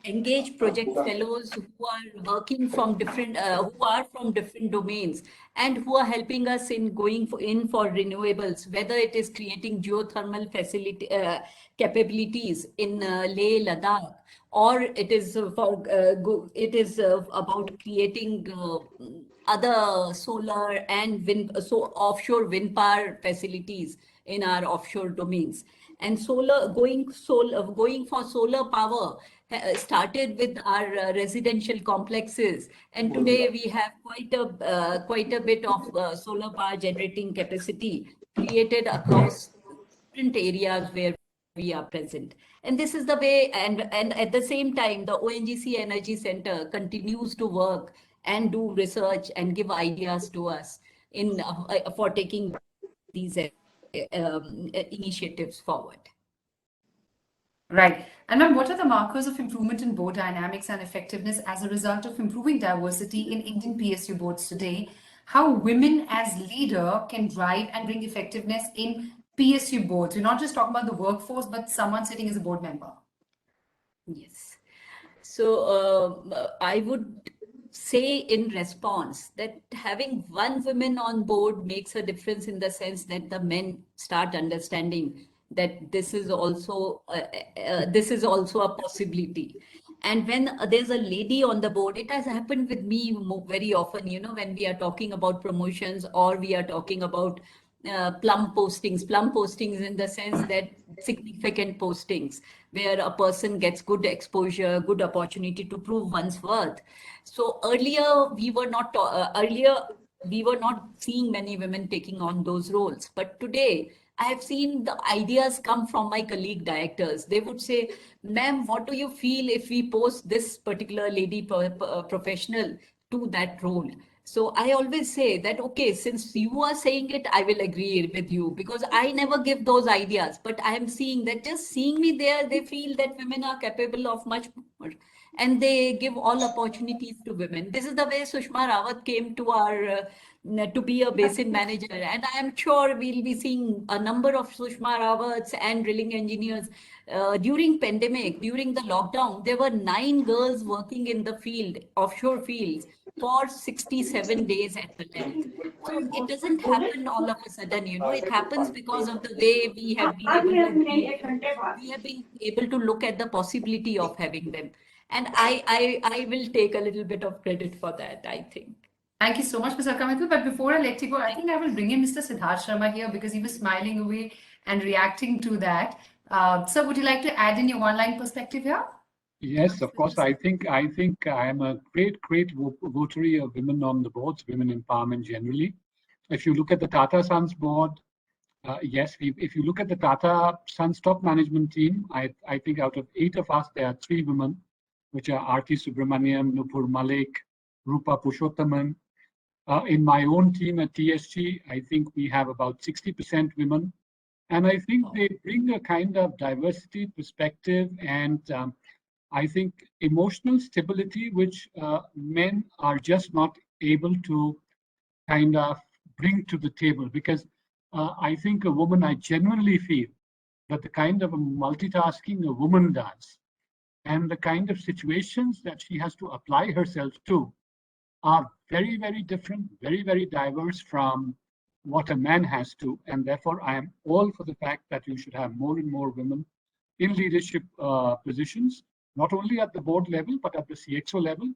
engage project fellows who are working from different, who are from different domains and who are helping us in going for renewables, whether it is creating geothermal facility capabilities in Leh, Ladakh, or it is about creating other solar and wind, so offshore wind power facilities in our offshore domains. And going for solar power started with our residential complexes, and today we have quite a bit of solar power generating capacity created across different areas where we are present. And this is the way, and at the same time, the ONGC Energy Center continues to work and do research and give ideas to us in for taking these initiatives forward. Right. And ma'am, what are the markers of improvement in board dynamics and effectiveness as a result of improving diversity in Indian PSU boards today? How women as leader can drive and bring effectiveness in PSU boards? We're not just talking about the workforce, but someone sitting as a board member. Yes. So I would say in response that having one woman on board makes a difference in the sense that the men start understanding that this is also a possibility. And when there's a lady on the board, it has happened with me very often, you know, when we are talking about promotions or we are talking about plum postings in the sense that significant postings where a person gets good exposure, good opportunity to prove one's worth. So earlier we were not seeing many women taking on those roles, but today I have seen the ideas come from my colleague directors. They would say, ma'am, what do you feel if we post this particular lady professional to that role? So I always say that, okay, since you are saying it, I will agree with you, because I never give those ideas, but I am seeing that just seeing me there, they feel that women are capable of much more, and they give all opportunities to women. This is the way Sushma Rawat came to our to be a basin manager, and I am sure we'll be seeing a number of Sushma Rawats and drilling engineers. During pandemic, during the lockdown, there were 9 girls working in the field, offshore fields, for 67 days at the length. So it doesn't happen all of a sudden, you know, it happens because of the way we have been able to look at the possibility of having them. And I will take a little bit of credit for that, I think. Thank you so much, Mr. Kamithu. But before I let you go, I think I will bring in Mr. Siddharth Sharma here because he was smiling away and reacting to that. Sir, would you like to add in your one-line perspective here? Yes, of course. I think I am a great votary of women on the boards, women empowerment generally. If you look at the Tata Sons board, yes, if you look at the Tata Sons top management team, I think out of 8 of us, there are 3 women, which are Aarti Subramaniam, Nupur Malik, Rupa Pushothaman. In my own team at TSG, I think we have about 60% women. And I think they bring a kind of diversity perspective and I think emotional stability, which men are just not able to kind of bring to the table. Because I think a woman, I genuinely feel that the kind of multitasking a woman does and the kind of situations that she has to apply herself to are very, very different, very, very diverse from what a man has to. And therefore, I am all for the fact that you should have more and more women in leadership positions, not only at the board level, but at the CXO level.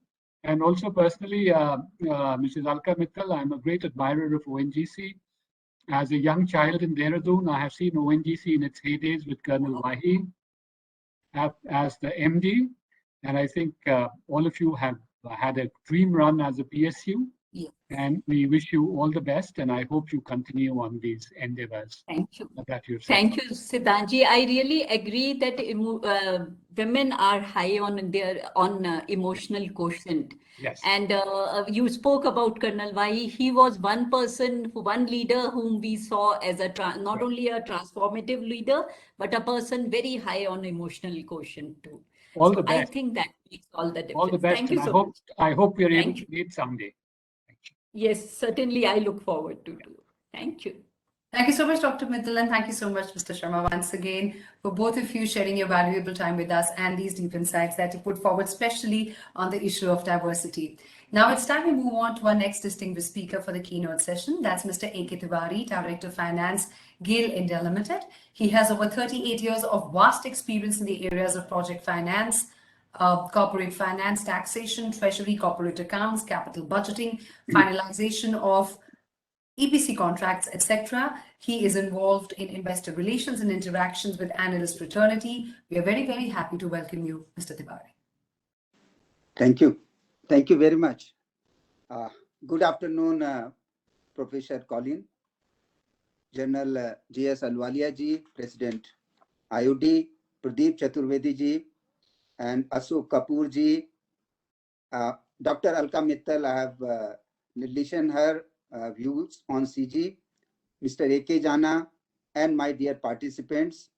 And also personally, Mrs. Alka Mittal, I'm a great admirer of ONGC. As a young child in Dehradun, I have seen ONGC in its heydays with Colonel Wahi as the MD. And I think all of you have had a dream run as a PSU. Yes. And we wish you all the best. And I hope you continue on these endeavors. Thank you. That you've Thank you, Siddhanji. I really agree that women are high on their emotional quotient. Yes. And you spoke about Colonel Wahi. He was one person, one leader whom we saw as a not only a transformative leader, but a person very high on emotional quotient too. All so the best. I think that makes all the difference. All the best. Thank you and so much. I hope we are able Thank to meet someday. Yes, certainly. I look forward to it. Thank you. Thank you so much, Dr. Mittal, and thank you so much, Mr. Sharma, once again, for both of you sharing your valuable time with us and these deep insights that you put forward, especially on the issue of diversity. Now it's time we move on to our next distinguished speaker for the keynote session. That's Mr. A.K. Tiwari, Director of Finance, GAIL India Limited. He has over 38 years of vast experience in the areas of project finance, corporate finance, taxation, treasury, corporate accounts, capital budgeting, finalization of EPC contracts, etc. He is involved in investor relations and interactions with analyst fraternity. We are very, very happy to welcome you, Mr. Tiwari. Thank you. Thank you very much. Good afternoon, Professor Colin, General J.S. Alwalia ji, President IOD, Pradeep Chaturvedi ji, and Ashok Kapoor ji. Dr. Alka Mittal, I have listened her views on CG, Mr. A.K. Jana, and my dear participants.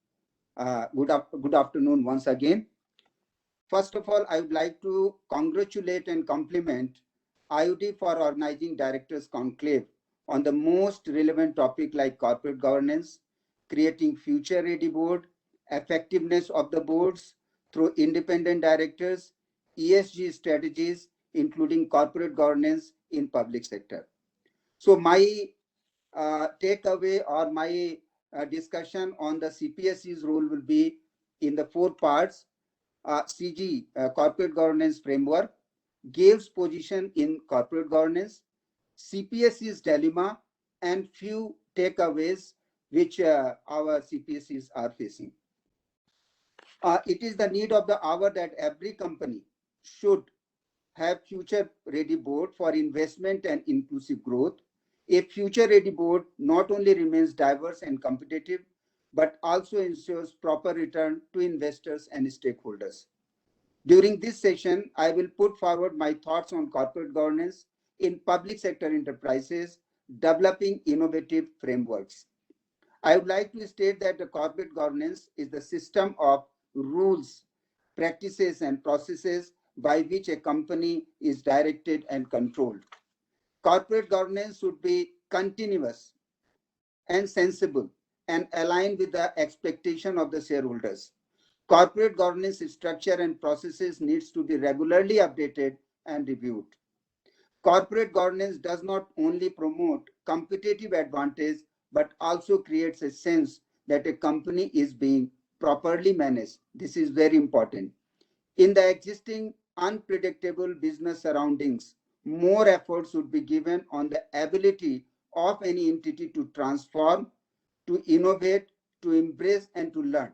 Good afternoon once again. First of all, I would like to congratulate and compliment IOD for organizing Directors Conclave on the most relevant topic like corporate governance, creating future-ready board, effectiveness of the boards through independent directors, ESG strategies, including corporate governance in public sector. So my takeaway or my discussion on the CPSC's role will be in the 4 parts. CG, Corporate Governance Framework, GAIL's position in corporate governance, CPSC's dilemma, and few takeaways which our CPSCs are facing. It is the need of the hour that every company should have future-ready board for investment and inclusive growth. A future-ready board not only remains diverse and competitive, but also ensures proper return to investors and stakeholders. During this session, I will put forward my thoughts on corporate governance in public sector enterprises, developing innovative frameworks. I would like to state that the corporate governance is the system of rules, practices, and processes by which a company is directed and controlled. Corporate governance should be continuous and sensible and aligned with the expectation of the shareholders. Corporate governance structure and processes needs to be regularly updated and reviewed. Corporate governance does not only promote competitive advantage, but also creates a sense that a company is being properly managed. This is very important. In the existing unpredictable business surroundings, more effort should be given on the ability of any entity to transform, to innovate, to embrace, and to learn.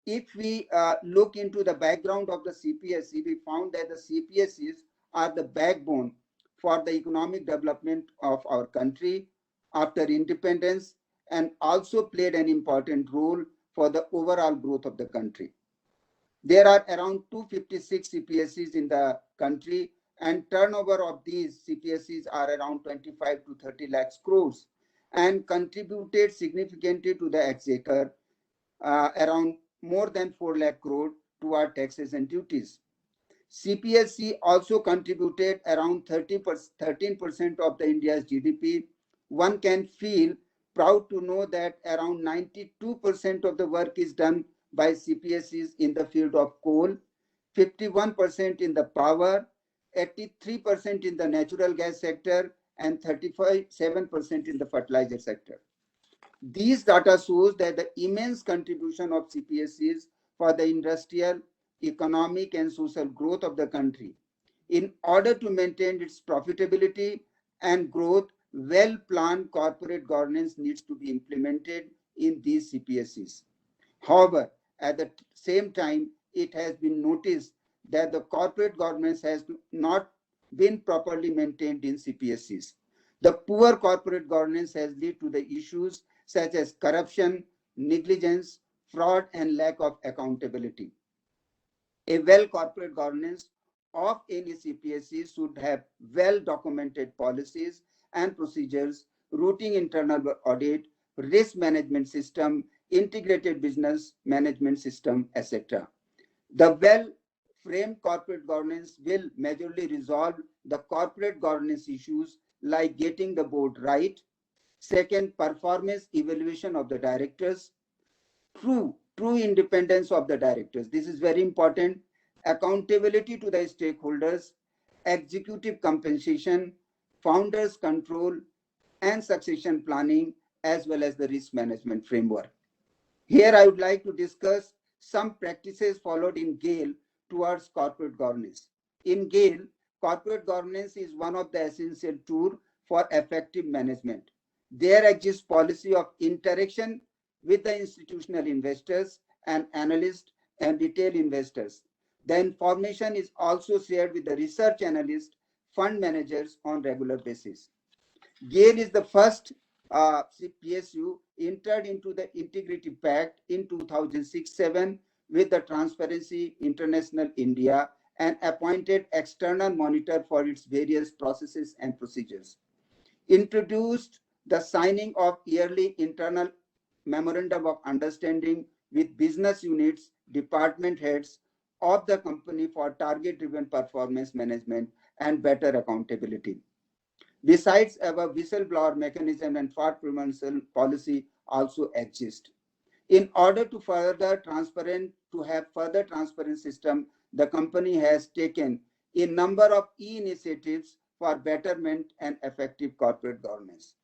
If we look into the background of the CPSC, we found that the CPSCs are the backbone for the economic development of our country after independence, and also played an important role for the overall growth of the country. There are around 256 CPSCs in the country, and turnover of these CPSCs are around 25 to 30 lakhs crores, and contributed significantly to the exchequer, around more than 4 lakh crore to our taxes and duties. CPSC also contributed around 13% of the India's GDP. One can feel proud to know that around 92% of the work is done by CPSCs in the field of coal, 51% in the power, 83% in the natural gas sector, and 37% in the fertilizer sector. These data shows that the immense contribution of CPSCs for the industrial, economic, and social growth of the country. In order to maintain its profitability and growth, well-planned corporate governance needs to be implemented in these CPSCs. However, at the same time, it has been noticed that the corporate governance has not been properly maintained in CPSCs. The poor corporate governance has led to the issues such as corruption, negligence, fraud, and lack of accountability. A well corporate governance of any CPSC should have well-documented policies and procedures, routine internal audit, risk management system, integrated business management system, etc. The well-framed corporate governance will majorly resolve the corporate governance issues like getting the board right, Second, performance evaluation of the directors. True independence of the directors. This is very important. Accountability to the stakeholders, executive compensation, founders control, and succession planning, as well as the risk management framework. Here, I would like to discuss some practices followed in GAIL towards corporate governance. In GAIL, corporate governance is one of the essential tools for effective management. There exists policy of interaction with the institutional investors and analysts and retail investors. The information is also shared with the research analysts, fund managers on regular basis. GAIL is the first PSU entered into the Integrity Pact in 2006-7 with the Transparency International India and appointed external monitor for its various processes and procedures. Introduced the signing of yearly internal memorandum of understanding with business units, department heads of the company for target-driven performance management and better accountability. Besides, our whistleblower mechanism and fraud prevention policy also exist. In order to have further transparent system, the company has taken a number of initiatives for betterment and effective corporate governance.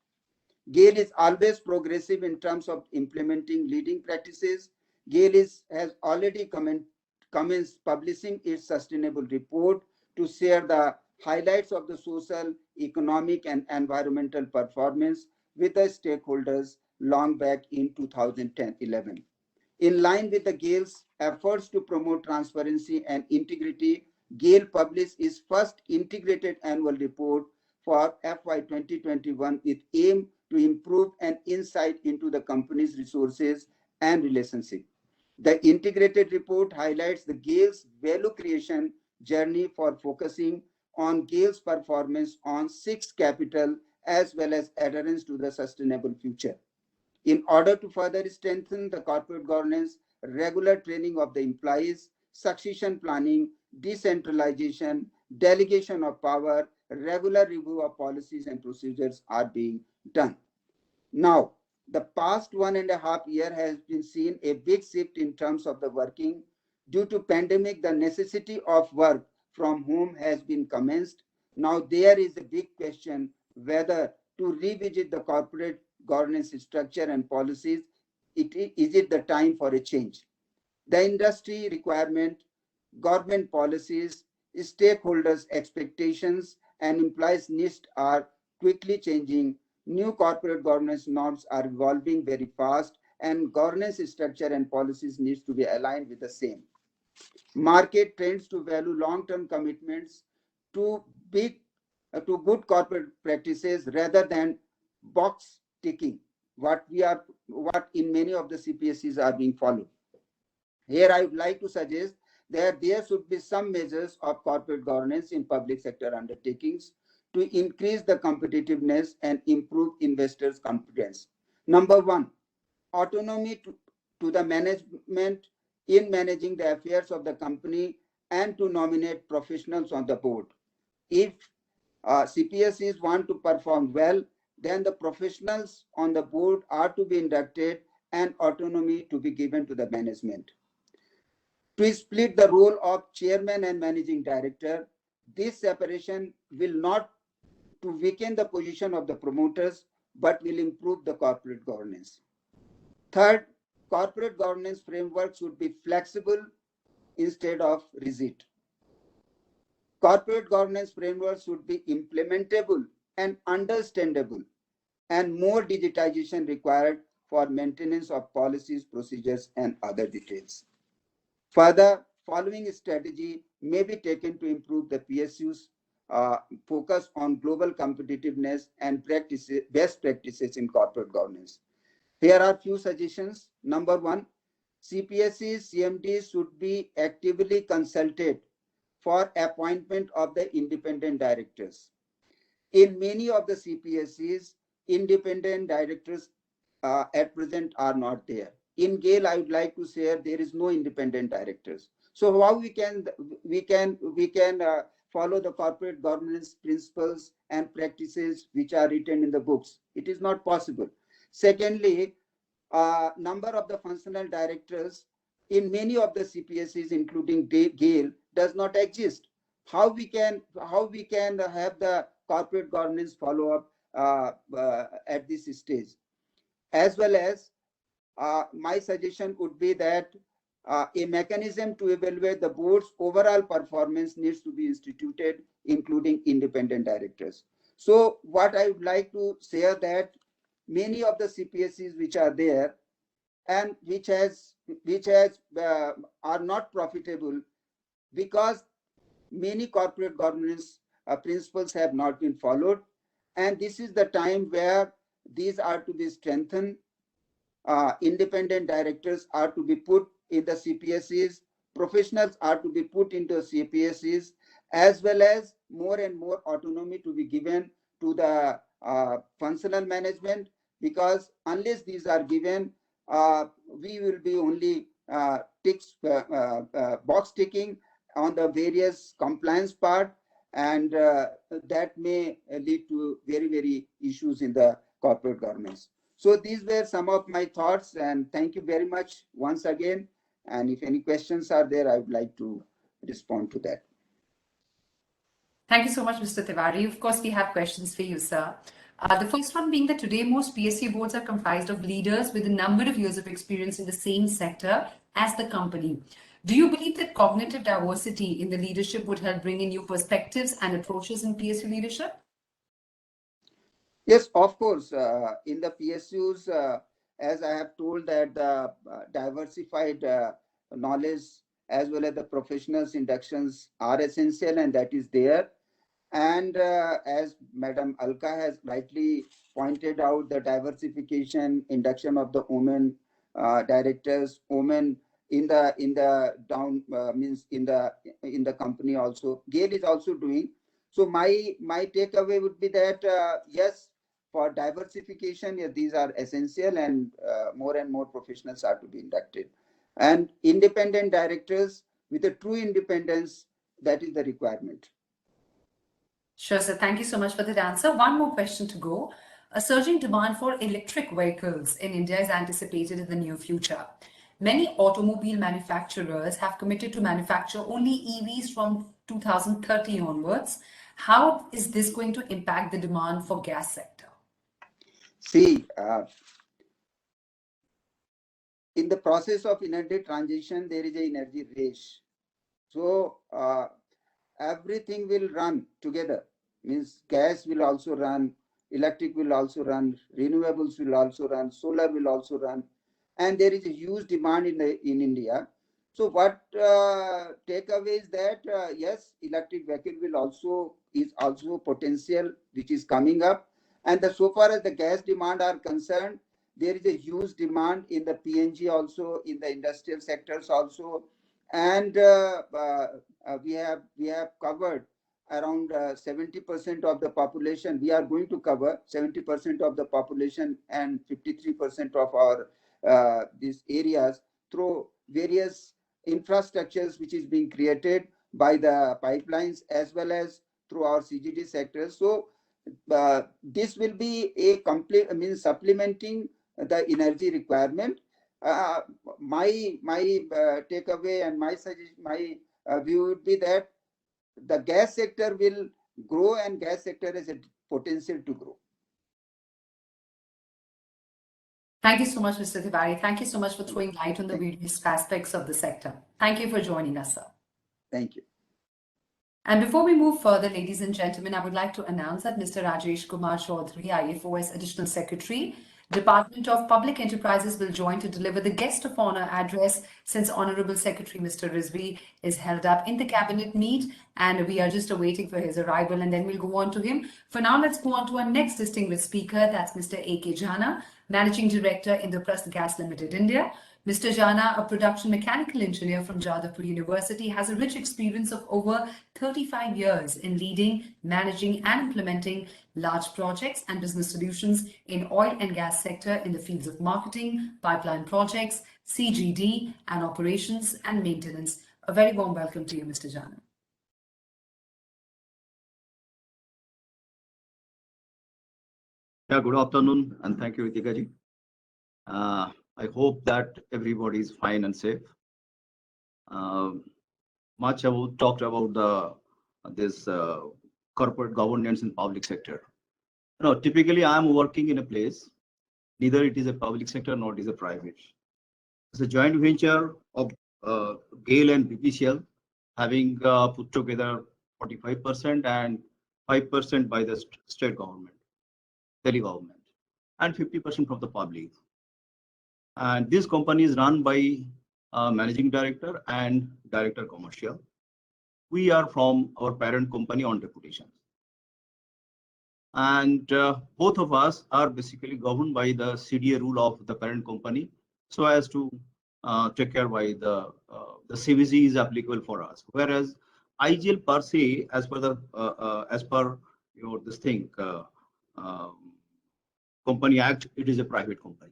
GAIL is always progressive in terms of implementing leading practices. GAIL has already commenced publishing its sustainable report to share the highlights of the social, economic, and environmental performance with the stakeholders long back in 2010-11. In line with the GAIL's efforts to promote transparency and integrity, GAIL published its first integrated annual report for FY 2021 with aim to improve an insight into the company's resources and relationship. The integrated report highlights the GAIL's value creation journey for focusing on GAIL's performance on 6 capital as well as adherence to the sustainable future. In order to further strengthen the corporate governance, regular training of the employees, succession planning, decentralization, delegation of power, regular review of policies and procedures are being done. Now, the past 1.5 years has been seen a big shift in terms of the working. Due to pandemic, the necessity of work from home has been commenced. Now there is a big question whether to revisit the corporate governance structure and policies. Is it the time for a change? The industry requirement, government policies, stakeholders' expectations, and employees' needs are quickly changing. New corporate governance norms are evolving very fast, and governance structure and policies needs to be aligned with the same. Market trends to value long-term commitments to good corporate practices rather than box ticking, what in many of the CPSCs are being followed. Here I would like to suggest that there should be some measures of corporate governance in public sector undertakings to increase the competitiveness and improve investors' confidence. Number one, autonomy to the management in managing the affairs of the company and to nominate professionals on the board. If CPSCs want to perform well, then the professionals on the board are to be inducted and autonomy to be given to the management. To split the role of chairman and managing director, this separation will not to weaken the position of the promoters, but will improve the corporate governance. Third, corporate governance framework should be flexible instead of rigid. Corporate governance framework should be implementable and understandable, and more digitization required for maintenance of policies, procedures, and other details. Further, following strategy may be taken to improve the PSU's focus on global competitiveness and best practices in corporate governance. Here are few suggestions. Number one, CPSC's CMDs should be actively consulted for appointment of the independent directors. In many of the CPSCs, independent directors at present are not there. In GAIL, I would like to say there is no independent directors. So how we can follow the corporate governance principles and practices which are written in the books. It is not possible. Secondly, number of the functional directors in many of the CPSEs, including GAIL, does not exist. How we can have the corporate governance follow up at this stage? As well as my suggestion would be that a mechanism to evaluate the board's overall performance needs to be instituted, including independent directors. So what I would like to say that many of the CPSEs which are there and which are not profitable because many corporate governance principles have not been followed, and this is the time where these are to be strengthened. Independent directors are to be put in the CPSEs, professionals are to be put into CPSEs, as well as more and more autonomy to be given to the functional management, because unless these are given, we will be only box ticking on the various compliance part, and that may lead to very issues in the corporate governance. So these were some of my thoughts, and thank you very much once again. And if any questions are there, I would like to respond to that. Thank you so much, Mr. Tiwari. Of course, we have questions for you, sir. The first one being that today most PSU boards are comprised of leaders with a number of years of experience in the same sector as the company. Do you believe that cognitive diversity in the leadership would help bring in new perspectives and approaches in PSU leadership? Yes, of course. In the PSUs, as I have told, that the diversified knowledge as well as the professionals inductions are essential, and that is there. And as Madam Alka has rightly pointed out, the diversification induction of the women directors, women in the down means in the company also. GAIL is also doing. So my takeaway would be that yes, for diversification, yeah, these are essential, and more professionals are to be inducted. And independent directors with a true independence, that is the requirement. Sure, sir. Thank you so much for that answer. One more question to go. A surging demand for electric vehicles in India is anticipated in the near future. Many automobile manufacturers have committed to manufacture only EVs from 2030 onwards. How is this going to impact the demand for gas sector? See, in the process of energy transition, there is an energy race. So everything will run together. Means gas will also run, electric will also run, renewables will also run, solar will also run, and there is a huge demand in India. So what takeaway is that yes, electric vehicle is also potential which is coming up, and so far as the gas demand are concerned, there is a huge demand in the PNG also, in the industrial sectors also, and we have covered around 70% of the population. We are going to cover 70% of the population and 53% of our these areas through various infrastructures which is being created by the pipelines as well as through our CGD sectors. So this will be a complete, supplementing the energy requirement. My takeaway and my suggestion, my view would be that the gas sector will grow, and gas sector has a potential to grow. Thank you so much, Mr. Tiwari. Thank you so much for throwing light on the various aspects of the sector. Thank you for joining us, sir. Thank you. And before we move further, ladies and gentlemen, I would like to announce that Mr. Rajesh Kumar Chaudhary, IFOS Additional Secretary, Department of Public Enterprises, will join to deliver the guest of honor address, since Honorable Secretary Mr. Rizvi is held up in the cabinet meet, and we are just awaiting for his arrival, and then we'll go on to him. For now, let's go on to our next distinguished speaker. That's Mr. A.K. Jana, Managing Director, Indraprastha Gas Limited, India. Mr. Jana, a production mechanical engineer from Jadavpur University, has a rich experience of over 35 years in leading, managing and implementing large projects and business solutions in oil and gas sector in the fields of marketing, pipeline projects, CGD and operations and maintenance. A very warm welcome to you, Mr. Jana. Yeah, good afternoon, and thank you, Ritika ji. I hope that everybody is fine and safe. Much about talked about this corporate governance in public sector. Typically I am working in a place, neither it is a public sector nor it is a private. It's a joint venture of GAIL and BPCL, having put together 45% and 5% by the state government, Delhi government, and 50% from the public. And this company is run by managing director and director commercial. We are from our parent company on deputation. And both of us are basically governed by the CDA rule of the parent company, so as to take care by the CVC is applicable for us. Whereas IGL per se, as per this thing, Company Act, it is a private company.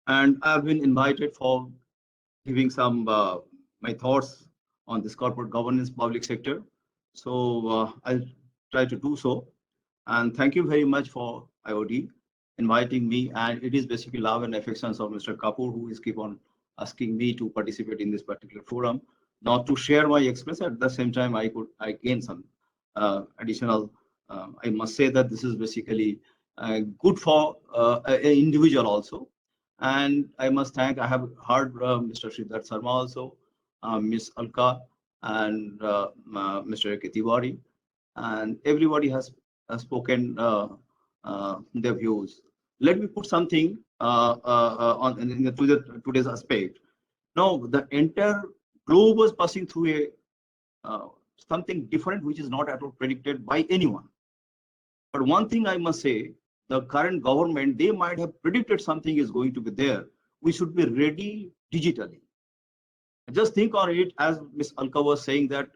And I've been invited for giving some my thoughts on this corporate governance public sector. So I'll try to do so. And thank you very much for IOD inviting me. And it is basically love and affections of Mr. Kapoor, who is keep on asking me to participate in this particular forum, not to share my experience. At the same time, I gain some additional. I must say that this is basically good for an individual also. And I must thank, I have heard Mr. Jrd Sharma also, Ms. Alka, and Mr. Tiwari, and everybody has spoken their views. Let me put something to today's aspect. Now, the entire globe was passing through a something different, which is not at all predicted by anyone. But one thing I must say, the current government, they might have predicted something is going to be there. We should be ready digitally. Just think on it, as Ms. Alka was saying, that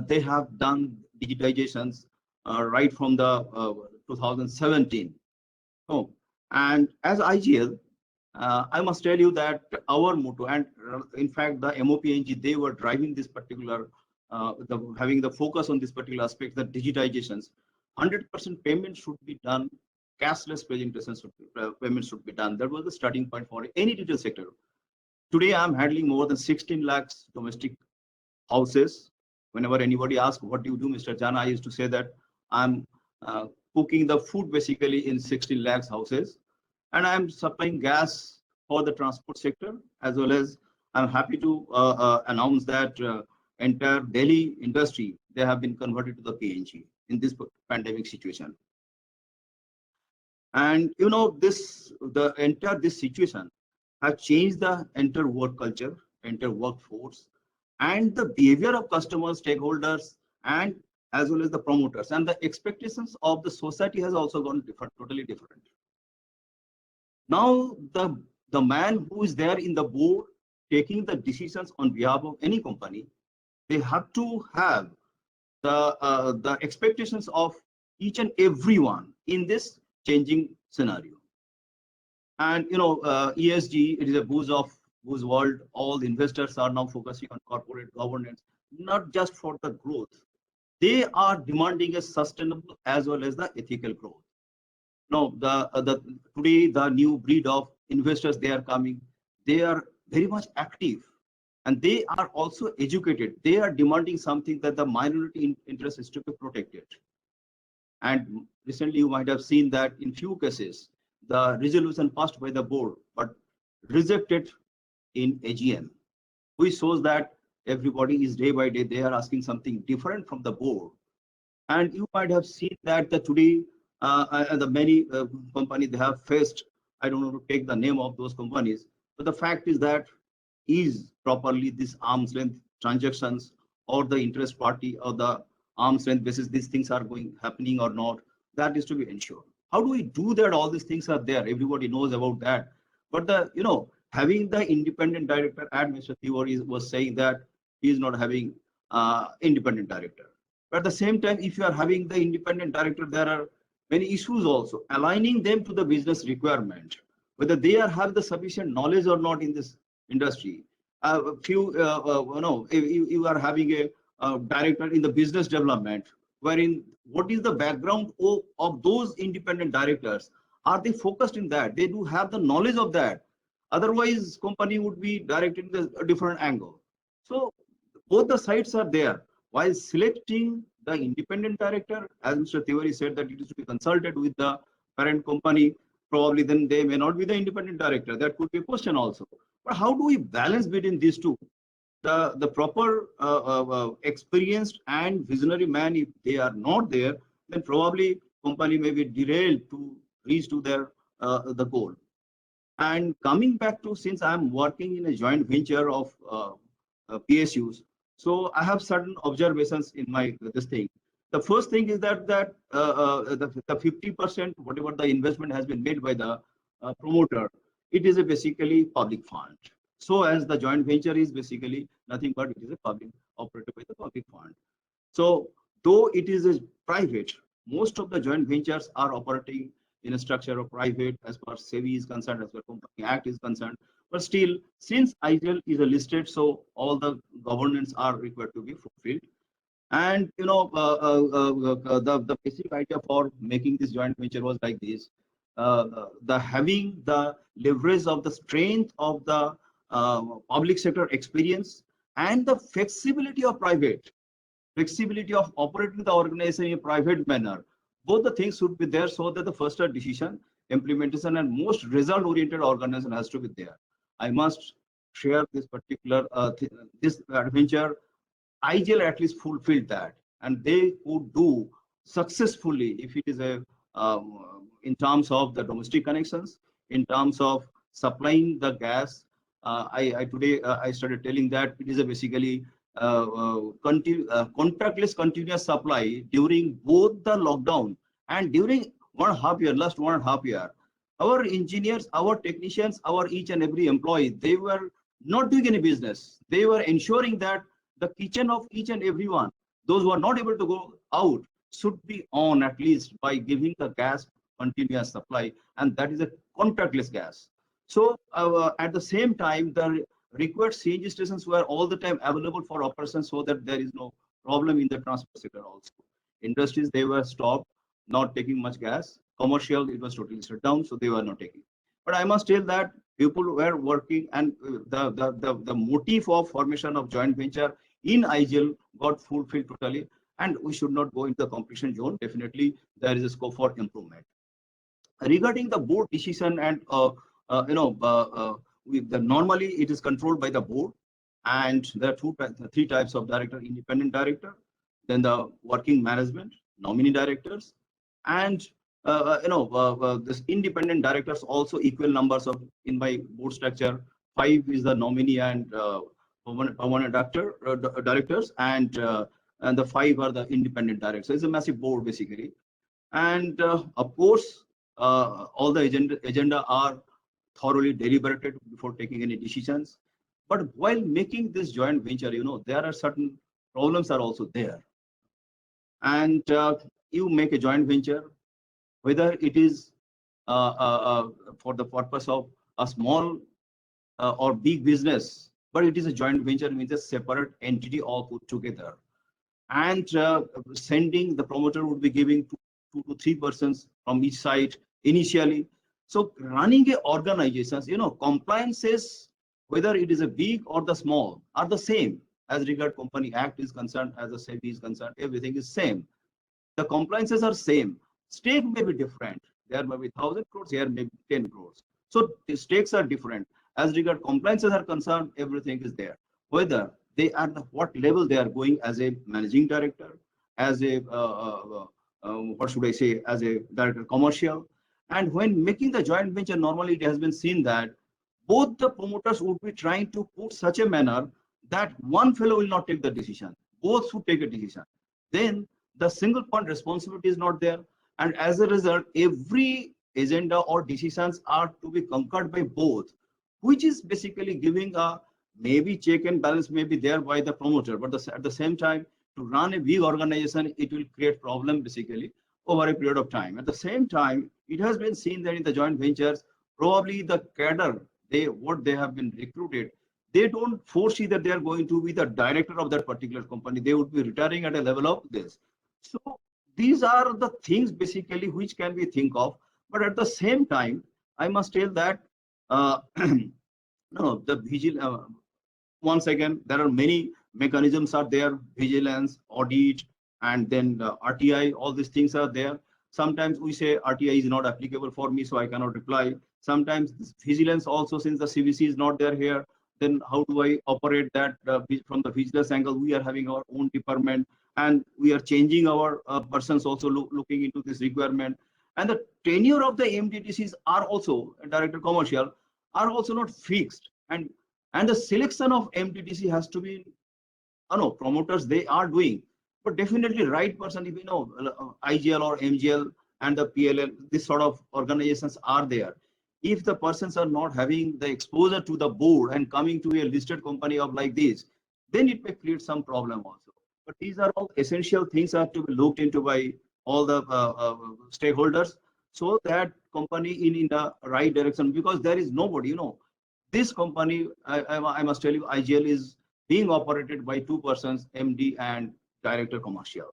they have done digitizations right from the 2017. Oh, and as IGL, I must tell you that our motto, and in fact, the MOPNG, they were driving this particular, having the focus on this particular aspect, the digitizations. 100% payment should be done. Cashless presentations payments should be done. That was the starting point for any retail sector. Today, I'm handling more than 16 lakhs domestic houses. Whenever anybody asks, what do you do, Mr. Jana, I used to say that I'm cooking the food basically in 16 lakhs houses. And I'm supplying gas for the transport sector, as well as I'm happy to announce that entire Delhi industry, they have been converted to the PNG in this pandemic situation. And this situation has changed the entire work culture, entire workforce, and the behavior of customers, stakeholders, and as well as the promoters. And the expectations of the society has also gone different, totally different. Now, the man who is there in the board taking the decisions on behalf of any company, they have to have the expectations of each and everyone in this changing scenario. And ESG, it is a booze world. All the investors are now focusing on corporate governance, not just for the growth. They are demanding a sustainable as well as the ethical growth. Now, today the new breed of investors, they are coming. They are very much active, and they are also educated. They are demanding something that the minority interest is to be protected. And recently, you might have seen that in few cases, the resolution passed by the board, but rejected in AGM, which shows that everybody is day by day, they are asking something different from the board. And you might have seen that today, the many companies, they have faced, I don't know to take the name of those companies, but the fact is that is properly this arm's length transactions or the interest party or the arm's length basis, these things are happening or not, that is to be ensured. How do we do that? All these things are there. Everybody knows about that. But having the independent director, and Mr. Tiwari was saying that he is not having independent director. But at the same time, if you are having the independent director, there are many issues also. Aligning them to the business requirement, whether they have the sufficient knowledge or not in this industry. If you are having a director in the business development, wherein what is the background of those independent directors? Are they focused in that? They do have the knowledge of that. Otherwise, company would be directed in a different angle. So both the sides are there. While selecting the independent director, as Mr. Tiwari said, that it is to be consulted with the parent company, probably then they may not be the independent director. That could be a question also. But how do we balance between these two? The proper experienced and visionary man, if they are not there, then probably company may be derailed to reach to their the goal. And coming back to, since I'm working in a joint venture of PSUs, so I have certain observations in my this thing. The first thing is that the 50%, whatever the investment has been made by the promoter, it is a basically public fund. So as the joint venture is basically nothing but it is a public operated by the public fund. So though it is a private, most of the joint ventures are operating in a structure of private as far as SEBI is concerned, as far as Company Act is concerned. But still, since IGL is a listed, so all the governance are required to be fulfilled. And you know, the basic idea for making this joint venture was like this: the having the leverage of the strength of the public sector experience and the flexibility of private, flexibility of operating the organization in a private manner. Both the things should be there so that the first decision, implementation, and most result-oriented organization has to be there. I must share this particular this adventure. IGL at least fulfilled that, and they could do successfully if it is a in terms of the domestic connections, in terms of supplying the gas. Today I started telling that it is a basically contactless continuous supply during both the lockdown and during 1.5 year, last 1.5 year. Our engineers, our technicians, our each and every employee, they were not doing any business. They were ensuring that the kitchen of each and everyone, those who are not able to go out, should be on at least by giving the gas continuous supply, and that is a contactless gas. So at the same time, the required CNG stations were all the time available for operations so that there is no problem in the transport sector also. Industries, they were stopped, not taking much gas. Commercial, it was totally shut down, so they were not taking. But I must tell that people were working, and the motive of formation of joint venture in IGL got fulfilled totally, and we should not go into the competition zone. Definitely, there is a scope for improvement. Regarding the board decision, and normally it is controlled by the board, and there are three types of director: independent director, then the working management, nominee directors, and this independent directors also equal numbers of in my board structure. 5 is the nominee and permanent directors, and the 5 are the independent directors. So it's a massive board basically, and of course all the agenda are thoroughly deliberated before taking any decisions. But while making this joint venture, there are certain problems are also there, and you make a joint venture, whether it is for the purpose of a small or big business, but it is a joint venture, means a separate entity all put together. And sending, the promoter would be giving 2 to 3 persons from each side initially. So running a organization, compliances, whether it is a big or the small, are the same as regard Company Act is concerned, as the SEBI is concerned, everything is same. The compliances are same. Stake may be different. There may be 1,000 crores, here may be 10 crores. So the stakes are different. As regard compliances are concerned, everything is there. Whether they are what level they are going as a managing director, as a what should I say, as a director commercial. And when making the joint venture, normally it has been seen that both the promoters would be trying to put such a manner that one fellow will not take the decision. Both should take a decision. Then the single point responsibility is not there. And as a result, every agenda or decisions are to be conquered by both, which is basically giving a maybe check and balance may be there by the promoter, but at the same time, to run a big organization, it will create problem basically over a period of time. At the same time, it has been seen that in the joint ventures, probably the cadre, what they have been recruited, they don't foresee that they are going to be the director of that particular company. They would be retiring at a level of this. So these are the things basically which can be think of. But at the same time, I must tell that no, the once again, there are many mechanisms are there, vigilance, audit, and then RTI, all these things are there. Sometimes we say RTI is not applicable for me, so I cannot reply. Sometimes vigilance also, since the CVC is not there here, then how do I operate that from the vigilance angle? We are having our own department, and we are changing our persons also looking into this requirement. And the tenure of the MDTCs are also, Director Commercial, are also not fixed. And the selection of MDTC has to be, promoters, they are doing, but definitely right person, if you know, IGL or MGL and the PLL, this sort of organizations are there. If the persons are not having the exposure to the board and coming to a listed company of like this, then it may create some problem also. But these are all essential things have to be looked into by all the stakeholders, so that company in the right direction, because there is nobody, this company, I must tell you, IGL is being operated by two persons, MD and Director Commercial.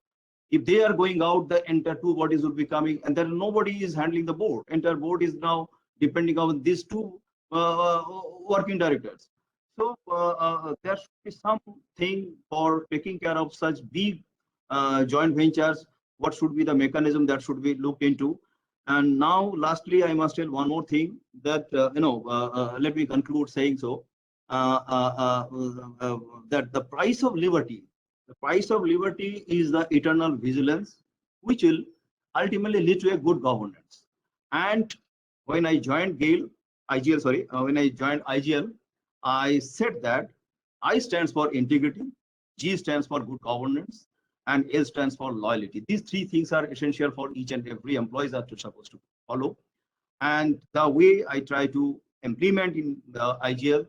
If they are going out, the entire two bodies will be coming, and then nobody is handling the board. Entire board is now depending on these two working directors. So there should be something for taking care of such big joint ventures. What should be the mechanism that should be looked into? And now, lastly, I must tell one more thing that, let me conclude saying so, that the price of liberty is the eternal vigilance, which will ultimately lead to a good governance. And when I joined when I joined IGL, I said that I stands for integrity, G stands for good governance, and L stands for loyalty. These three things are essential for each and every employee that you're supposed to follow. And the way I try to implement in the IGL,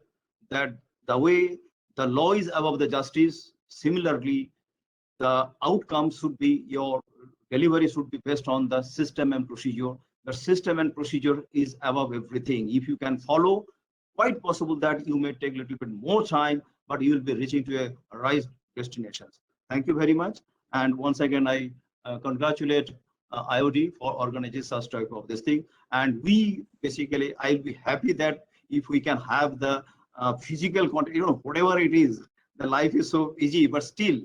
that the way the law is above the justice, similarly, the outcome should be, your delivery should be based on the system and procedure. The system and procedure is above everything. If you can follow, quite possible that you may take a little bit more time, but you will be reaching to a right destinations. Thank you very much. And once again, I congratulate IOD for organizing such type of this thing. And we basically, I'll be happy that if we can have the physical contact, whatever it is, the life is so easy, but still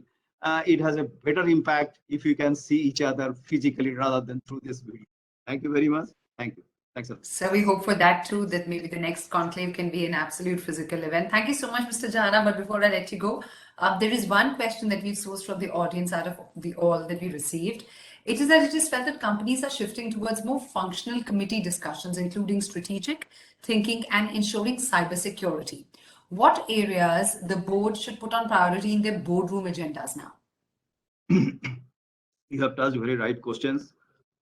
it has a better impact if you can see each other physically rather than through this video. Thank you very much. Thank you. Thanks a lot. So we hope for that too, that maybe the next conclave can be an absolute physical event. Thank you so much, Mr. Jana. But before I let you go, there is one question that we've sourced from the audience out of the all that we received. It is that it is felt that companies are shifting towards more functional committee discussions, including strategic thinking and ensuring cybersecurity. What areas the board should put on priority in their boardroom agendas now? You have touched very right questions.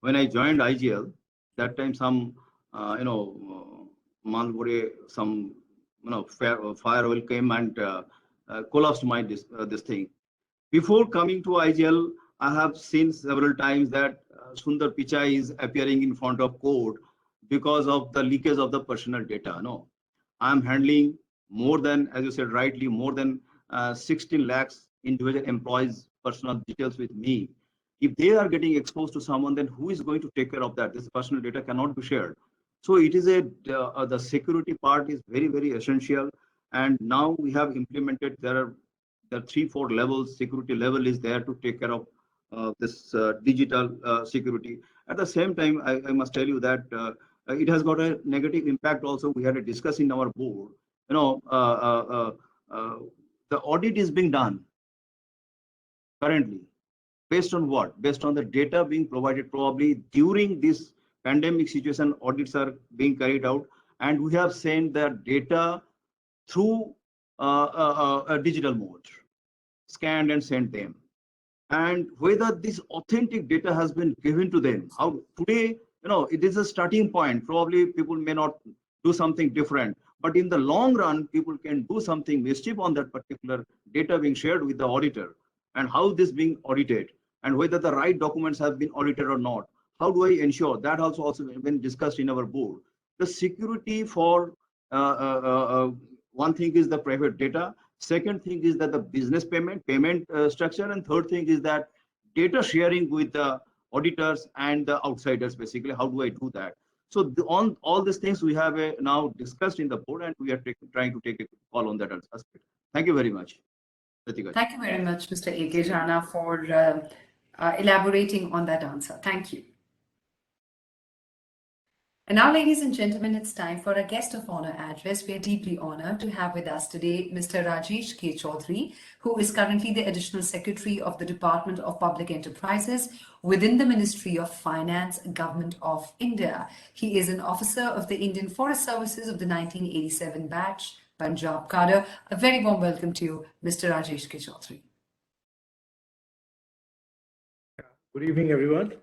When I joined IGL, that time some Malbore, some fire oil came and collapsed my this thing. Before coming to IGL, I have seen several times that Sundar Pichai is appearing in front of court because of the leakage of the personal data. No, I'm handling more than, as you said rightly, more than 16 lakhs individual employees' personal details with me. If they are getting exposed to someone, then who is going to take care of that? This personal data cannot be shared. So it is the security part is very, very essential. And now we have implemented, there are the 3-4 levels, security level is there to take care of this digital security. At the same time, I must tell you that it has got a negative impact also. We had a discussion in our board. The audit is being done currently. Based on what? Based on the data being provided. Probably during this pandemic situation, audits are being carried out, and we have sent the data through a digital mode, scanned and sent them. And whether this authentic data has been given to them, how today, it is a starting point. Probably people may not do something different, but in the long run, people can do something mischief on that particular data being shared with the auditor, and how this being audited, and whether the right documents have been audited or not. How do I ensure that also been discussed in our board? The security for one thing is the private data. Second thing is that the business payment structure, and third thing is that data sharing with the auditors and the outsiders, basically. How do I do that? So on all these things we have now discussed in the board, and we are trying to take a call on that aspect. Thank you very much. Ritika. Thank you very much, Mr. A.K. Jana, for elaborating on that answer. Thank you. And now, ladies and gentlemen, it's time for a guest of honor address. We are deeply honored to have with us today Mr. Rajesh K. Chaudhary, who is currently the Additional Secretary of the Department of Public Enterprises within the Ministry of Finance, Government of India. He is an officer of the Indian Forest Services of the 1987 batch, Punjab cadre. A very warm welcome to you, Mr. Rajesh K. Chaudhary. Good evening, everyone.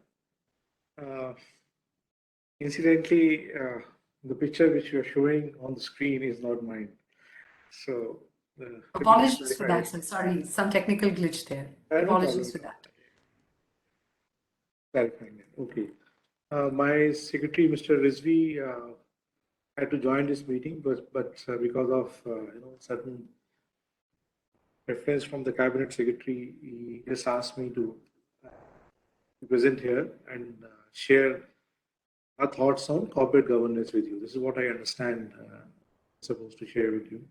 Incidentally, the picture which you are showing on the screen is not mine. So, apologies for that, sir. Sorry, some technical glitch there. Apologies for that. Clarifying that. Okay. My secretary, Mr. Rizvi, had to join this meeting, but because of certain reference from the cabinet secretary, he just asked me to present here and share our thoughts on corporate governance with you. This is what I understand I'm supposed to share with you.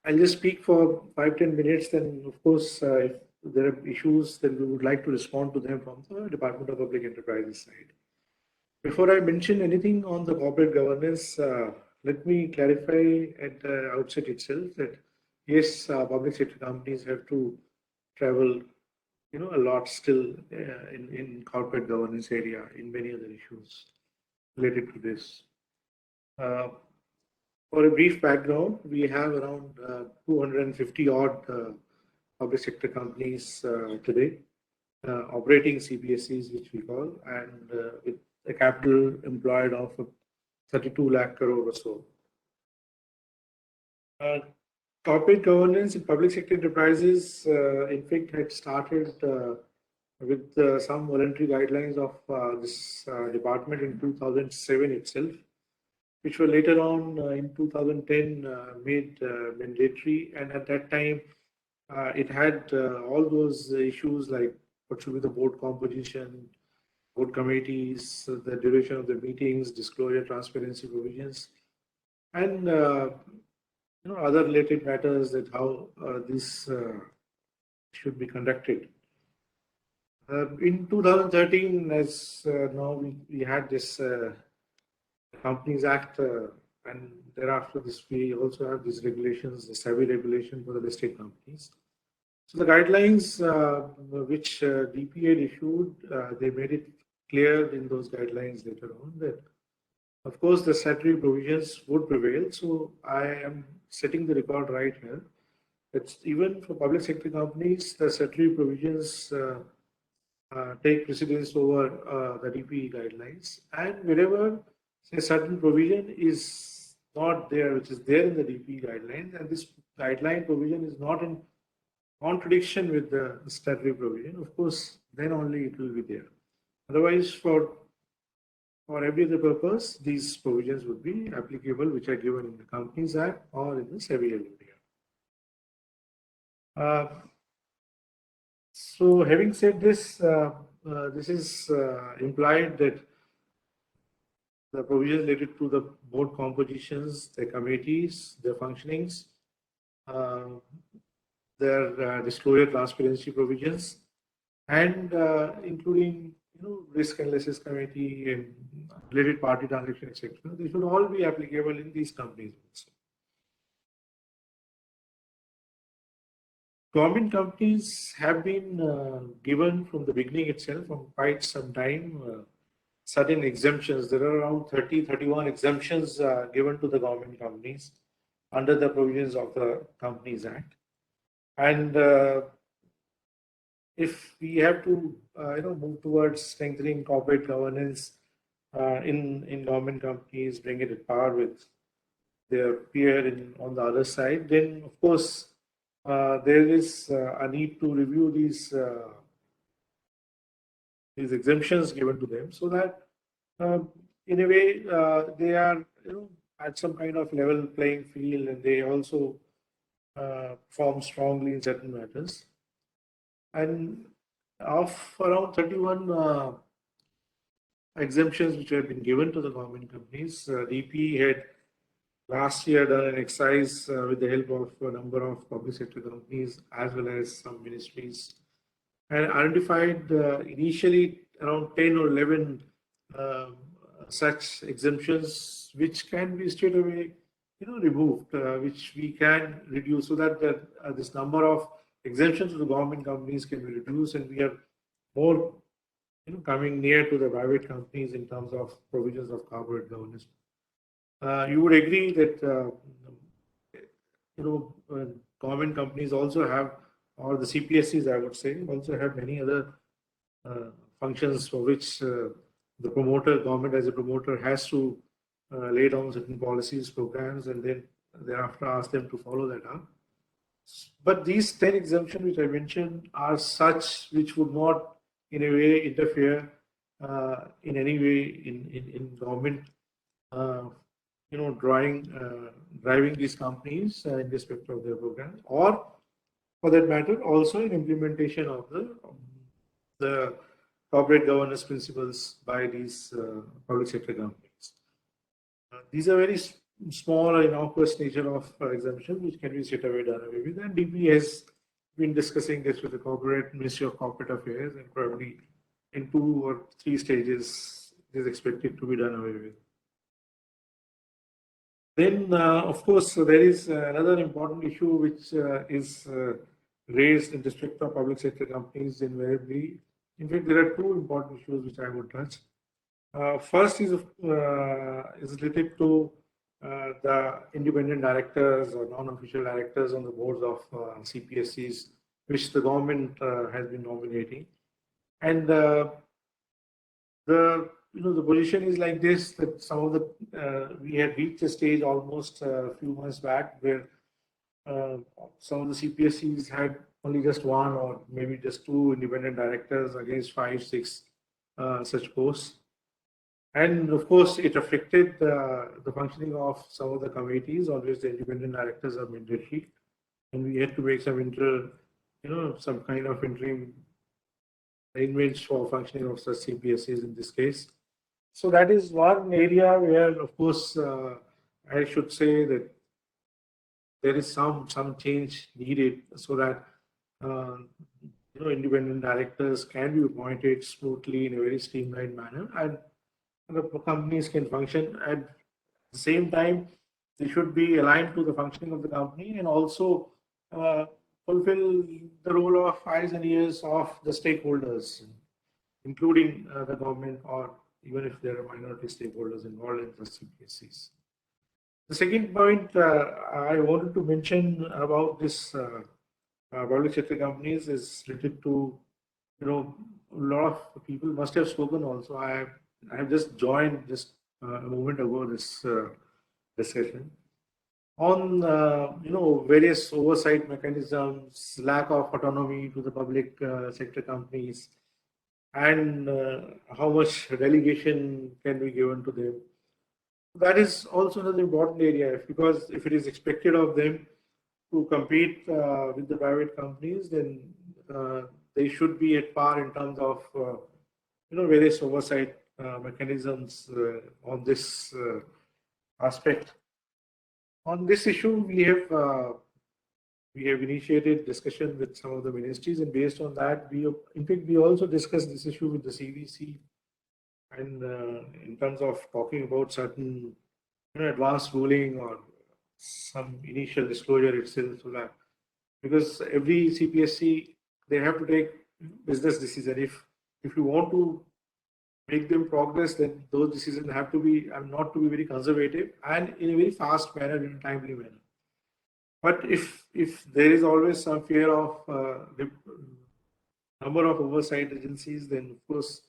I'll just speak for 5-10 minutes. Then, of course, if there are issues, then we would like to respond to them from the Department of Public Enterprises side. Before I mention anything on the corporate governance, let me clarify at the outset itself that yes, public sector companies have to travel a lot still in corporate governance area in many other issues related to this. For a brief background, we have around 250 odd public sector companies today, operating CPSCs, which we call, and with a capital employed of 32 lakh crore or so. Corporate governance in public sector enterprises, in fact, had started with some voluntary guidelines of this department in 2007 itself, which were later on in 2010 made mandatory. And at that time, it had all those issues like what should be the board composition, board committees, the duration of the meetings, disclosure, transparency provisions, and other related matters that how this should be conducted. In 2013, as now we had this Companies Act, and thereafter this we also have these regulations, the SEBI regulation for the listed companies. So the guidelines which DP had issued, they made it clear in those guidelines later on that, of course, the statutory provisions would prevail. So I am setting the record right here. It's even for public sector companies, the statutory provisions take precedence over the DP guidelines. And wherever a certain provision is not there, which is there in the DP guidelines, and this guideline provision is not in contradiction with the statutory provision, of course, then only it will be there. Otherwise, for every other purpose, these provisions would be applicable, which are given in the Companies Act or in the SEBI area. So, having said this, this is implied that the provisions related to the board compositions, the committees, their functionings, their disclosure transparency provisions, and including risk analysis committee and related party transaction, etc. They should all be applicable in these companies also. Government companies have been given from the beginning itself, from quite some time, certain exemptions. There are around 31 exemptions given to the government companies under the provisions of the Companies Act. And if we have to move towards strengthening corporate governance in government companies, bring it at par with their peer on the other side, then of course there is a need to review these exemptions given to them, so that in a way they are at some kind of level playing field, and they also perform strongly in certain matters. And of around 31 exemptions which have been given to the government companies, DP had last year done an exercise with the help of a number of public sector companies as well as some ministries, and identified initially around 10 or 11 such exemptions which can be straight away removed, which we can reduce, so that this number of exemptions to the government companies can be reduced, and we are more coming near to the private companies in terms of provisions of corporate governance. You would agree that government companies also have, or the CPSCs, I would say, also have many other functions for which the promoter, government as a promoter, has to lay down certain policies, programs, and then thereafter ask them to follow that up. But these 10 exemptions which I mentioned are such which would not in a way interfere in any way in government driving these companies in respect of their programs, or for that matter also in implementation of the corporate governance principles by these public sector companies. These are very small or innocuous nature of exemptions which can be straight away done away with, and DP has been discussing this with the corporate Ministry of Corporate Affairs, and probably in 2 or 3 stages it is expected to be done away with. Then, of course, there is another important issue which is raised in respect of public sector companies invariably. In fact, there are 2 important issues which I would touch. First is related to the independent directors or non-official directors on the boards of CPSCs, which the government has been nominating. And the position is like this, that some of the we had reached a stage almost a few months back where some of the CPSCs had only just 1 or maybe just 2 independent directors against 5, 6 such posts. And of course, it affected the functioning of some of the committees on which the independent directors are mandatory, and we had to make some some kind of interim arrangements for functioning of such CPSCs in this case. So that is one area where, of course, I should say that there is some change needed so that independent directors can be appointed smoothly in a very streamlined manner, and the companies can function. At the same time, they should be aligned to the functioning of the company and also fulfill the role of eyes and ears of the stakeholders, including the government, or even if there are minority stakeholders involved in the CPSCs. The second point I wanted to mention about this public sector companies is related to, a lot of people must have spoken also. I have just joined just a moment ago this discussion on various oversight mechanisms, lack of autonomy to the public sector companies, and how much delegation can be given to them. That is also another important area, because if it is expected of them to compete with the private companies, then they should be at par in terms of various oversight mechanisms on this aspect. On this issue, we have initiated discussion with some of the ministries, and based on that, we also discussed this issue with the CVC, and in terms of talking about certain advanced ruling or some initial disclosure itself, so that because every CPSC, they have to take business decision. If you want to make them progress, then those decisions have to be not to be very conservative and in a very fast manner, in a timely manner. But if there is always some fear of the number of oversight agencies, then of course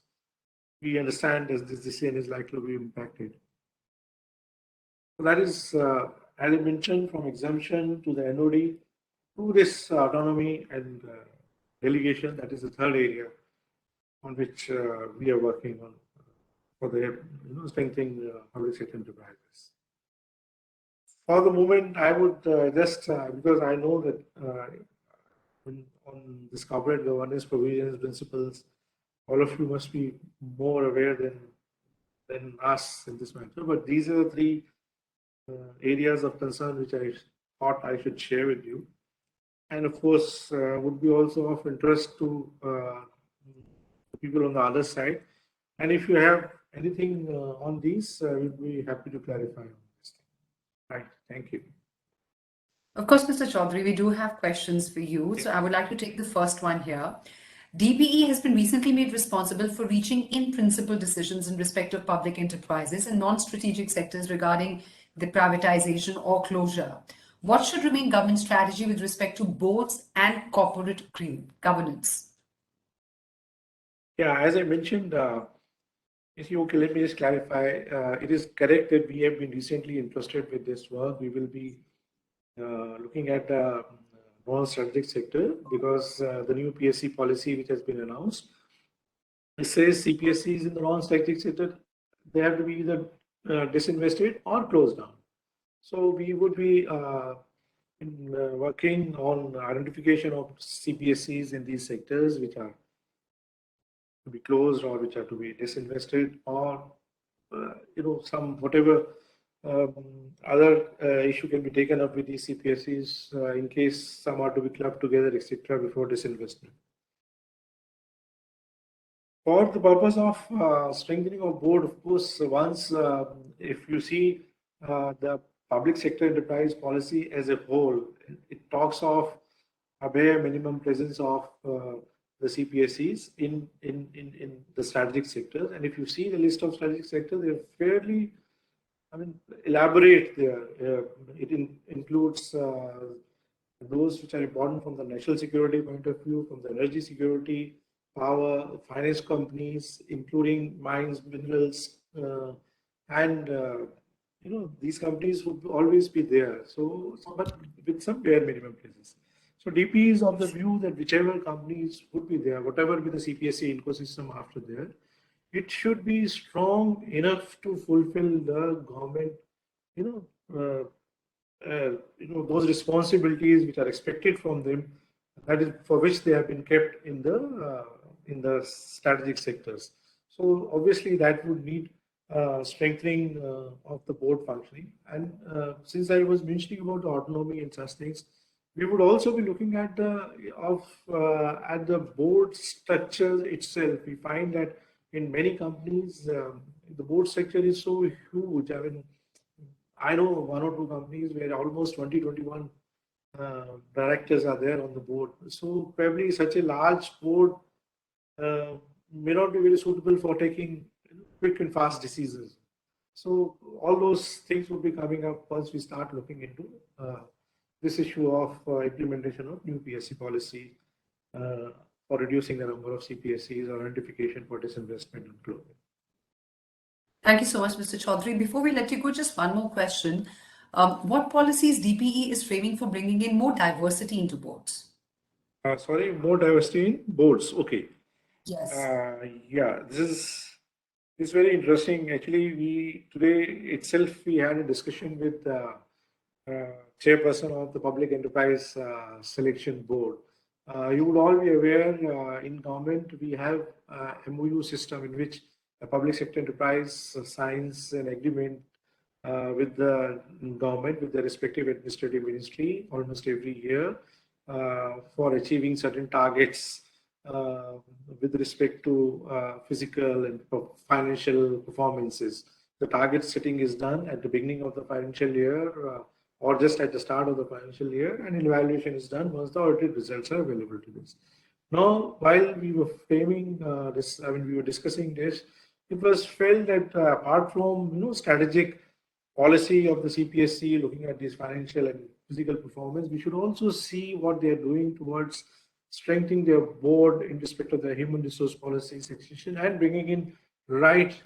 we understand that this decision is likely to be impacted. So that is, as I mentioned, from exemption to the NOD to this autonomy and delegation. That is the third area on which we are working on for the strengthening public sector enterprises. For the moment, I would just because I know that on this corporate governance provisions, principles. All of you must be more aware than us in this matter. But these are the three areas of concern which I thought I should share with you. And of course, would be also of interest to people on the other side. And if you have anything on these, we'll be happy to clarify on this. Right. Thank you. Of course, Mr. Chaudhary, we do have questions for you. So I would like to take the first one here. DPE has been recently made responsible for reaching in-principle decisions in respect of public enterprises and non-strategic sectors regarding the privatization or closure. What should remain government strategy with respect to boards and corporate governance? Yeah, as I mentioned, okay, let me just clarify. It is correct that we have been recently interested with this work. We will be looking at the non-strategic sector because the new PSC policy which has been announced, it says CPSCs in the non-strategic sector, they have to be either disinvested or closed down. So we would be working on identification of CPSCs in these sectors which are to be closed or which are to be disinvested, or some whatever other issue can be taken up with these CPSCs in case some are to be clubbed together, etc., before disinvestment. For the purpose of strengthening of board, of course, once if you see the public sector enterprise policy as a whole, it talks of a bare minimum presence of the CPSCs in the strategic sectors. And if you see the list of strategic sectors, they're fairly, elaborate there. It includes those which are important from the national security point of view, from the energy security, power, finance companies, including mines, minerals, and these companies would always be there. So but with some bare minimum places. So DP is of the view that whichever companies would be there, whatever be the CPSC ecosystem after there, it should be strong enough to fulfill the government, those responsibilities which are expected from them, that is for which they have been kept in the strategic sectors. So obviously that would need strengthening of the board functioning. And since I was mentioning about the autonomy and such things, we would also be looking at the board structure itself. We find that in many companies, the board structure is so huge. I know one or two companies where almost 20, 21 directors are there on the board. So probably such a large board may not be very suitable for taking quick and fast decisions. So all those things will be coming up once we start looking into this issue of implementation of new PSC policy for reducing the number of CPSCs or identification for disinvestment and closing. Thank you so much, Mr. Chaudhary. Before we let you go, just one more question. What policies DPE is framing for bringing in more diversity into boards? Sorry, more diversity in boards. Okay. Yes. Yeah, this is very interesting. Actually, today itself we had a discussion with the chairperson of the Public Enterprise Selection Board. You would all be aware in government we have a MOU system in which a public sector enterprise signs an agreement with the government, with the respective administrative ministry almost every year for achieving certain targets with respect to physical and financial performances. The target setting is done at the beginning of the financial year or just at the start of the financial year, and an evaluation is done once the audited results are available to this. Now, while we were framing this, we were discussing this, it was felt that apart from strategic policy of the CPSC looking at this financial and physical performance, we should also see what they are doing towards strengthening their board in respect of their human resource policy section and bringing in right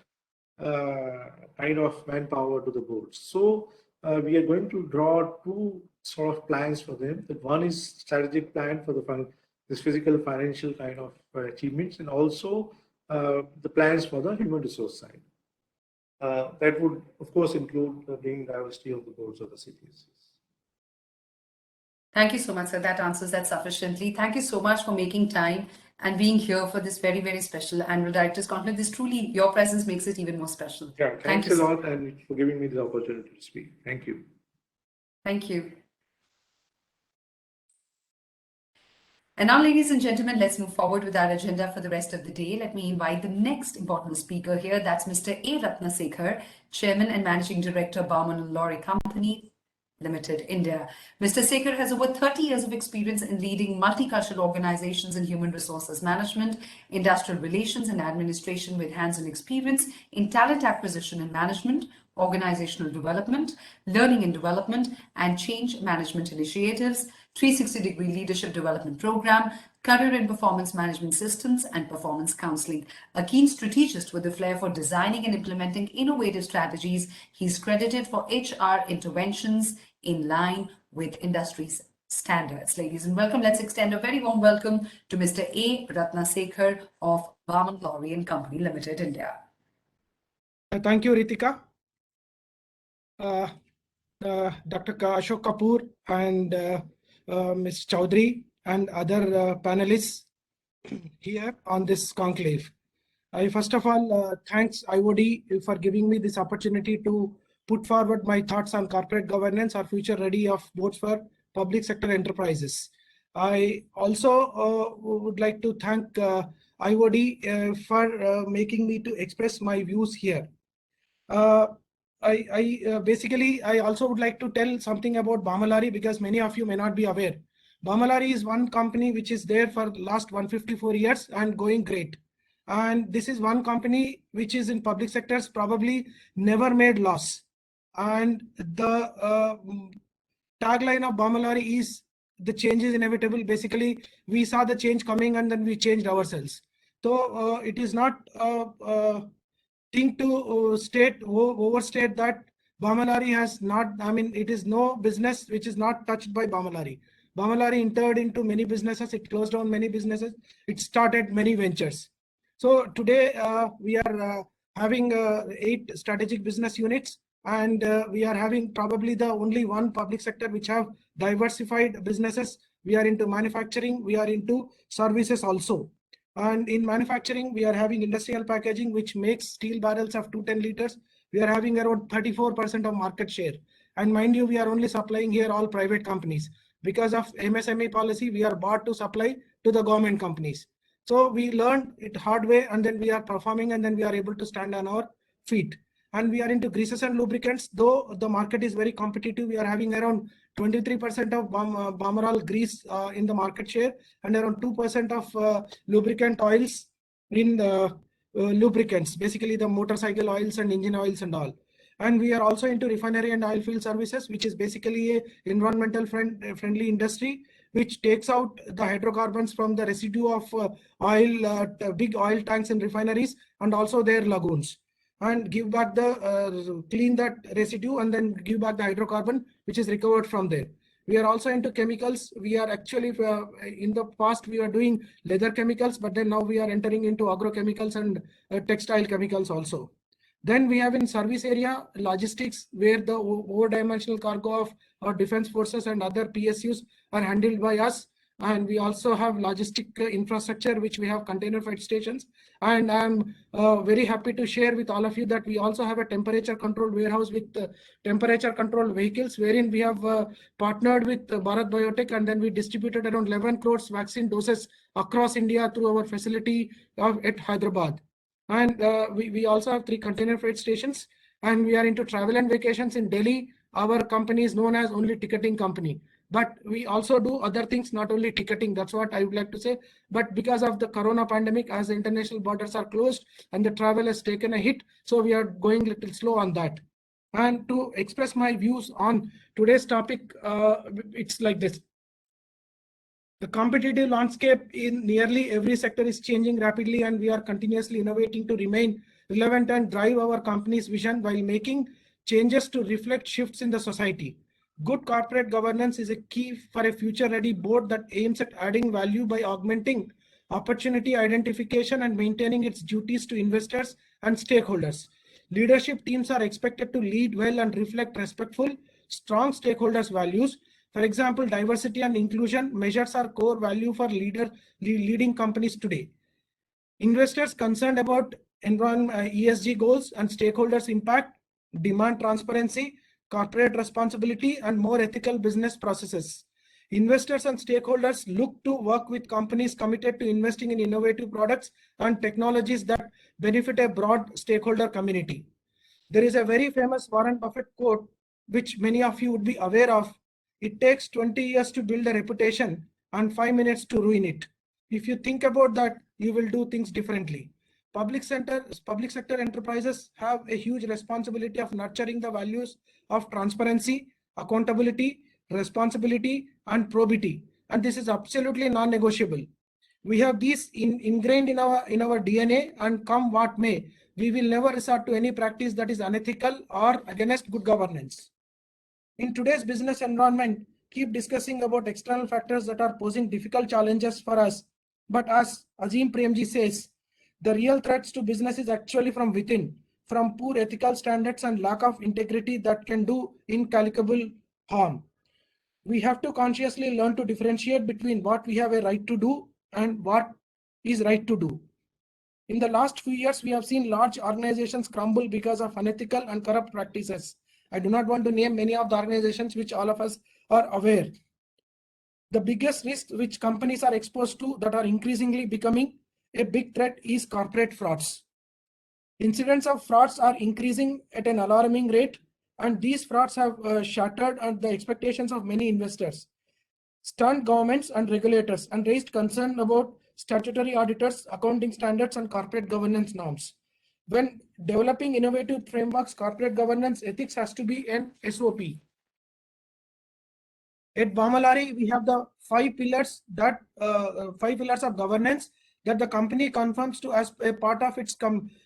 kind of manpower to the board. So we are going to draw two sort of plans for them. That one is strategic plan for this physical financial kind of achievements, and also the plans for the human resource side. That would, of course, include bringing diversity of the boards of the CPSCs. Thank you so much, sir. That answers that sufficiently. Thank you so much for making time and being here for this very, very special Annual Directors Conclave. This truly, your presence makes it even more special. Yeah, Thank thanks you, a sir. lot and for giving me the opportunity to speak. Thank you. Thank you. And now, ladies and gentlemen, let's move forward with our agenda for the rest of the day. Let me invite the next important speaker here. That's Mr. A. Ratnasekhar, Chairman and Managing Director, Barman & Lorry Company Limited, India. Mr. Sekhar has over 30 years of experience in leading multicultural organizations in human resources management, industrial relations and administration with hands-on experience in talent acquisition and management, organizational development, learning and development, and change management initiatives, 360-degree leadership development program, career and performance management systems, and performance counseling. A keen strategist with a flair for designing and implementing innovative strategies, he's credited for HR interventions in line with industry's standards. Ladies and welcome, let's extend a very warm welcome to Mr. A. Ratnasekhar of Barman Lorry and Company Limited, India. Thank you, Ritika. Dr. Ashok Kapoor and Ms. Chowdhury and other panelists here on this conclave. I first of all thanks IOD for giving me this opportunity to put forward my thoughts on corporate governance or future ready of boards for public sector enterprises. I also would like to thank IOD for making me to express my views here. Basically, I also would like to tell something about Barman Lorry because many of you may not be aware. Barman Lorry is one company which is there for the last 154 years and going great. And this is one company which is in public sectors probably never made loss. And the tagline of Barman Lorry is the change is inevitable. Basically, we saw the change coming and then we changed ourselves. So it is not thing to overstate that Barman Lorry has not, I mean, it is no business which is not touched by Barman Lorry. Barman Lorry entered into many businesses, it closed down many businesses, it started many ventures. So today we are having 8 strategic business units, and we are having probably the only one public sector which have diversified businesses. We are into manufacturing, we are into services also. And in manufacturing, we are having industrial packaging, which makes steel barrels of 210 liters. We are having around 34% of market share. And mind you, we are only supplying here all private companies. Because of MSME policy, we are bought to supply to the government companies. So we learned it hard way, and then we are performing, and then we are able to stand on our feet. And we are into greases and lubricants, though the market is very competitive. We are having around 23% of Balmoral grease in the market share, and around 2% of lubricant oils in the lubricants, basically the motorcycle oils and engine oils and all. And we are also into refinery and oil field services, which is basically a environmental friendly industry, which takes out the hydrocarbons from the residue of oil, big oil tanks in refineries and also their lagoons, and give back the clean that residue and then give back the hydrocarbon which is recovered from there. We are also into chemicals. We are actually in the past we are doing leather chemicals, but then now we are entering into agrochemicals and textile chemicals also. Then we have in service area logistics, where the over-dimensional cargo of our defense forces and other PSUs are handled by us. And we also have logistic infrastructure, which we have container freight stations. And I'm very happy to share with all of you that we also have a temperature controlled warehouse with temperature controlled vehicles, wherein we have partnered with Bharat Biotech, and then we distributed around 11 crores vaccine doses across India through our facility at Hyderabad. And we also have 3 container freight stations, and we are into travel and vacations in Delhi. Our company is known as only ticketing company. But we also do other things, not only ticketing. That's what I would like to say. But because of the corona pandemic, as the international borders are closed and the travel has taken a hit, so we are going a little slow on that. And to express my views on today's topic, it's like this. The competitive landscape in nearly every sector is changing rapidly, and we are continuously innovating to remain relevant and drive our company's vision while making changes to reflect shifts in the society. Good corporate governance is a key for a future-ready board that aims at adding value by augmenting opportunity identification and maintaining its duties to investors and stakeholders. Leadership teams are expected to lead well and reflect respectful, strong stakeholders' values. For example, diversity and inclusion measures are core value for leading companies today. Investors concerned about ESG goals and stakeholders' impact demand transparency, corporate responsibility, and more ethical business processes. Investors and stakeholders look to work with companies committed to investing in innovative products and technologies that benefit a broad stakeholder community. There is a very famous Warren Buffett quote, which many of you would be aware of. It takes 20 years to build a reputation and 5 minutes to ruin it. If you think about that, you will do things differently. Public sector enterprises have a huge responsibility of nurturing the values of transparency, accountability, responsibility, and probity. And this is absolutely non-negotiable. We have these ingrained in our DNA, and come what may, we will never resort to any practice that is unethical or against good governance. In today's business environment, keep discussing about external factors that are posing difficult challenges for us. But as Azim Premji says, the real threats to business is actually from within, from poor ethical standards and lack of integrity that can do incalculable harm. We have to consciously learn to differentiate between what we have a right to do and what is right to do. In the last few years, we have seen large organizations crumble because of unethical and corrupt practices. I do not want to name many of the organizations which all of us are aware. The biggest risk which companies are exposed to that are increasingly becoming a big threat is corporate frauds. Incidents of frauds are increasing at an alarming rate, and these frauds have shattered the expectations of many investors, stunned governments and regulators, and raised concern about statutory auditors, accounting standards, and corporate governance norms. When developing innovative frameworks, corporate governance ethics has to be an SOP. At Bamalari, we have the 5 pillars of governance that the company confirms to as a part of its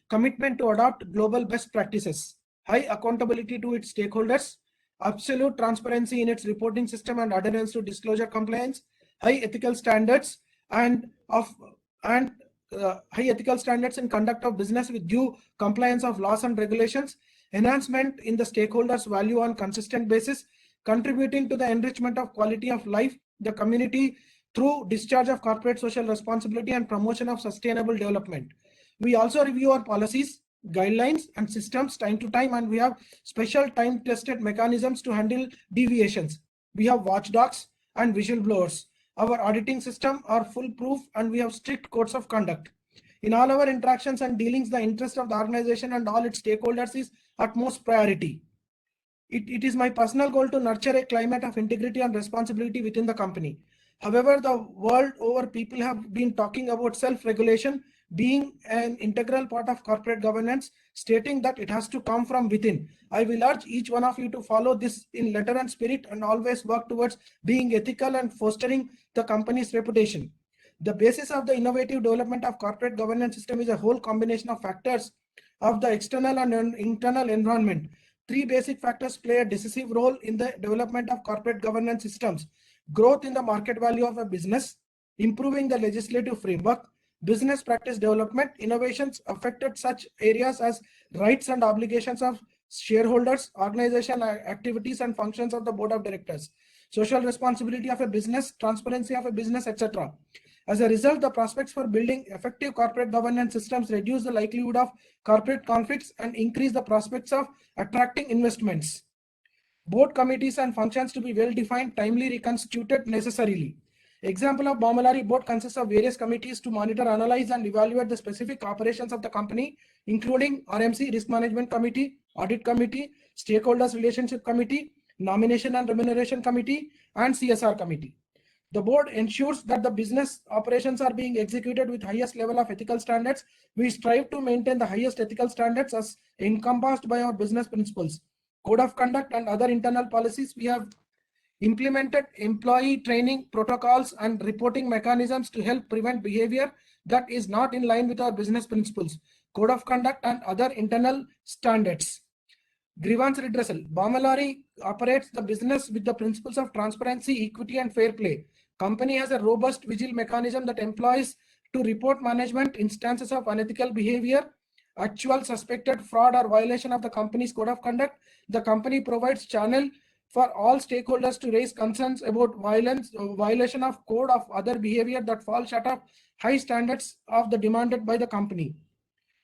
commitment to adopt global best practices. High accountability to its stakeholders, absolute transparency in its reporting system and adherence to disclosure compliance, high ethical standards in conduct of business with due compliance of laws and regulations, enhancement in the stakeholders' value on consistent basis, contributing to the enrichment of quality of life, the community through discharge of corporate social responsibility and promotion of sustainable development. We also review our policies, guidelines, and systems time to time, and we have special time-tested mechanisms to handle deviations. We have watchdogs and whistleblowers. Our auditing system are foolproof, and we have strict codes of conduct. In all our interactions and dealings, the interest of the organization and all its stakeholders is utmost priority. It is my personal goal to nurture a climate of integrity and responsibility within the company. However, the world over, people have been talking about self-regulation being an integral part of corporate governance, stating that it has to come from within. I will urge each one of you to follow this in letter and spirit and always work towards being ethical and fostering the company's reputation. The basis of the innovative development of corporate governance system is a whole combination of factors of the external and internal environment. 3 basic factors play a decisive role in the development of corporate governance systems: growth in the market value of a business, improving the legislative framework, business practice development. Innovations affected such areas as rights and obligations of shareholders, organization activities and functions of the board of directors, social responsibility of a business, transparency of a business, etc. As a result, the prospects for building effective corporate governance systems reduce the likelihood of corporate conflicts and increase the prospects of attracting investments. Board committees and functions to be well defined, timely reconstituted necessarily. Example of Bamalari board consists of various committees to monitor, analyze, and evaluate the specific operations of the company, including RMC, Risk Management Committee, Audit Committee, Stakeholders Relationship Committee, Nomination and Remuneration Committee, and CSR Committee. The board ensures that the business operations are being executed with highest level of ethical standards. We strive to maintain the highest ethical standards as encompassed by our business principles, code of conduct, and other internal policies. We have implemented employee training protocols and reporting mechanisms to help prevent behavior that is not in line with our business principles, code of conduct, and other internal standards. Grievance redressal. Bamalari operates the business with the principles of transparency, equity, and fair play. Company has a robust vigil mechanism that employs to report management instances of unethical behavior, actual suspected fraud or violation of the company's code of conduct. The company provides channel for all stakeholders to raise concerns about violation of code of other behavior that fall short of high standards of the demanded by the company.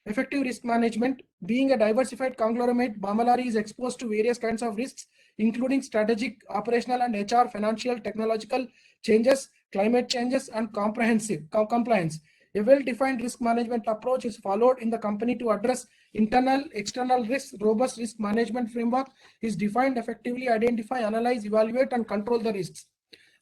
Effective risk management. Being a diversified conglomerate, Bamalari is exposed to various kinds of risks, including strategic, operational, and HR, financial, technological changes, climate changes, and compliance. A well-defined risk management approach is followed in the company to address internal, external risks. Robust risk management framework is defined effectively, identify, analyze, evaluate, and control the risks.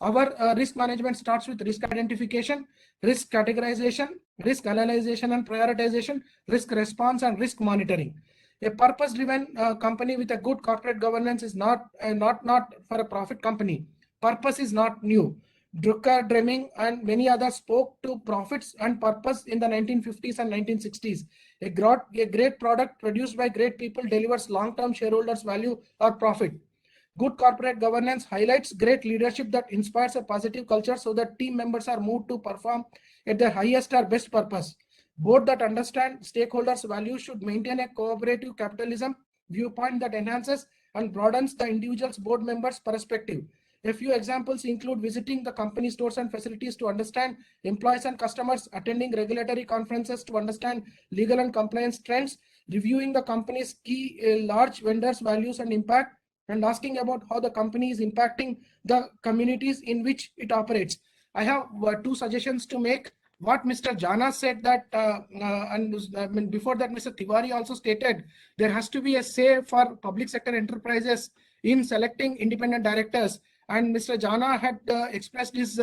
Our risk management starts with risk identification, risk categorization, risk analysis and prioritization, risk response, and risk monitoring. A purpose-driven company with a good corporate governance is not for a profit company. Purpose is not new. Drucker, Deming, and many others spoke to profits and purpose in the 1950s and 1960s. A great product produced by great people delivers long-term shareholders' value or profit. Good corporate governance highlights great leadership that inspires a positive culture so that team members are moved to perform at their highest or best purpose. Board that understand stakeholders' value should maintain a cooperative capitalism viewpoint that enhances and broadens the individual's board members' perspective. A few examples include visiting the company stores and facilities to understand employees and customers, attending regulatory conferences to understand legal and compliance trends, reviewing the company's key large vendors' values and impact, and asking about how the company is impacting the communities in which it operates. I have two suggestions to make. What Mr. Jana said that, before that Mr. Tiwari also stated, there has to be a say for public sector enterprises in selecting independent directors. And Mr. Jana had expressed his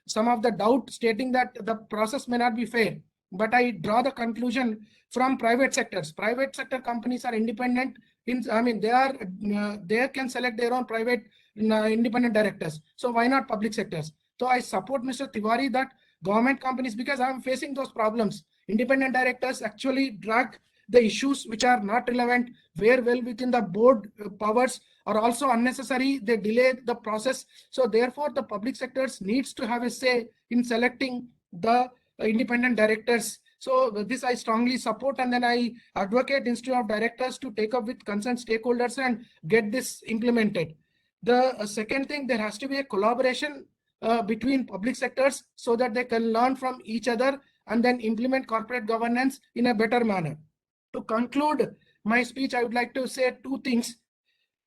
some of the doubt, stating that the process may not be fair. But I draw the conclusion from private sectors. Private sector companies are independent. They can select their own private independent directors. So why not public sectors? So I support Mr. Tiwari that government companies, because I'm facing those problems. Independent directors actually drag the issues which are not relevant, were well within the board powers, are also unnecessary. They delay the process. So therefore, the public sectors needs to have a say in selecting the independent directors. So this I strongly support, and then I advocate Institute of Directors to take up with concerned stakeholders and get this implemented. The second thing, there has to be a collaboration between public sectors so that they can learn from each other and then implement corporate governance in a better manner. To conclude my speech, I would like to say two things.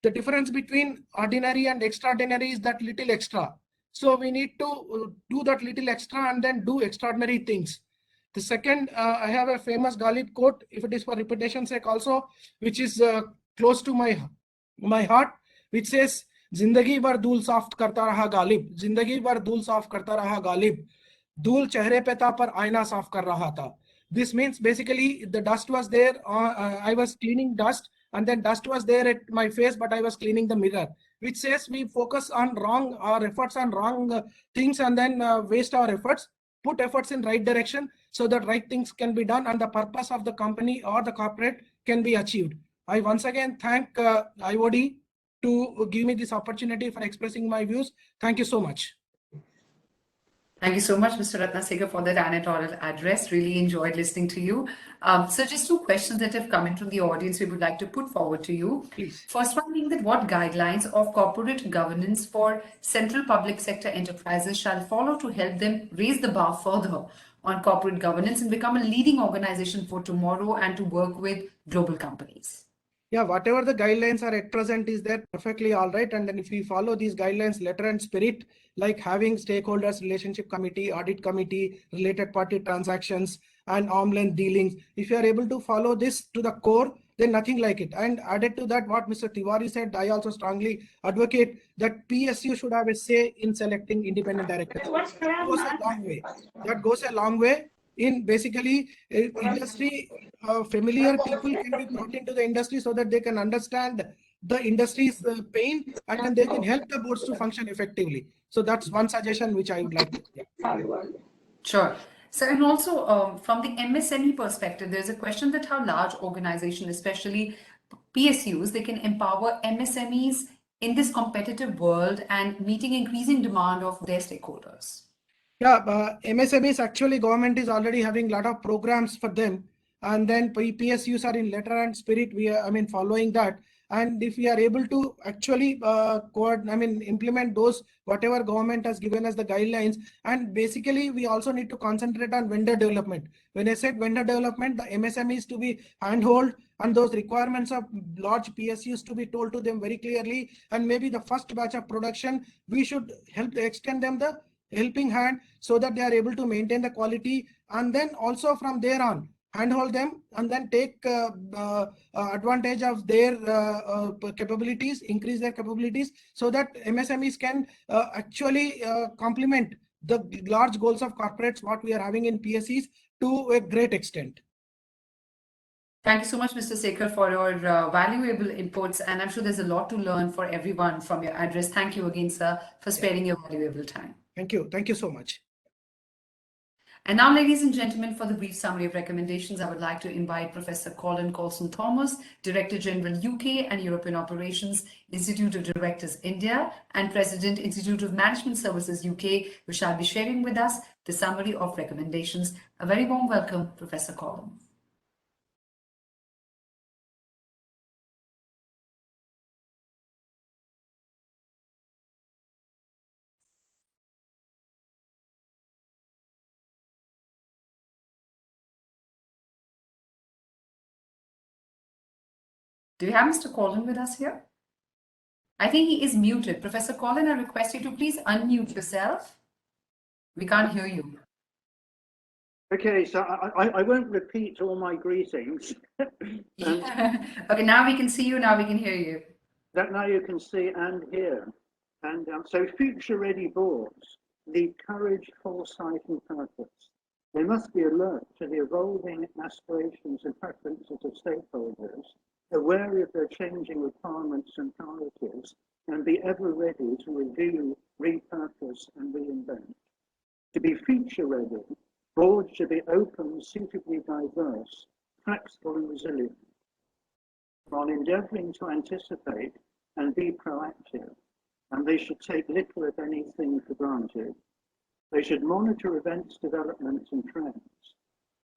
The difference between ordinary and extraordinary is that little extra. So we need to do that little extra and then do extraordinary things. The second, I have a famous Ghalib quote, if it is for reputation's sake also, which is close to my heart, which says, Zindagi bar dool saaf karta raha Ghalib, Zindagi bar dool saaf karta raha Ghalib, dool chehre pe tha par aina saaf kar raha tha. This means basically the dust was there, I was cleaning dust, and then dust was there at my face, but I was cleaning the mirror, which says we focus on our efforts on wrong things and then waste our efforts. Put efforts in right direction so that right things can be done and the purpose of the company or the corporate can be achieved. I once again thank IOD to give me this opportunity for expressing my views. Thank you so much. Thank you so much, Mr. Ratnasekar, for that anecdotal address. Really enjoyed listening to you. So just two questions that have come in from the audience we would like to put forward to you. Please. First one being that what guidelines of corporate governance for central public sector enterprises shall follow to help them raise the bar further on corporate governance and become a leading organization for tomorrow and to work with global companies? Yeah, whatever the guidelines are at present is there, perfectly all right. And then if we follow these guidelines, letter and spirit, like having stakeholders, relationship committee, audit committee, related party transactions, and arm's length dealings, if you are able to follow this to the core, then nothing like it. And added to that, what Mr. Tiwari said, I also strongly advocate that PSU should have a say in selecting independent directors. That goes a long way. That goes a long way. In basically industry, familiar people can be brought into the industry so that they can understand the industry's pain and then they can help the boards to function effectively. So that's one suggestion which I would like to. Yeah. Sure. So, and also from the MSME perspective, there's a question that how large organizations, especially PSUs, they can empower MSMEs in this competitive world and meeting increasing demand of their stakeholders. Yeah, MSMEs actually government is already having a lot of programs for them, and then PSUs are in letter and spirit. We are, following that, And if we are able to actually implement those, whatever government has given us the guidelines, and basically we also need to concentrate on vendor development. When I said vendor development, the MSMEs to be handhold, and those requirements of large PSUs to be told to them very clearly. And maybe the first batch of production, we should help to extend them the helping hand so that they are able to maintain the quality, and then also from there on handhold them and then take advantage of their capabilities, increase their capabilities, so that MSMEs can actually complement the large goals of corporates what we are having in PSEs to a great extent. Thank you so much, Mr. Sekhar, for your valuable inputs. And I'm sure there's a lot to learn for everyone from your address. Thank you again, sir, for sparing your valuable time. Thank you. Thank you so much. And now, ladies and gentlemen, for the brief summary of recommendations, I would like to invite Professor Colin Colson-Thomas, Director General UK and European Operations, Institute of Directors India, and President, Institute of Management Services UK, who shall be sharing with us the summary of recommendations. A very warm welcome, Professor Colin. Do you have Mr. Colin with us here? I think he is muted. Professor Colin, I request you to please unmute yourself. We can't hear you. Okay, so I won't repeat all my greetings. Okay, now we can see you, now we can hear you. That now you can see and hear. And so future-ready boards need courage, foresight and purpose. They must be alert to the evolving aspirations and preferences of stakeholders, aware of their changing requirements and priorities, and be ever ready to review, repurpose and reinvent. To be future-ready, boards should be open, suitably diverse, flexible and resilient, while endeavouring to anticipate and be proactive, and they should take little if anything for granted. They should monitor events, developments and trends,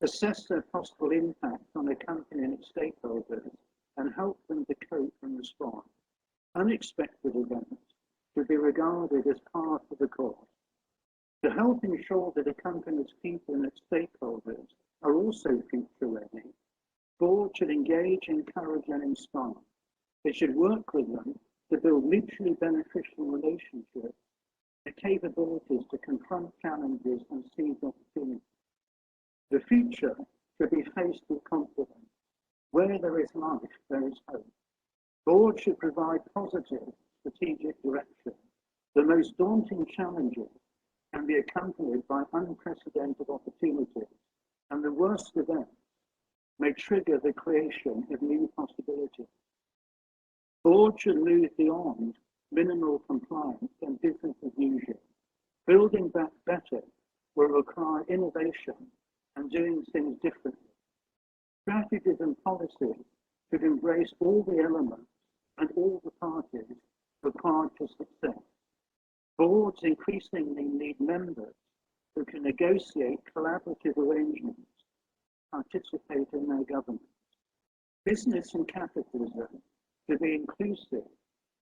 assess their possible impact on a company and its stakeholders, and help them to cope and respond. Unexpected events should be regarded as part of the course. To help ensure that a company's people and its stakeholders are also future ready, boards should engage, encourage and inspire. They should work with them to build mutually beneficial relationships, the capabilities to confront challenges and seize opportunities. The future should be faced with confidence. Where there is life, there is hope. Boards should provide positive strategic direction. The most daunting challenges can be accompanied by unprecedented opportunities, and the worst events may trigger the creation of new possibilities. Boards should move beyond minimal compliance and business as usual. Building back better will require innovation and doing things differently. Strategies and policies should embrace all the elements and all the parties required for success. Boards increasingly need members who can negotiate collaborative arrangements, participate in their governance. Business and capitalism should be inclusive,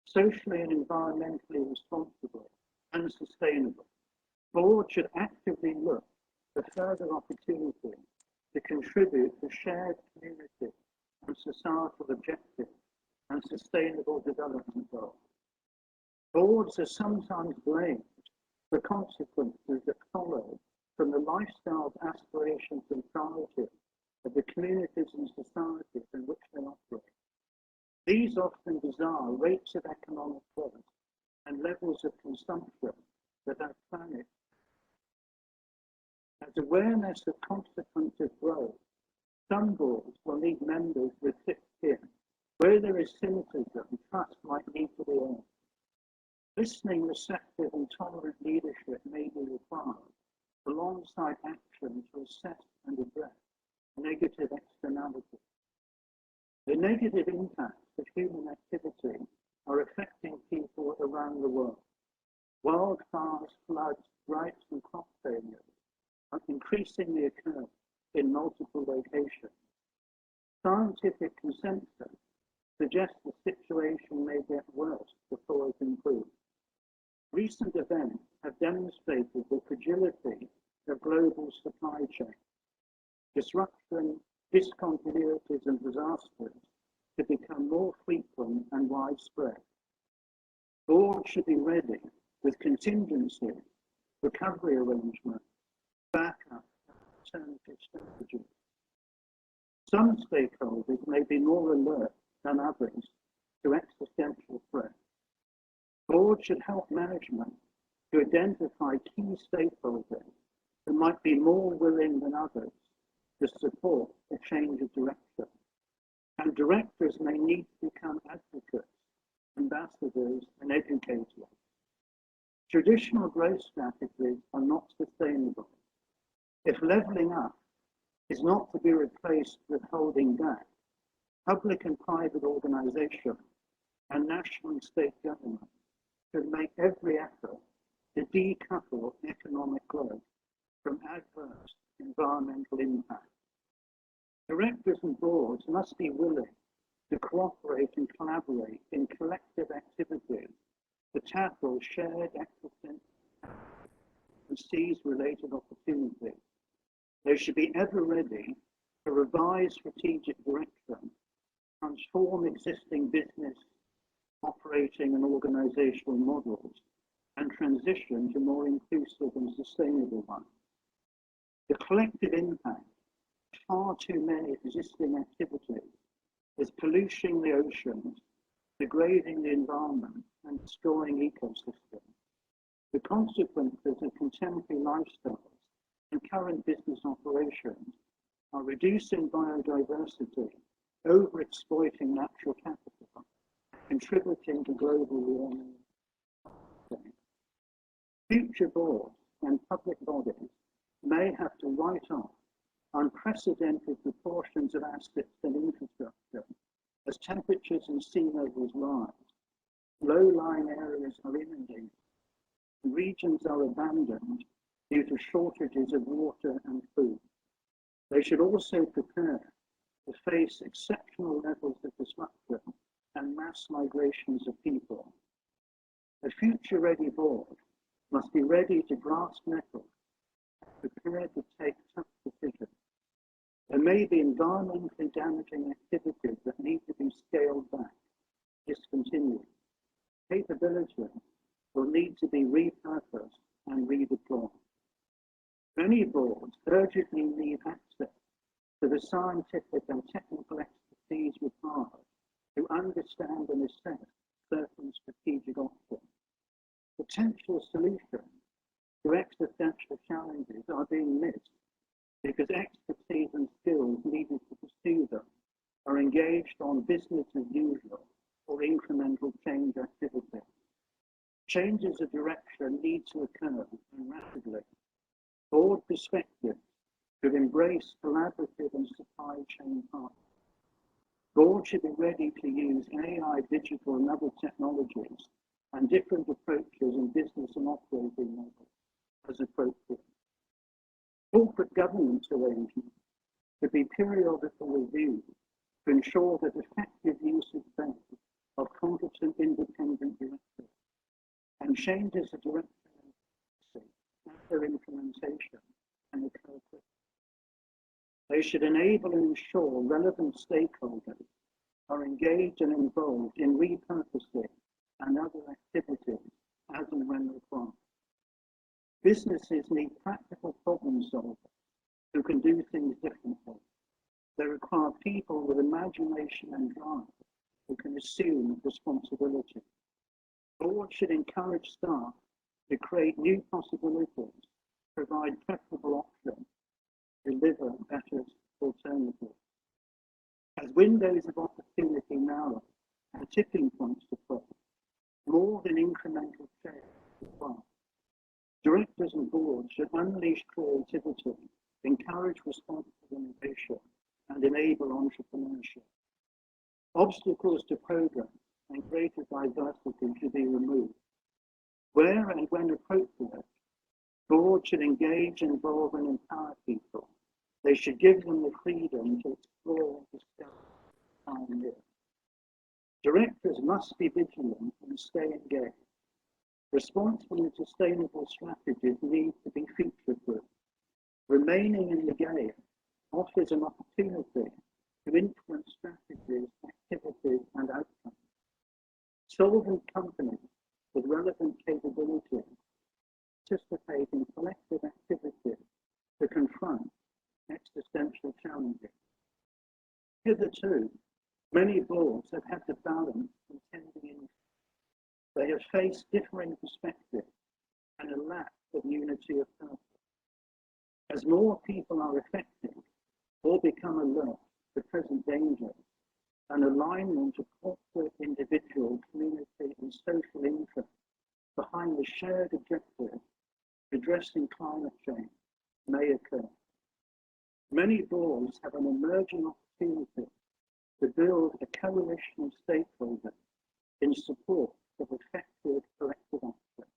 socially and environmentally responsible, and sustainable. Boards should actively look for further opportunities to contribute to shared community and societal objectives and sustainable development goals. Boards are sometimes blamed for consequences that follow from the lifestyle, aspirations and priorities of the communities and societies in which they operate. These often desire rates of economic growth and levels of consumption that our planet. As awareness of consequences grows, some boards will need members with thick skin. Where there is cynicism, trust might need to be earned. Listening, receptive and tolerant leadership may be required alongside action to assess and address negative externalities. The negative impacts of human activity are affecting people around the world. Wildfires, floods, droughts and crop failures are increasingly occurring in multiple locations. Scientific consensus suggests the situation may get worse before it improves. Recent events have demonstrated the fragility of global supply chain. Disruption, discontinuities and disasters to become more frequent and widespread. Boards should be ready with contingencies, recovery arrangements, backup, and alternative strategies. Some stakeholders may be more alert than others to existential threats. Boards should help management to identify key stakeholders who might be more willing than others to support a change of direction. And directors may need to become advocates, ambassadors, and educators. Traditional growth strategies are not sustainable. If levelling up is not to be replaced with holding back, public and private organisations and national and state governments should make every effort to decouple economic growth from adverse environmental impact. Directors and boards must be willing to cooperate and collaborate in collective activities to tackle shared existential and seize related opportunities. They should be ever ready to revise strategic direction, transform existing business, operating and organizational models, and transition to more inclusive and sustainable ones. The collective impact of far too many existing activities is polluting the oceans, degrading the environment, and destroying ecosystems. The consequences of contemporary lifestyles and current business operations are reducing biodiversity, overexploiting natural capital, contributing to global warming. Future boards and public bodies may have to write off unprecedented proportions of assets and infrastructure as temperatures and sea levels rise, low-lying areas are inundated, and regions are abandoned due to shortages of water and food. They should also prepare to face exceptional levels of disruption and mass migrations of people. A future-ready board must be ready to grasp nettle, prepared to take tough decisions. There may be environmentally damaging activities that need to be scaled back, discontinued. Capabilities will need to be repurposed and redeployed. Many boards urgently need access to the scientific and technical expertise required to understand and assess certain strategic options. Potential solutions to existential challenges are being missed because expertise and skills needed to pursue them are engaged on business as usual or incremental change activity. Changes of direction need to occur and rapidly. Board perspectives should embrace collaborative and supply chain partners. Boards should be ready to use AI, digital, and other technologies and different approaches in business and operating models as appropriate. Corporate governance arrangements should be periodically reviewed to ensure that effective use is made of competent independent directors and changes of direction and their implementation and occur quickly. They should enable and ensure relevant stakeholders are engaged and involved in repurposing and other activities as and when required. Businesses need practical problem solvers who can do things differently. They require people with imagination and drive who can assume responsibility. Boards should encourage staff to create new possibilities, provide preferable options, deliver better alternatives. As windows of opportunity narrow and tipping points approach, more than incremental change is required. Directors and boards should unleash creativity, encourage responsible innovation, and enable entrepreneurship. Obstacles to progress and greater diversity should be removed. Where and when appropriate, boards should engage, involve, and empower people. They should give them the freedom to explore and discover and pioneer. Directors must be vigilant and stay engaged. Responsible and sustainable strategies need to be future-proof. Remaining in the game offers an opportunity to influence strategies, activities, and outcomes. Solvent companies with relevant capabilities participate in collective activities to confront existential challenges. Hitherto, many boards have had to balance contending interests. They have faced differing perspectives and a lack of unity of purpose. As more people are affected or become alert to present dangers, an alignment of corporate, individual, community, and social interests behind the shared objective of addressing climate change may occur. Many boards have an emerging opportunity to build a coalition of stakeholders in support of effective collective action.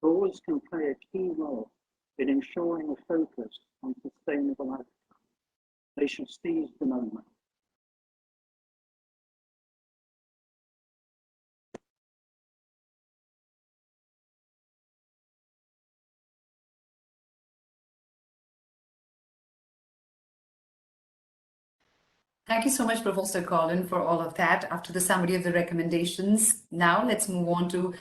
Boards can play a key role in ensuring a focus on sustainable outcomes. They should seize the moment. Thank you so much, Professor Colin, for all of that. After the summary of the recommendations, now let's move on to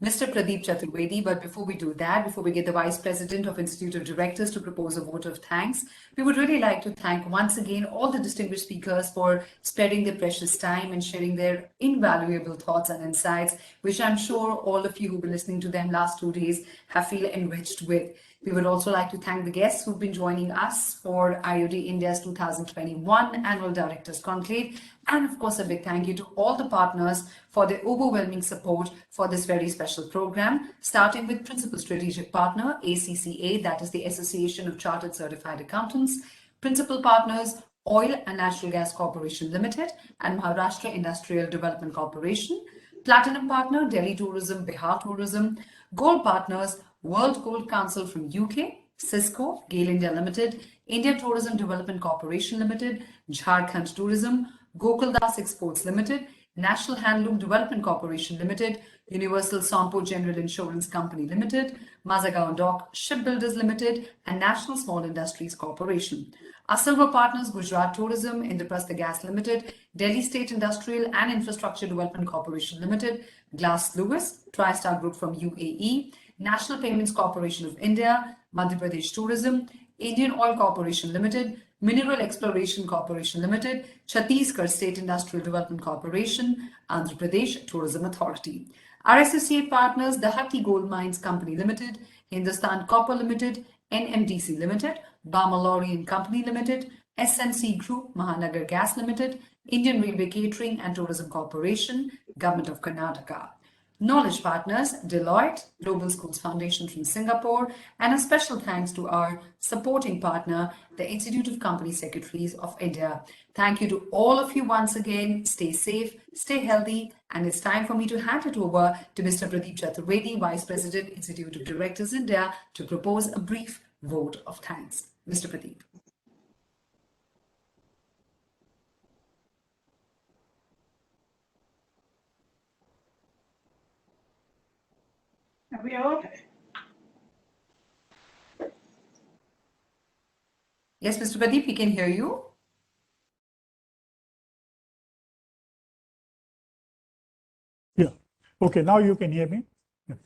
Mr. Pradeep Chaturvedi. But before we do that, before we get the Vice President of Institute of Directors to propose a vote of thanks, we would really like to thank once again all the distinguished speakers for sparing their precious time and sharing their invaluable thoughts and insights, which I'm sure all of you who've been listening to them last 2 days have feel enriched with. We would also like to thank the guests who've been joining us for IOD India's 2021 Annual Directors Conclave. And of course, a big thank you to all the partners for their overwhelming support for this very special program, starting with Principal Strategic Partner, ACCA, that is the Association of Chartered Certified Accountants, Principal Partners, Oil and Natural Gas Corporation Limited and Maharashtra Industrial Development Corporation, Platinum Partner, Delhi Tourism, Bihar Tourism, Gold Partners, World Gold Council from UK, Cisco, Gale India Limited, India Tourism Development Corporation Limited, Jharkhand Tourism, Gokuldas Exports Limited, National Handloom Development Corporation Limited, Universal Sompo General Insurance Company Limited, Mazagaon Dock Shipbuilders Limited, and National Small Industries Corporation. Our silver partners, Gujarat Tourism, Indraprastha Gas Limited, Delhi State Industrial and Infrastructure Development Corporation Limited, Glass Lewis, TriStar Group from UAE, National Payments Corporation of India, Madhya Pradesh Tourism, Indian Oil Corporation Limited, Mineral Exploration Corporation Limited, Chhattisgarh State Industrial Development Corporation, Andhra Pradesh Tourism Authority. Our associate partners, the Haki Gold Mines Company Limited, Hindustan Copper Limited, NMDC Limited, Bamalori and Company Limited, SMC Group, Mahanagar Gas Limited, Indian Railway Catering and Tourism Corporation, Government of Karnataka. Knowledge partners, Deloitte, Global Schools Foundation from Singapore, and a special thanks to our supporting partner, the Institute of Company Secretaries of India. Thank you to all of you once again. Stay safe, stay healthy, and it's time for me to hand it over to Mr. Pradeep Chaturvedi, Vice President, Institute of Directors India, to propose a brief vote of thanks. Mr. Pradeep. Are we on? Yes, Mr. Pradeep, we can hear you. Yeah. Okay, now you can hear me?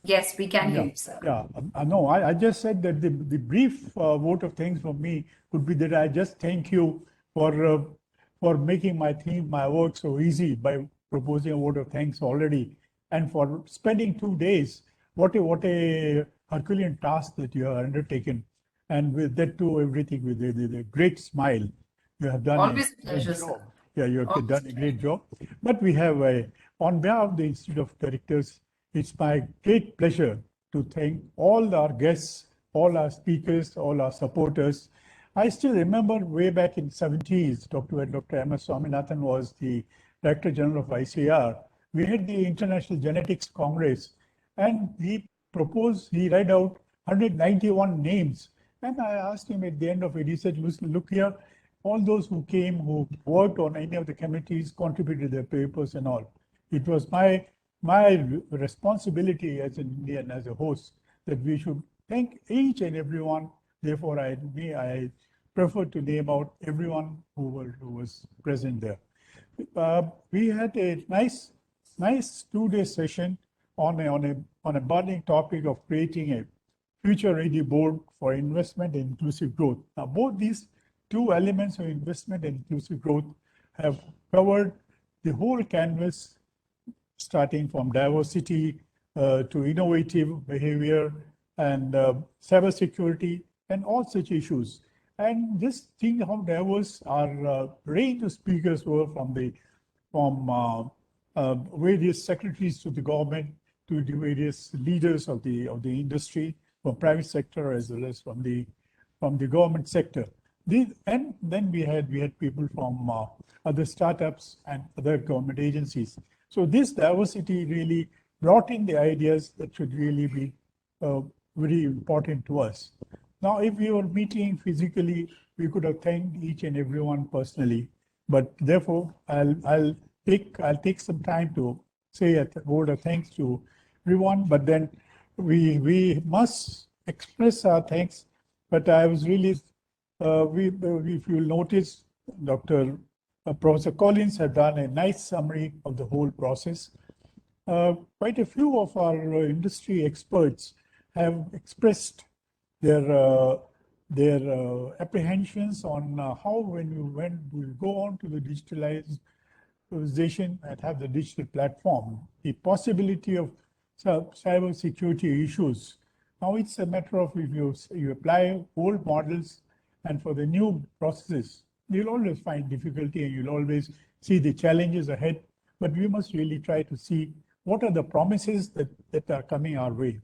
Yes, we can hear you, sir. Yeah, no, I just said that the brief vote of thanks from me would be that I just thank you for making my work so easy by proposing a vote of thanks already, and for spending 2 days. What a Herculean task that you have undertaken, and with that too, everything with a great smile. You have done Always a great pleasure, job. sir. Yeah, you have done a great job. But we have on behalf of the Institute of Directors, it's my great pleasure to thank all our guests, all our speakers, all our supporters. I still remember way back in the 70s, Dr. M.S. Swaminathan was the Director General of ICAR. We had the International Genetics Congress, and he read out 191 names. And I asked him at the end of it, he said, look here, all those who came, who worked on any of the committees, contributed their papers and all. It was my responsibility as an Indian, as a host, that we should thank each and everyone. Therefore, I prefer to name out everyone who was present there. We had a nice 2-day session on a burning topic of creating a future-ready board for investment and inclusive growth. Now, both these two elements of investment and inclusive growth have covered the whole canvas, starting from diversity to innovative behavior and cybersecurity and all such issues. And just think how diverse our range of speakers were from various secretaries to the government, to the various leaders of the industry, from private sector as well as from the government sector. And then we had people from other startups and other government agencies. So this diversity really brought in the ideas that should really be very important to us. Now, if we were meeting physically, we could have thanked each and everyone personally, but therefore I'll take some time to say a word of thanks to everyone. But then we must express our thanks. But I was really, if you'll notice, Professor Collins had done a nice summary of the whole process. Quite a few of our industry experts have expressed their apprehensions on how when we go on to the digitalization and have the digital platform, the possibility of cyber security issues. Now it's a matter of if you apply old models, and for the new processes, you'll always find difficulty and you'll always see the challenges ahead. But we must really try to see what are the promises that are coming our way.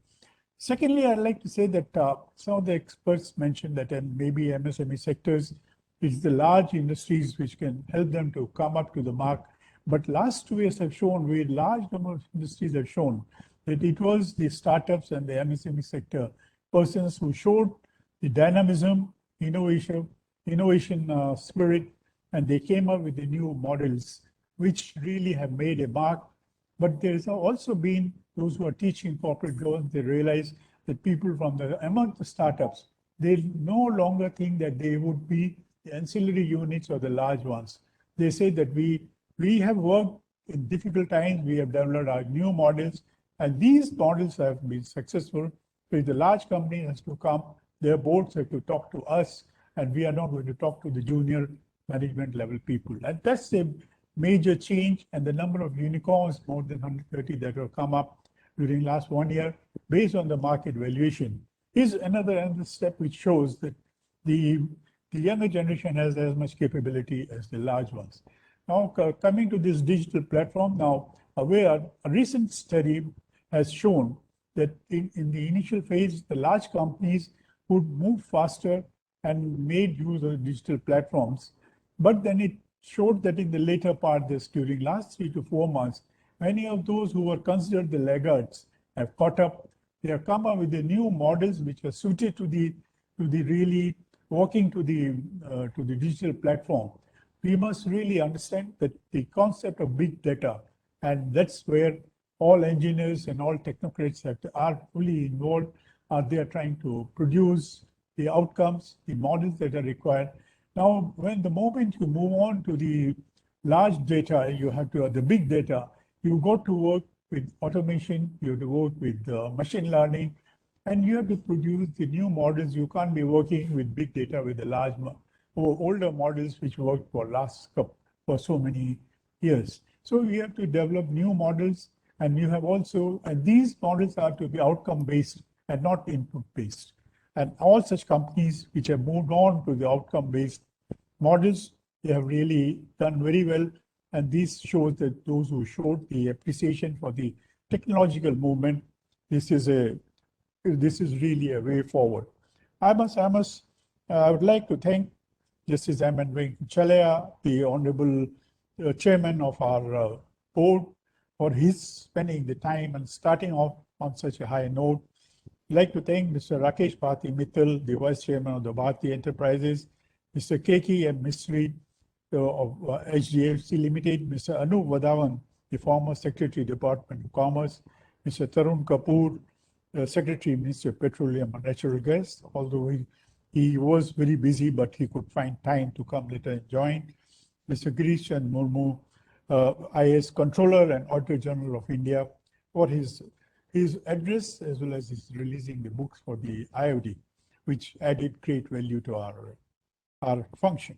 Secondly, I'd like to say that some of the experts mentioned that maybe MSME sectors is the large industries which can help them to come up to the mark. But last 2 years have shown, very large number of industries have shown that it was the startups and the MSME sector persons who showed the dynamism, innovation spirit, and they came up with the new models which really have made a mark. But there's also been those who are teaching corporate governance. They realize that people among the startups, they no longer think that they would be the ancillary units or the large ones. They say that we have worked in difficult times, we have developed our new models, and these models have been successful. So if the large company has to come, their boards have to talk to us, and we are not going to talk to the junior management level people. And that's a major change, and the number of unicorns, more than 130 that have come up during last 1 year, based on the market valuation, is another step which shows that the younger generation has as much capability as the large ones. Now, coming to this digital platform, now a recent study has shown that in the initial phase, the large companies would move faster and made use of digital platforms. But then it showed that in the later part, during last 3 to 4 months, many of those who were considered the laggards have caught up. They have come up with the new models which are suited to the really working to the digital platform. We must really understand that the concept of big data, and that's where all engineers and all technocrats are fully involved. They are trying to produce the outcomes, the models that are required. Now, the moment you move on to the large data, you have to have the big data. You got to work with automation, you have to work with machine learning, and you have to produce the new models. You can't be working with big data with the large or older models which worked for so many years. So you have to develop new models, and you have also, and these models are to be outcome-based and not input-based. And all such companies which have moved on to the outcome-based models, they have really done very well. And this shows that those who showed the appreciation for the technological movement, this is really a way forward. I would like to thank Justice M.N. Venkachalaya, the Honorable Chairman of our board, for his spending the time and starting off on such a high note. I'd like to thank Mr. Rakesh Bharti Mittal, the Vice Chairman of the Bharti Enterprises, Mr. K.K. M. Mistry of HDFC Limited, Mr. Anup Vadavan, the former Secretary, Department of Commerce, Mr. Tarun Kapoor, Secretary, Ministry of Petroleum and Natural Gas, although he was very busy, but he could find time to come later and join. Mr. Krishnan Murmu, IAS Controller and Auditor General of India, for his address as well as his releasing the books for the IOD, which added great value to our function.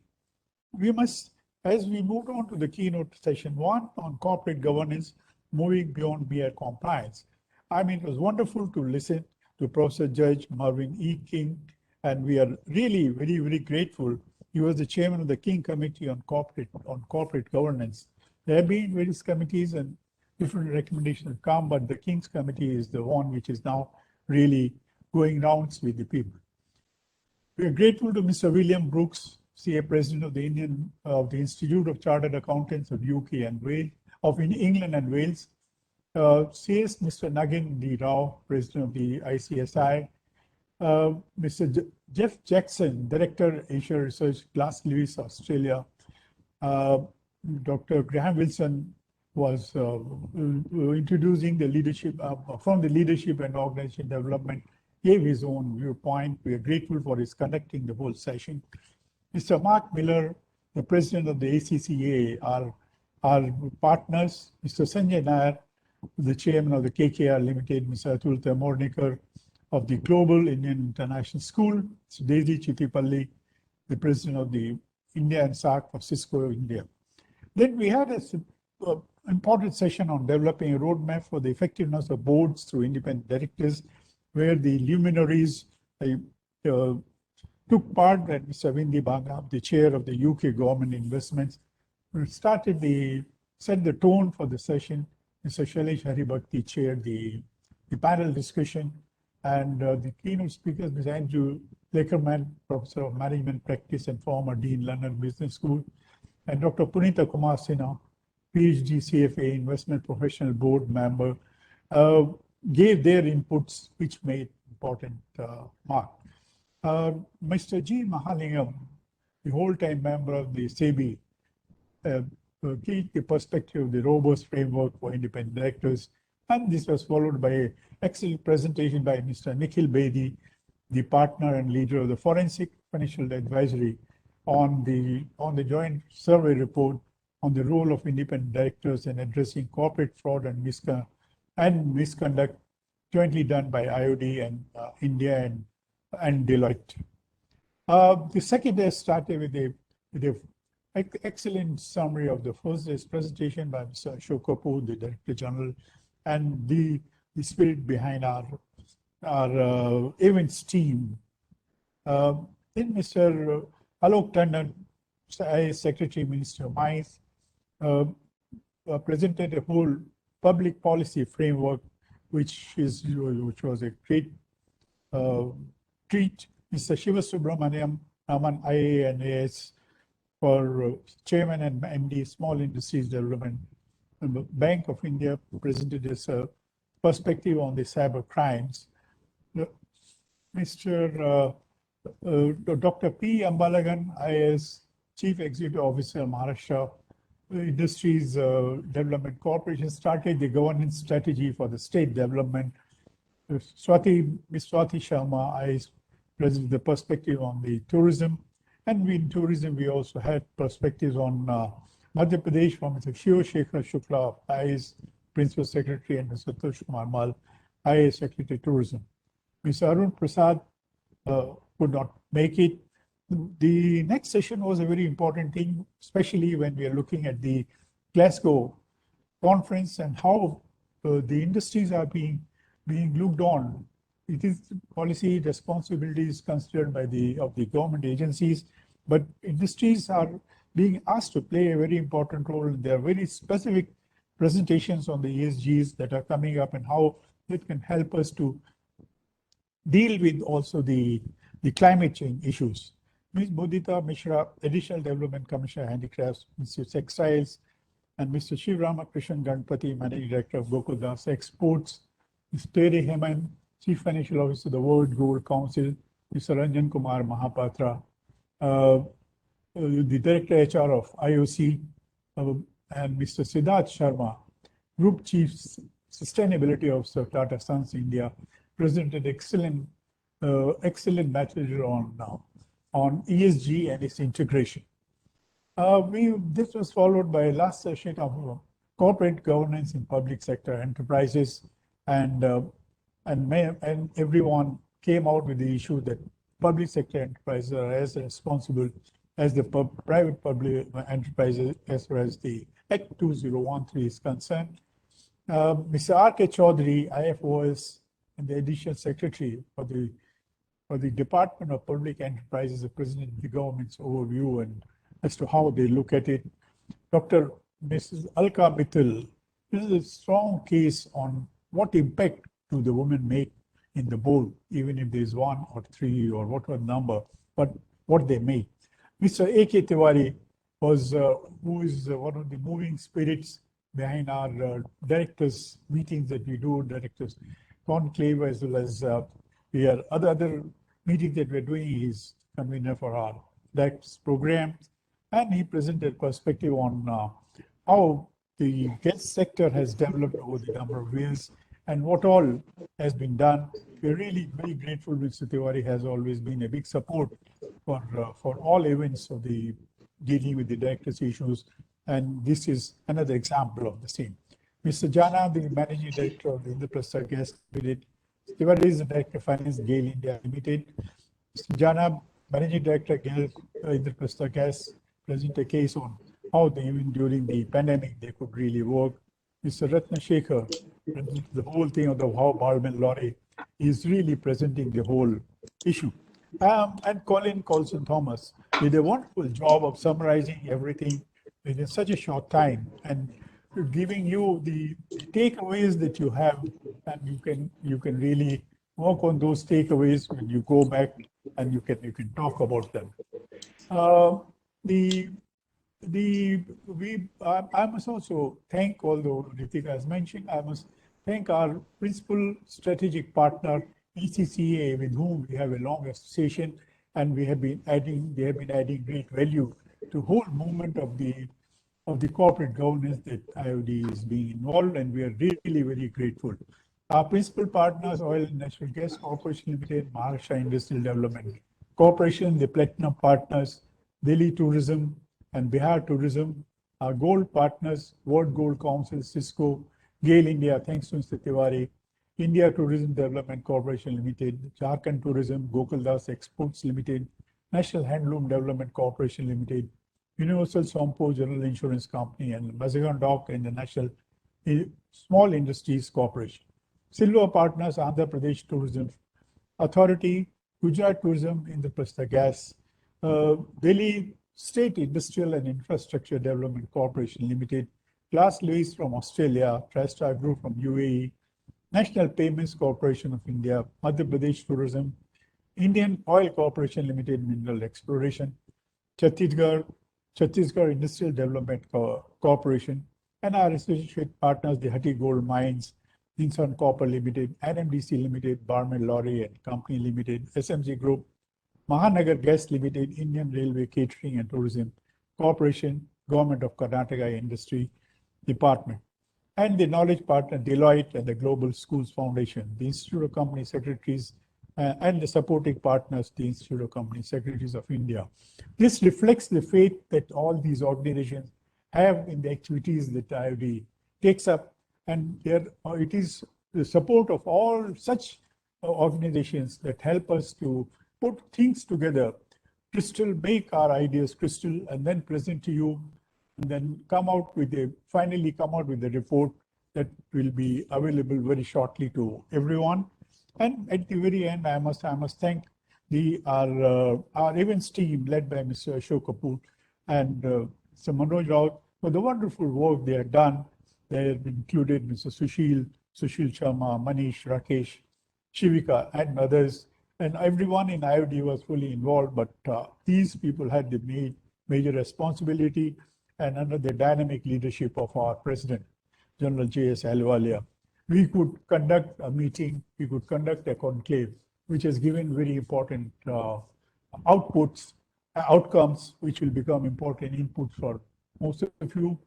We must, as we moved on to the keynote session 1 on corporate governance, moving beyond mere compliance. I mean, it was wonderful to listen to Professor Judge Marvin E. King, and we are really very, very grateful. He was the chairman of the King Committee on corporate governance. There have been various committees and different recommendations have come, but the King's Committee is the one which is now really going rounds with the people. We are grateful to Mr. William Brooks, CA President of the Institute of Chartered Accountants of UK and Wales, of England and Wales. CS Mr. Nagin D. Rao, President of the ICSI. Mr. Jeff Jackson, Director, Asia Research, Glass Lewis, Australia. Dr. Graham Wilson was introducing the leadership from the leadership and organization development, gave his own viewpoint. We are grateful for his conducting the whole session. Mr. Mark Miller, the President of the ACCA, our partners, Mr. Sanjay Nair, the Chairman of the KKR Limited, Mr. Atul Tamornikar of the Global Indian International School, Mr. Daisy Chittipalli, the President of the India and SAC of Cisco India. Then we had an important session on developing a roadmap for the effectiveness of boards through independent directors, where the luminaries took part, and Mr. Vindi Banga, the chair of the UK government investments, set the tone for the session. Mr. Shailesh Haribhakti chaired the panel discussion, and the keynote speakers, Mr. Andrew Lakerman, Professor of Management Practice and former Dean London Business School, and Dr. Punita Kumar Sinha, PhD CFA Investment Professional Board member, gave their inputs, which made important mark. Mr. G. Mahalingam, the whole-time member of the SEBI, gave the perspective of the robust framework for independent directors, and this was followed by an excellent presentation by Mr. Nikhil Bedi, the partner and leader of the Forensic Financial Advisory, on the joint survey report on the role of independent directors in addressing corporate fraud and misconduct, jointly done by IOD and India and Deloitte. The second day started with an excellent summary of the first day's presentation by Mr. Ashok Kapoor, the Director General, and the spirit behind our events team. Then Mr. Alok Tandon, Secretary, Minister of Mines, presented a whole public policy framework, which was a great treat. Mr. Shiva Subramaniam Raman, IA and AS, for Chairman and MD, Small Industries Development. The Bank of India presented his perspective on the cyber crimes. Mr. Dr. P. Ambalagan, IAS, Chief Executive Officer, Maharashtra Industries Development Corporation, started the governance strategy for the state development. Ms. Swati Sharma, IAS, presented the perspective on the tourism. And in tourism, we also had perspectives on Madhya Pradesh from Mr. Shiv Shekhar Shukla, IAS Principal Secretary, and Mr. Tush Kumar Mal, IAS Secretary Tourism. Mr. Arun Prasad could not make it. The next session was a very important thing, especially when we are looking at the Glasgow conference and how the industries are being looked on. It is policy responsibilities considered by the government agencies, but industries are being asked to play a very important role. There are very specific presentations on the ESGs that are coming up and how it can help us to deal with also the climate change issues. Ms. Mudita Mishra, Additional Development Commissioner, Handicrafts, Mr. Textiles, and Mr. Sivarama Krishnan Ganpathi, Managing Director of Gokuldas Exports, Mr. Terry Heman, Chief Financial Officer of the World Gold Council, Mr. Ranjan Kumar Mahapatra, the Director HR of IOC, and Mr. Siddharth Sharma, Group Chief Sustainability Officer, Tata Sons India, presented excellent material on ESG and its integration. This was followed by a last session of corporate governance in public sector enterprises, and everyone came out with the issue that public sector enterprises are as responsible as the private public enterprises as far as the Act 2013 is concerned. Mr. R.K. Chaudhary, IFOS, and the Additional Secretary for the Department of Public Enterprises, presented the government's overview and as to how they look at it. Mrs. Alka Mittal, this is a strong case on what impact do the women make in the board, even if there's 1 or 3 or whatever number, but what they make. Mr. A.K. Tiwari was, who is one of the moving spirits behind our directors meetings that we do, directors conclave, as well as we are other meetings that we're doing. He's convener for our directors program, and he presented perspective on how the guest sector has developed over the number of years and what all has been done. We're really very grateful. Mr. Tiwari has always been a big support for all events of the dealing with the directors issues, and this is another example of the same. Mr. Jana, the Managing Director of the Indraprastha Gas Limited. Tiwari is the Director of Finance, GAIL India Limited. Mr. Jana, Managing Director, GAIL Indraprastha Gas, present a case on how they, even during the pandemic, they could really work. Mr. Ratna Shekhar, the whole thing of the how Barman Lorry is really presenting the whole issue. And Colin Colson Thomas did a wonderful job of summarizing everything in such a short time and giving you the takeaways that you have, and you can really work on those takeaways when you go back and you can talk about them. I must also thank, although Ritika has mentioned, I must thank our principal strategic partner, ECCA, with whom we have a long association, and they have been adding great value to whole movement of the corporate governance that IOD is being involved, and we are really very grateful. Our principal partners, Oil and Natural Gas Corporation Limited, Maharashtra Industrial Development Corporation, the Platinum Partners, Delhi Tourism and Bihar Tourism, our gold partners, World Gold Council, Cisco, GAIL India, thanks to Mr. Tiwari, India Tourism Development Corporation Limited, Jharkhand Tourism, Gokuldas Exports Limited, National Handloom Development Corporation Limited, Universal Sompo General Insurance Company, and Mazagon Dock and the National Small Industries Corporation. Silver partners, Andhra Pradesh Tourism Authority, Gujarat Tourism, Indraprastha Gas, Delhi State Industrial and Infrastructure Development Corporation Limited, Glass Lewis from Australia, TriStar Group from UAE, National Payments Corporation of India, Madhya Pradesh Tourism, Indian Oil Corporation Limited, Mineral Exploration, Chhattisgarh Industrial Development Corporation, and our associate partners, the Hatti Gold Mines, Insan Copper Limited, NMDC Limited, Barman Lorry and Company Limited, SMG Group, Mahanagar Gas Limited, Indian Railway Catering and Tourism Corporation, Government of Karnataka Industry Department, and the knowledge partner Deloitte and the Global Schools Foundation, the Institute of Company Secretaries, and the supporting partners, the Institute of Company Secretaries of India. This reflects the faith that all these organizations have in the activities that IOD takes up, and it is the support of all such organizations that help us to put things together, make our ideas crystal, and then present to you, and then finally come out with a report that will be available very shortly to everyone. And at the very end, I must thank our events team led by Mr. Ashok Kapoor and Mr. Manoj Rao for the wonderful work they have done. They have included Mr. Sushil Sharma, Manish, Rakesh, Shivika, and others. And everyone in IOD was fully involved, but these people had the major responsibility, and under the dynamic leadership of our President, General J.S. Ahluwalia, we could conduct a meeting, we could conduct a conclave, which has given very important outcomes, which will become important inputs for most of you.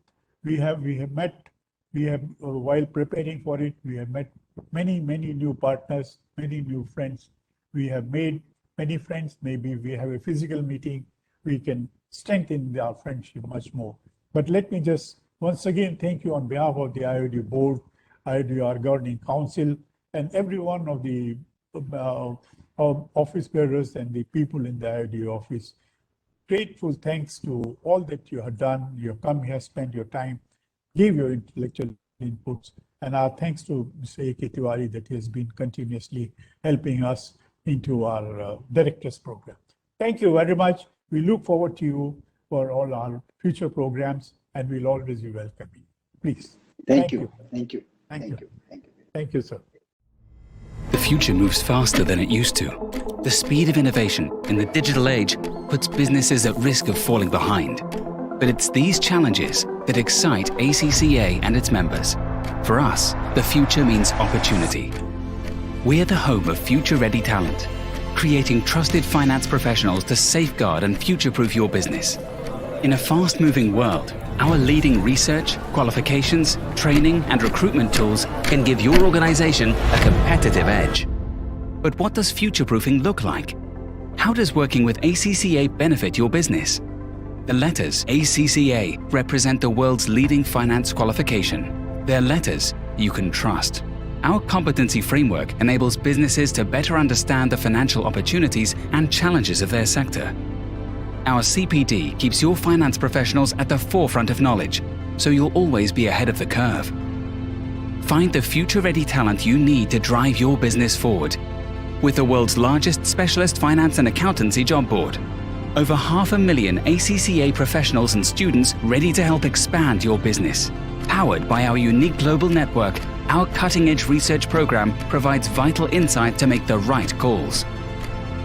We have met We have, while preparing for it, we have met many new partners, many new friends. We have made many friends. Maybe we have a physical meeting, we can strengthen our friendship much more. But let me just once again thank you on behalf of the IOD board, IOD, our governing council, and every one of the office bearers and the people in the IOD office. Grateful thanks to all that you have done. You have come here, spent your time, gave your intellectual inputs, and our thanks to Mr. A.K. Tiwari that he has been continuously helping us into our directors program. Thank you very much. We look forward to you for all our future programs, and we'll always be welcoming. Please. Thank you. Thank you. Thank you. Thank you, sir. The future moves faster than it used to. The speed of innovation in the digital age puts businesses at risk of falling behind. But it's these challenges that excite ACCA and its members. For us, the future means opportunity. We're the home of future-ready talent, creating trusted finance professionals to safeguard and future-proof your business. In a fast-moving world, our leading research, qualifications, training, and recruitment tools can give your organization a competitive edge. But what does future-proofing look like? How does working with ACCA benefit your business? The letters ACCA represent the world's leading finance qualification. They're letters you can trust. Our competency framework enables businesses to better understand the financial opportunities and challenges of their sector. Our CPD keeps your finance professionals at the forefront of knowledge, so you'll always be ahead of the curve. Find the future-ready talent you need to drive your business forward. With the world's largest specialist finance and accountancy job board, over 500,000 ACCA professionals and students ready to help expand your business. Powered by our unique global network, our cutting-edge research program provides vital insight to make the right calls.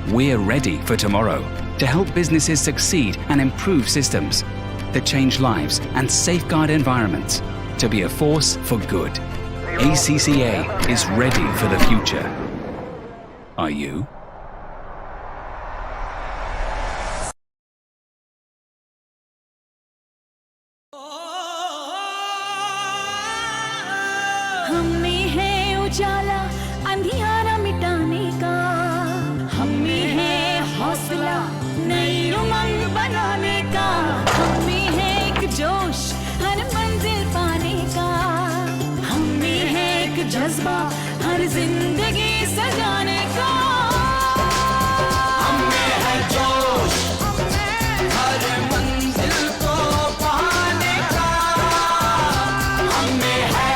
We're ready for tomorrow to help businesses succeed and improve systems, to change lives and safeguard environments, to be a force for good. ACCA is ready for the future. Are you? हमें है उजाला अंधियारा मिटाने का, हमें है हौसला नई उमंग बनाने का, हमें है एक जोश हर मंजिल पाने का, हमें है एक जज्बा हर जिंदगी सजाने का, हमें है जोश हर मंजिल को पाने का, हमें है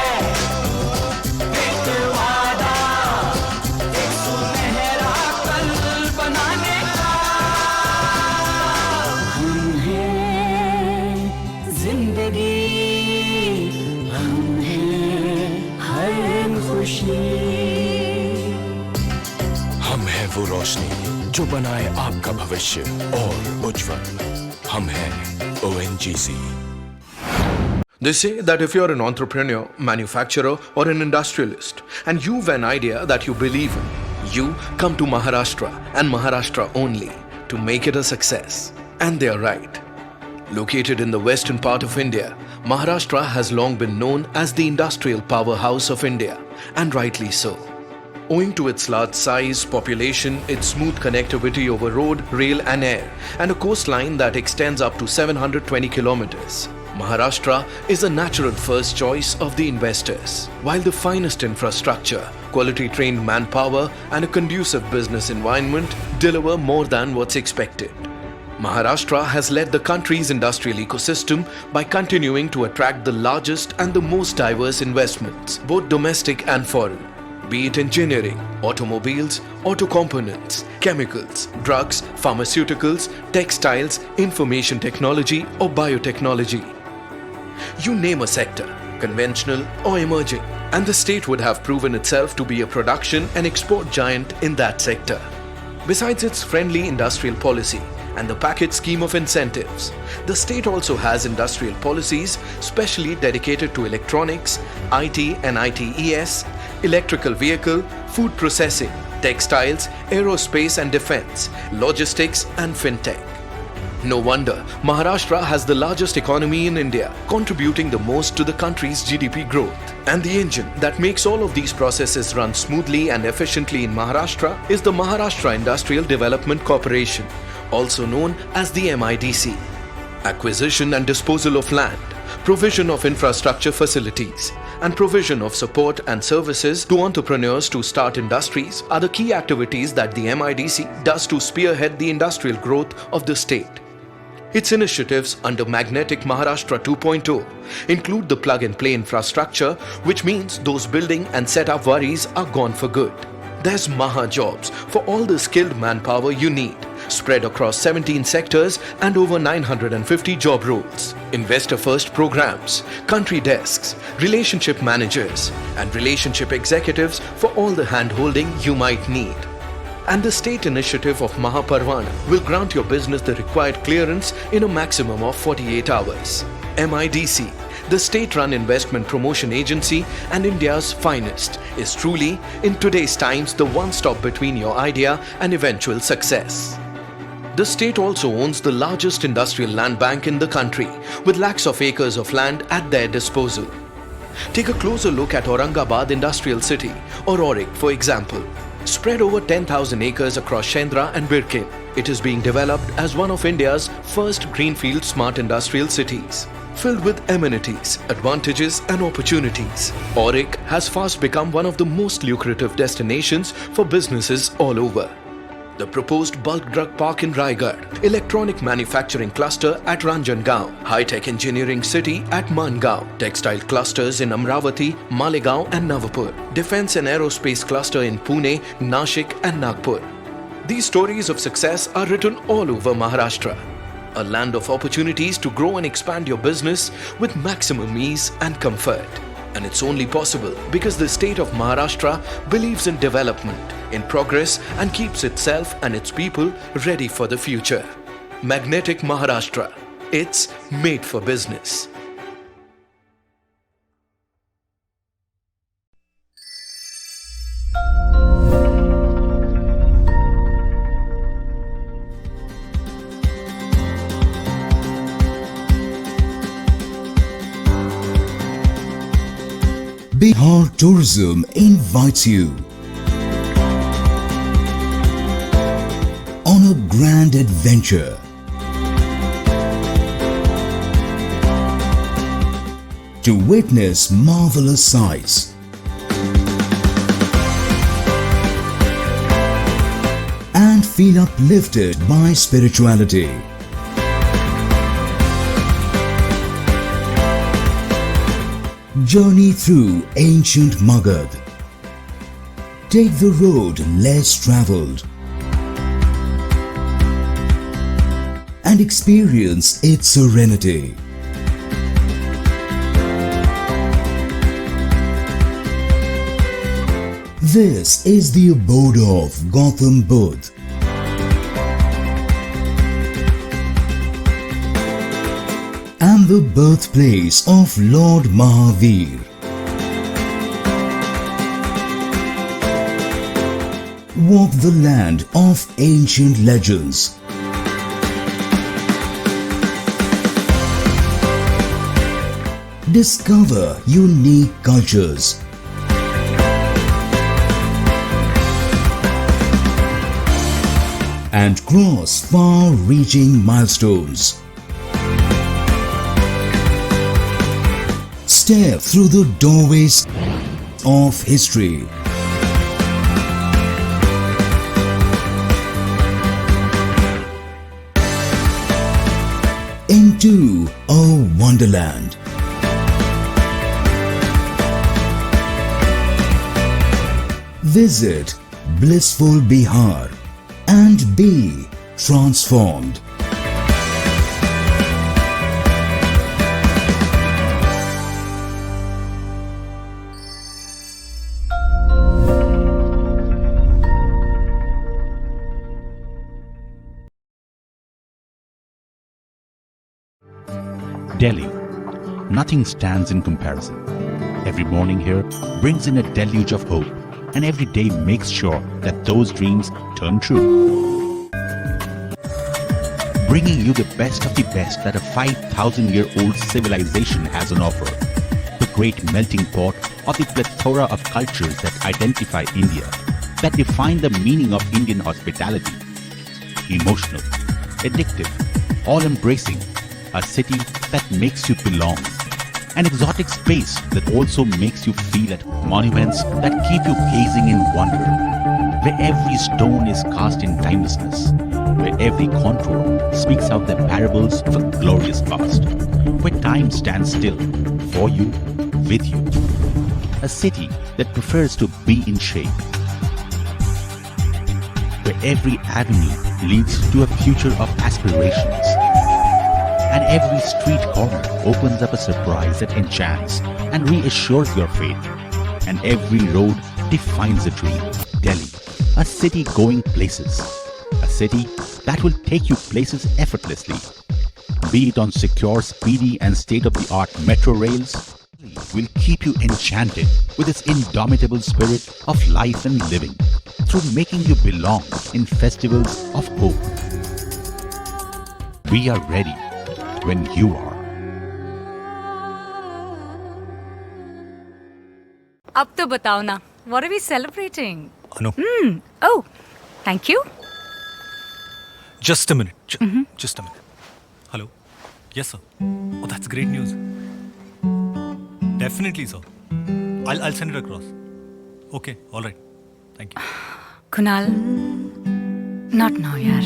हम हैं वो रोशनी जो बनाए आपका भविष्य और उज्जवल। हम हैं ONGC। They say that if you're an entrepreneur, manufacturer, or an industrialist, and you've an idea that you believe in, you come to Maharashtra and Maharashtra only to make it a success. And they're right. Located in the western part of India, Maharashtra has long been known as the industrial powerhouse of India, and rightly so. Owing to its large size, population, its smooth connectivity over road, rail and air, and a coastline that extends up to 720 kilometers, Maharashtra is a natural first choice of the investors. While the finest infrastructure, quality trained manpower and a conducive business environment deliver more than what's expected. Maharashtra has led the country's industrial ecosystem by continuing to attract the largest and the most diverse investments, both domestic and foreign, be it engineering, automobiles, auto components, chemicals, drugs, pharmaceuticals, textiles, information technology or biotechnology. You name a sector, conventional or emerging, and the state would have proven itself to be a production and export giant in that sector. Besides its friendly industrial policy and the package scheme of incentives, the state also has industrial policies specially dedicated to electronics, IT and ITES, electrical vehicle, food processing, textiles, aerospace and defense, logistics and fintech. No wonder Maharashtra has the largest economy in India, contributing the most to the country's GDP growth. And the engine that makes all of these processes run smoothly and efficiently in Maharashtra is the Maharashtra Industrial Development Corporation, also known as the MIDC. Acquisition and disposal of land, provision of infrastructure facilities, and provision of support and services to entrepreneurs to start industries are the key activities that the MIDC does to spearhead the industrial growth of the state. Its initiatives under Magnetic Maharashtra 2.0 include the plug-and-play infrastructure, which means those building and setup worries are gone for good. There's Maha Jobs for all the skilled manpower you need, spread across 17 sectors and over 950 job roles. Investor First programs, country desks, relationship managers, and relationship executives for all the hand-holding you might need. And the state initiative of Mahapatra will grant your business the required clearance in a maximum of 48 hours. MIDC, the state-run investment promotion agency and India's finest, is truly, in today's times, the one-stop between your idea and eventual success. The state also owns the largest industrial land bank in the country, with lakhs of acres of land at their disposal. Take a closer look at Aurangabad Industrial City, or AURIC for example. Spread over 10,000 acres across Shendra and Birkin, it is being developed as one of India's first greenfield smart industrial cities. Filled with amenities, advantages and opportunities, AURIC has fast become one of the most lucrative destinations for businesses all over. The proposed bulk drug park in Raigad, electronic manufacturing cluster at Ranjan, high-tech engineering city at Mangaon, textile clusters in Amravati, Malegaon and Navapur, defense and aerospace cluster in Pune, Nashik and Nagpur. These stories of success are written all over Maharashtra, a land of opportunities to grow and expand your business with maximum ease and comfort. And it's only possible because the state of Maharashtra believes in development, in progress, and keeps itself and its people ready for the future. Magnetic Maharashtra. It's made for business. Bihar Tourism invites you on a grand adventure. To witness marvelous sights and feel uplifted by spirituality. Journey through ancient Magadh. Take the road less travelled and experience its serenity. This is the abode of Gautam Buddha. And the birthplace of Lord Mahavir. Walk the land of ancient legends. Discover unique cultures. And cross far-reaching milestones. Step through the doorways of history. Into a wonderland. Visit blissful Bihar and be transformed. Delhi. Nothing stands in comparison. Every morning here brings in a deluge of hope, and every day makes sure that those dreams turn true. bringing you the best of the best that a 5,000-year-old civilization has on offer. The great melting pot of the plethora of cultures that identify India, that define the meaning of Indian hospitality. Emotional, addictive, all-embracing, a city that makes you belong. An exotic space that also makes you feel at monuments that keep you gazing in wonder, where every stone is cast in timelessness, where every contour speaks out the parables of a glorious past, where time stands still, for you, with you. A city that prefers to be in shape, where every avenue leads to a future of aspirations, and every street corner opens up a surprise that enchants and reassures your faith, and every road defines a dream. Delhi, a city going places, a city that will take you places effortlessly. Be it on secure, speedy and state-of-the-art metro rails, will keep you enchanted with its indomitable spirit of life and living, through making you belong in festivals of hope. We are ready when you are. अब तो बताओ ना, what are we celebrating? Anu. Oh, thank you. Just a minute. Just a minute. Hello. Yes, sir. Oh, that's great news. Definitely, sir. I'll send it across. Okay. All right. Thank you. Kunal, not now, yaar.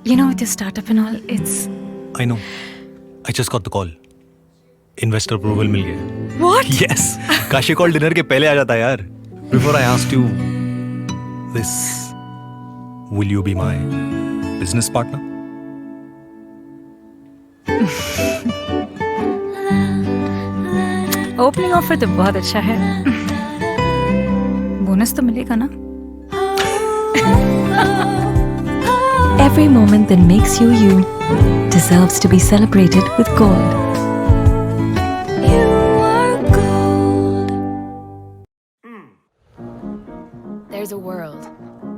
You know, with your startup and all, it's... I know. I just got the call. Investor approval मिल गया. What? Yes. Kashi call dinner के पहले आ जाता है यार. Before I asked you this, will you be my business partner? Opening offer तो बहुत अच्छा है. बोनस तो मिलेगा ना? Every moment that makes you you deserves to be celebrated with gold. There's a world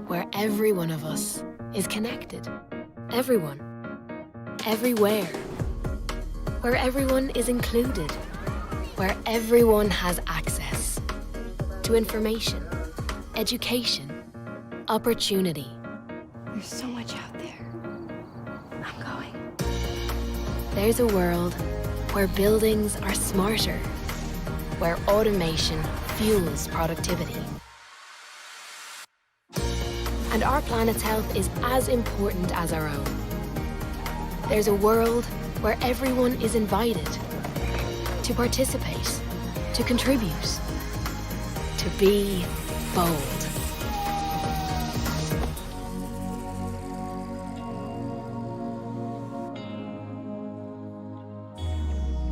where every one of us is connected. Everyone. Everywhere. Where everyone is included. Where everyone has access to information, education, opportunity. There's so much out there. I'm going. There's a world where buildings are smarter, where automation fuels productivity. And our planet's health is as important as our own. There's a world where everyone is invited to participate, to contribute, to be bold.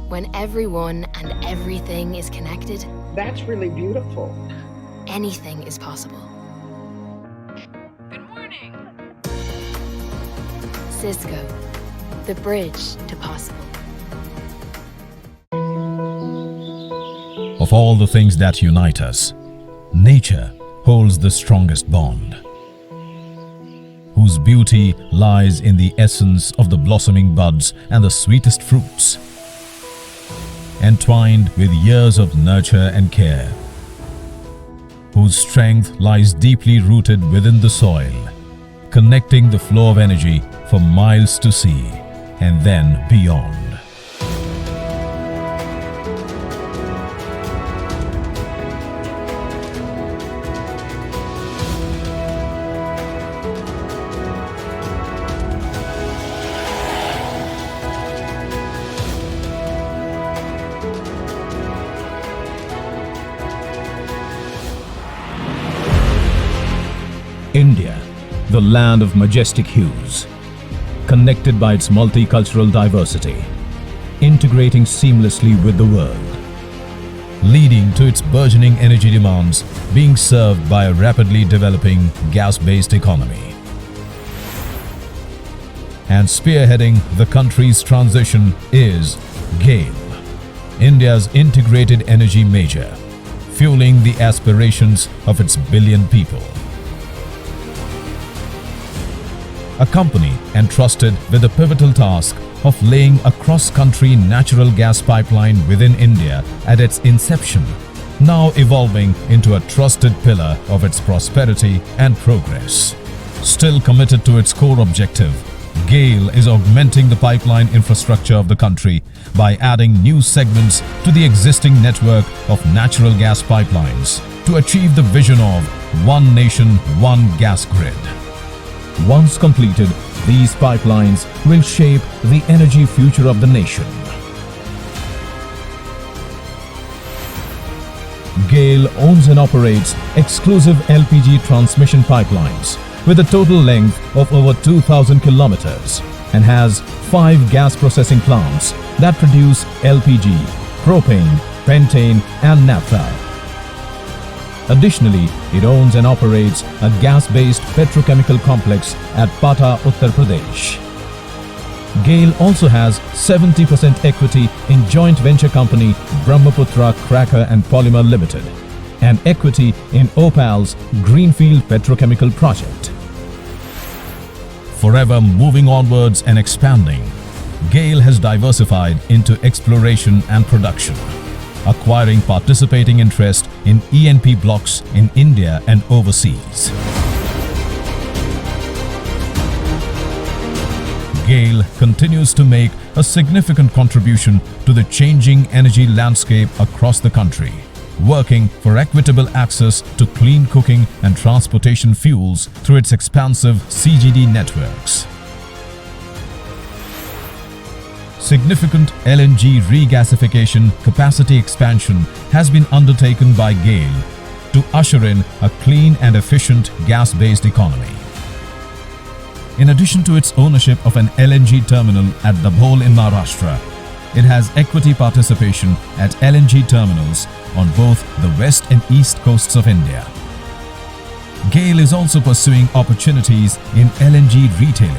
When everyone and everything is connected, that's really beautiful. Anything is possible. Good morning. Cisco, the bridge to possible. Of all the things that unite us, nature holds the strongest bond, whose beauty lies in the essence of the blossoming buds and the sweetest fruits, entwined with years of nurture and care, whose strength lies deeply rooted within the soil, connecting the flow of energy for miles to see and then beyond. India, the land of majestic hues, connected by its multicultural diversity, integrating seamlessly with the world, leading to its burgeoning energy demands being served by a rapidly developing gas-based economy. And spearheading the country's transition is GAIL, India's integrated energy major, fueling the aspirations of its billion people. a company entrusted with the pivotal task of laying a cross-country natural gas pipeline within India at its inception, now evolving into a trusted pillar of its prosperity and progress. Still committed to its core objective, GAIL is augmenting the pipeline infrastructure of the country by adding new segments to the existing network of natural gas pipelines to achieve the vision of One Nation, One Gas Grid. Once completed, these pipelines will shape the energy future of the nation. GAIL owns and operates exclusive LPG transmission pipelines with a total length of over 2,000 kilometers and has 5 gas processing plants that produce LPG, propane, pentane and naphtha. Additionally, it owns and operates a gas-based petrochemical complex at Pata, Uttar Pradesh. GAIL also has 70% equity in joint venture company Brahmaputra Cracker and Polymer Limited and equity in Opal's Greenfield Petrochemical Project. Forever moving onwards and expanding, GAIL has diversified into exploration and production, acquiring participating interest in E&P blocks in India and overseas. GAIL continues to make a significant contribution to the changing energy landscape across the country, working for equitable access to clean cooking and transportation fuels through its expansive CGD networks. Significant LNG regasification capacity expansion has been undertaken by GAIL to usher in a clean and efficient gas-based economy. In addition to its ownership of an LNG terminal at Dabhol in Maharashtra, it has equity participation at LNG terminals on both the west and east coasts of India. GAIL is also pursuing opportunities in LNG retailing,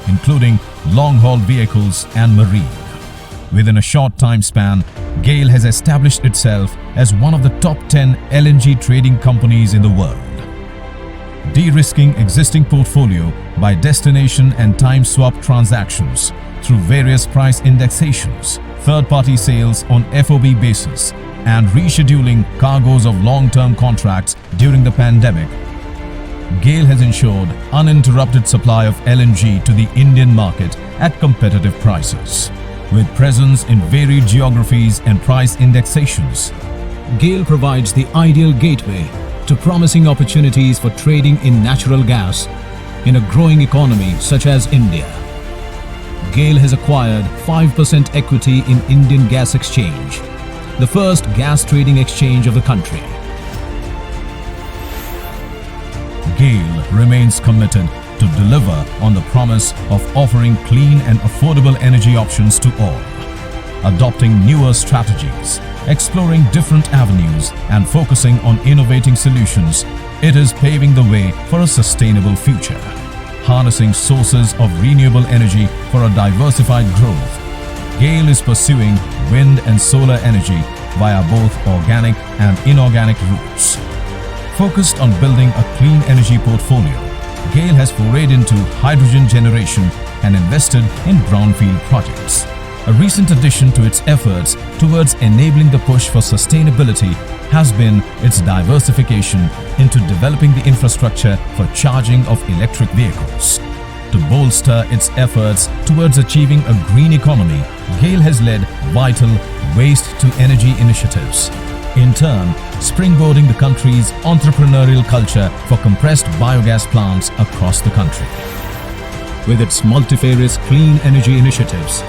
including long-haul vehicles and marine. Within a short time span, GAIL has established itself as one of the top 10 LNG trading companies in the world. De-risking existing portfolio by destination and time swap transactions through various price indexations, third-party sales on FOB basis, and rescheduling cargoes of long-term contracts during the pandemic, GAIL has ensured uninterrupted supply of LNG to the Indian market at competitive prices. With presence in varied geographies and price indexations, GAIL provides the ideal gateway to promising opportunities for trading in natural gas in a growing economy such as India. GAIL has acquired 5% equity in Indian Gas Exchange, the first gas trading exchange of the country. GAIL remains committed to deliver on the promise of offering clean and affordable energy options to all, adopting newer strategies, exploring different avenues, and focusing on innovating solutions. It is paving the way for a sustainable future, harnessing sources of renewable energy for a diversified growth. GAIL is pursuing wind and solar energy via both organic and inorganic routes. Focused on building a clean energy portfolio, GAIL has forayed into hydrogen generation and invested in brownfield projects. A recent addition to its efforts towards enabling the push for sustainability has been its diversification into developing the infrastructure for charging of electric vehicles. To bolster its efforts towards achieving a green economy, GAIL has led vital waste-to-energy initiatives, in turn springboarding the country's entrepreneurial culture for compressed biogas plants across the country. With its multifarious clean energy initiatives,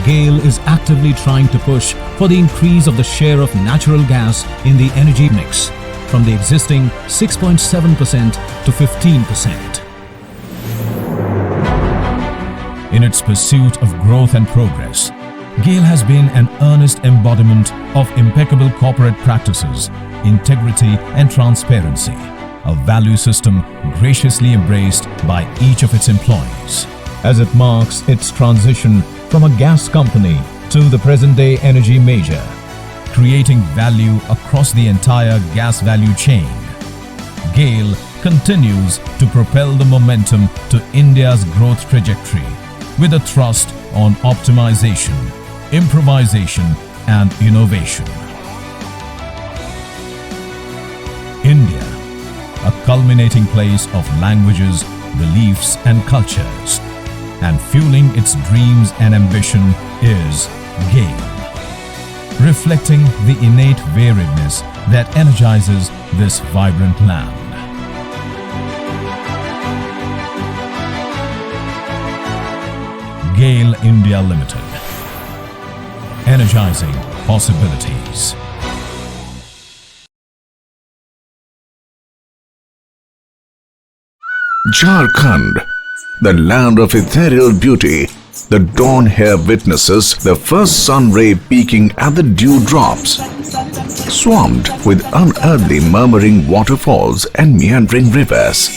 GAIL is actively trying to push for the increase of the share of natural gas in the energy mix from the existing 6.7% to 15%. In its pursuit of growth and progress, GAIL has been an earnest embodiment of impeccable corporate practices, integrity and transparency, a value system graciously embraced by each of its employees. As it marks its transition from a gas company to the present-day energy major, creating value across the entire gas value chain, GAIL continues to propel the momentum to India's growth trajectory with a thrust on optimization, improvisation, and innovation. India, a culminating place of languages, beliefs, and cultures, and fueling its dreams and ambition is GAIL, reflecting the innate variedness that energizes this vibrant land. GAIL India Limited, energizing possibilities. Jharkhand, the land of ethereal beauty. The dawn here witnesses the first sun ray peeking at the dewdrops, swamped with unearthly murmuring waterfalls and meandering rivers.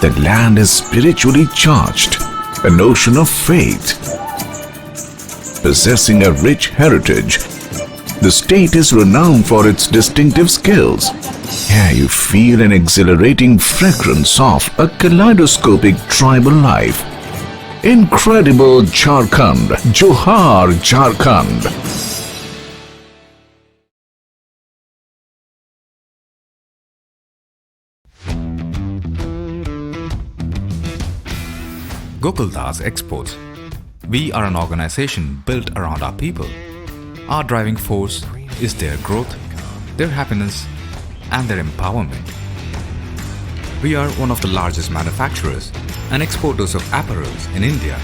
The land is spiritually charged, an ocean of faith. Possessing a rich heritage, the state is renowned for its distinctive skills. Here you feel an exhilarating fragrance of a kaleidoscopic tribal life. Incredible Jharkhand, Johar Jharkhand. Gokuldas Exports. We are an organization built around our people. Our driving force is their growth, their happiness, and their empowerment. We are one of the largest manufacturers and exporters of apparels in India.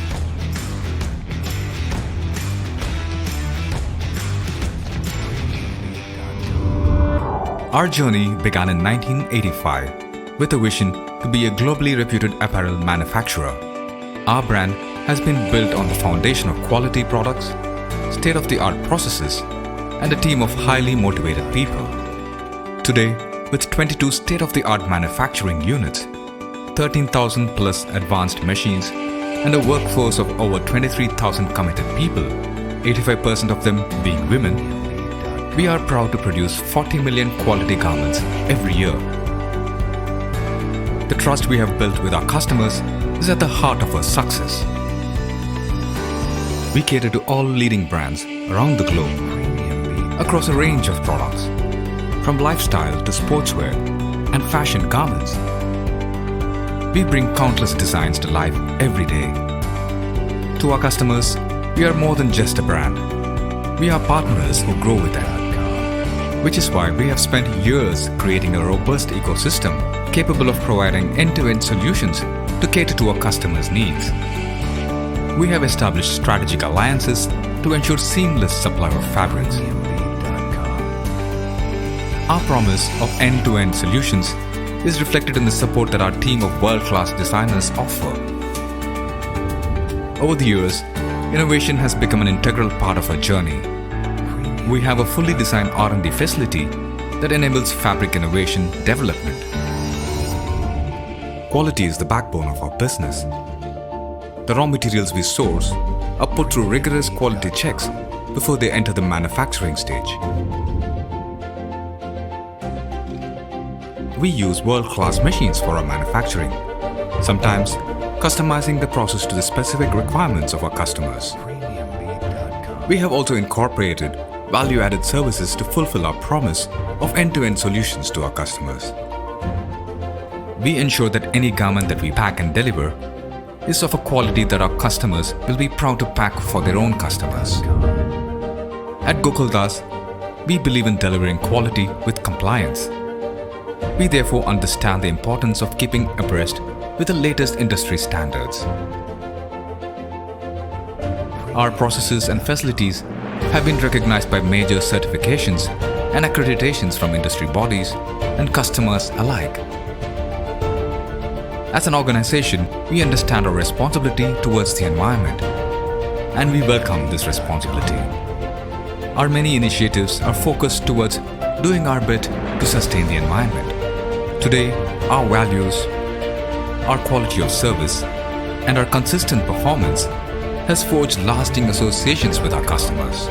Our journey began in 1985 with a vision to be a globally reputed apparel manufacturer. Our brand has been built on the foundation of quality products, state-of-the-art processes, and a team of highly motivated people. Today, with 22 state-of-the-art manufacturing units, 13,000 plus advanced machines, and a workforce of over 23,000 committed people, 85% of them being women, we are proud to produce 40 million quality garments every year. The trust we have built with our customers is at the heart of our success. We cater to all leading brands around the globe, across a range of products, from lifestyle to sportswear and fashion garments. We bring countless designs to life every day. To our customers, we are more than just a brand. We are partners who grow with them, which is why we have spent years creating a robust ecosystem capable of providing end-to-end solutions to cater to our customers' needs. We have established strategic alliances to ensure seamless supply of fabrics. Our promise of end-to-end solutions is reflected in the support that our team of world-class designers offer. Over the years, innovation has become an integral part of our journey. We have a fully designed R&D facility that enables fabric innovation development. Quality is the backbone of our business. The raw materials we source are put through rigorous quality checks before they enter the manufacturing stage. We use world-class machines for our manufacturing, sometimes customizing the process to the specific requirements of our customers. We have also incorporated value-added services to fulfill our promise of end-to-end solutions to our customers. We ensure that any garment that we pack and deliver is of a quality that our customers will be proud to pack for their own customers. At Gokuldas, we believe in delivering quality with compliance. We therefore understand the importance of keeping abreast with the latest industry standards. Our processes and facilities have been recognized by major certifications and accreditations from industry bodies and customers alike. As an organization, we understand our responsibility towards the environment, and we welcome this responsibility. Our many initiatives are focused towards doing our bit to sustain the environment. Today, our values, our quality of service, and our consistent performance has forged lasting associations with our customers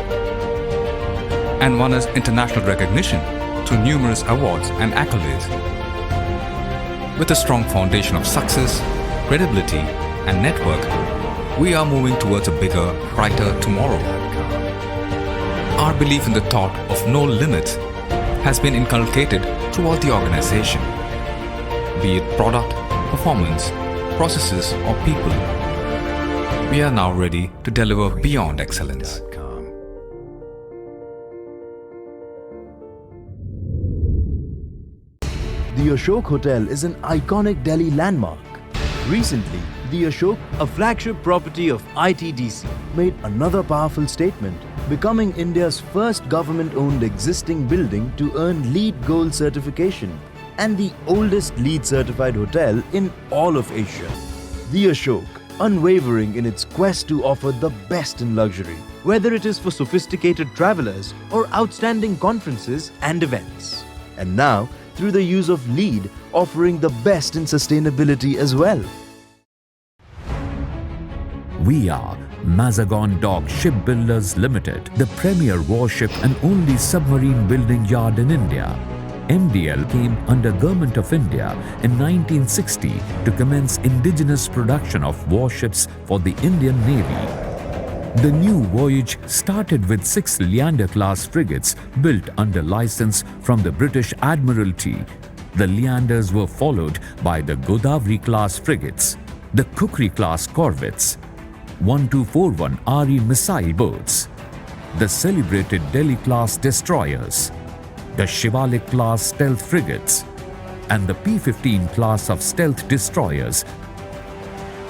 and won us international recognition through numerous awards and accolades. With a strong foundation of success, credibility, and network, we are moving towards a bigger, brighter tomorrow. Our belief in the thought of no limits has been inculcated throughout the organization. Be it product, performance, processes, or people, we are now ready to deliver beyond excellence. The Ashok Hotel is an iconic Delhi landmark. Recently, the Ashok, a flagship property of ITDC, made another powerful statement, becoming India's first government-owned existing building to earn LEED Gold certification and the oldest LEED certified hotel in all of Asia. The Ashok, unwavering in its quest to offer the best in luxury, whether it is for sophisticated travelers or outstanding conferences and events. And now, through the use of LEED, offering the best in sustainability as well. We are Mazagon Dock Shipbuilders Limited, the premier warship and only submarine building yard in India. MDL came under Government of India in 1960 to commence indigenous production of warships for the Indian Navy. The new voyage started with 6 Leander-class frigates built under license from the British Admiralty. The Leanders were followed by the Godavari-class frigates, the Kukri-class corvettes, 1241 RE missile boats, the celebrated Delhi-class destroyers, the Shivalik-class stealth frigates, and the P-15 class of stealth destroyers.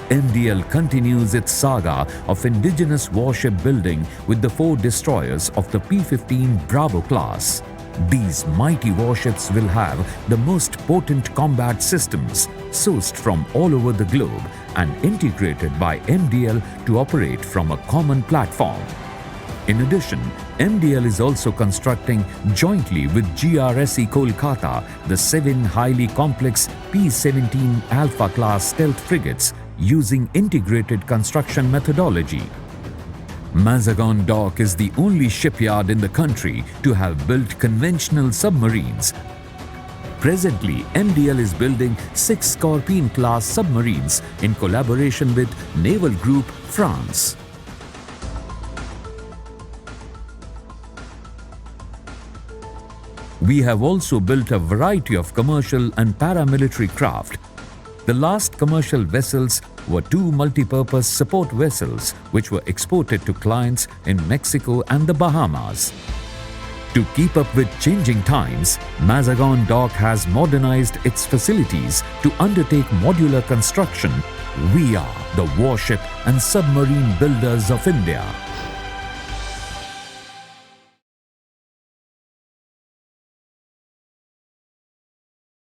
MDL continues its saga of indigenous warship building with the 4 destroyers of the P-15 Bravo class. These mighty warships will have the most potent combat systems sourced from all over the globe and integrated by MDL to operate from a common platform. In addition, MDL is also constructing jointly with GRSE Kolkata the 7 highly complex P-17 Alpha class stealth frigates using integrated construction methodology. Mazagon Dock is the only shipyard in the country to have built conventional submarines. Presently, MDL is building 6 Scorpion-class submarines in collaboration with Naval Group France. We have also built a variety of commercial and paramilitary craft. The last commercial vessels were 2 multi-purpose support vessels which were exported to clients in Mexico and the Bahamas. To keep up with changing times, Mazagon Dock has modernized its facilities to undertake modular construction. We are the warship and submarine builders of India.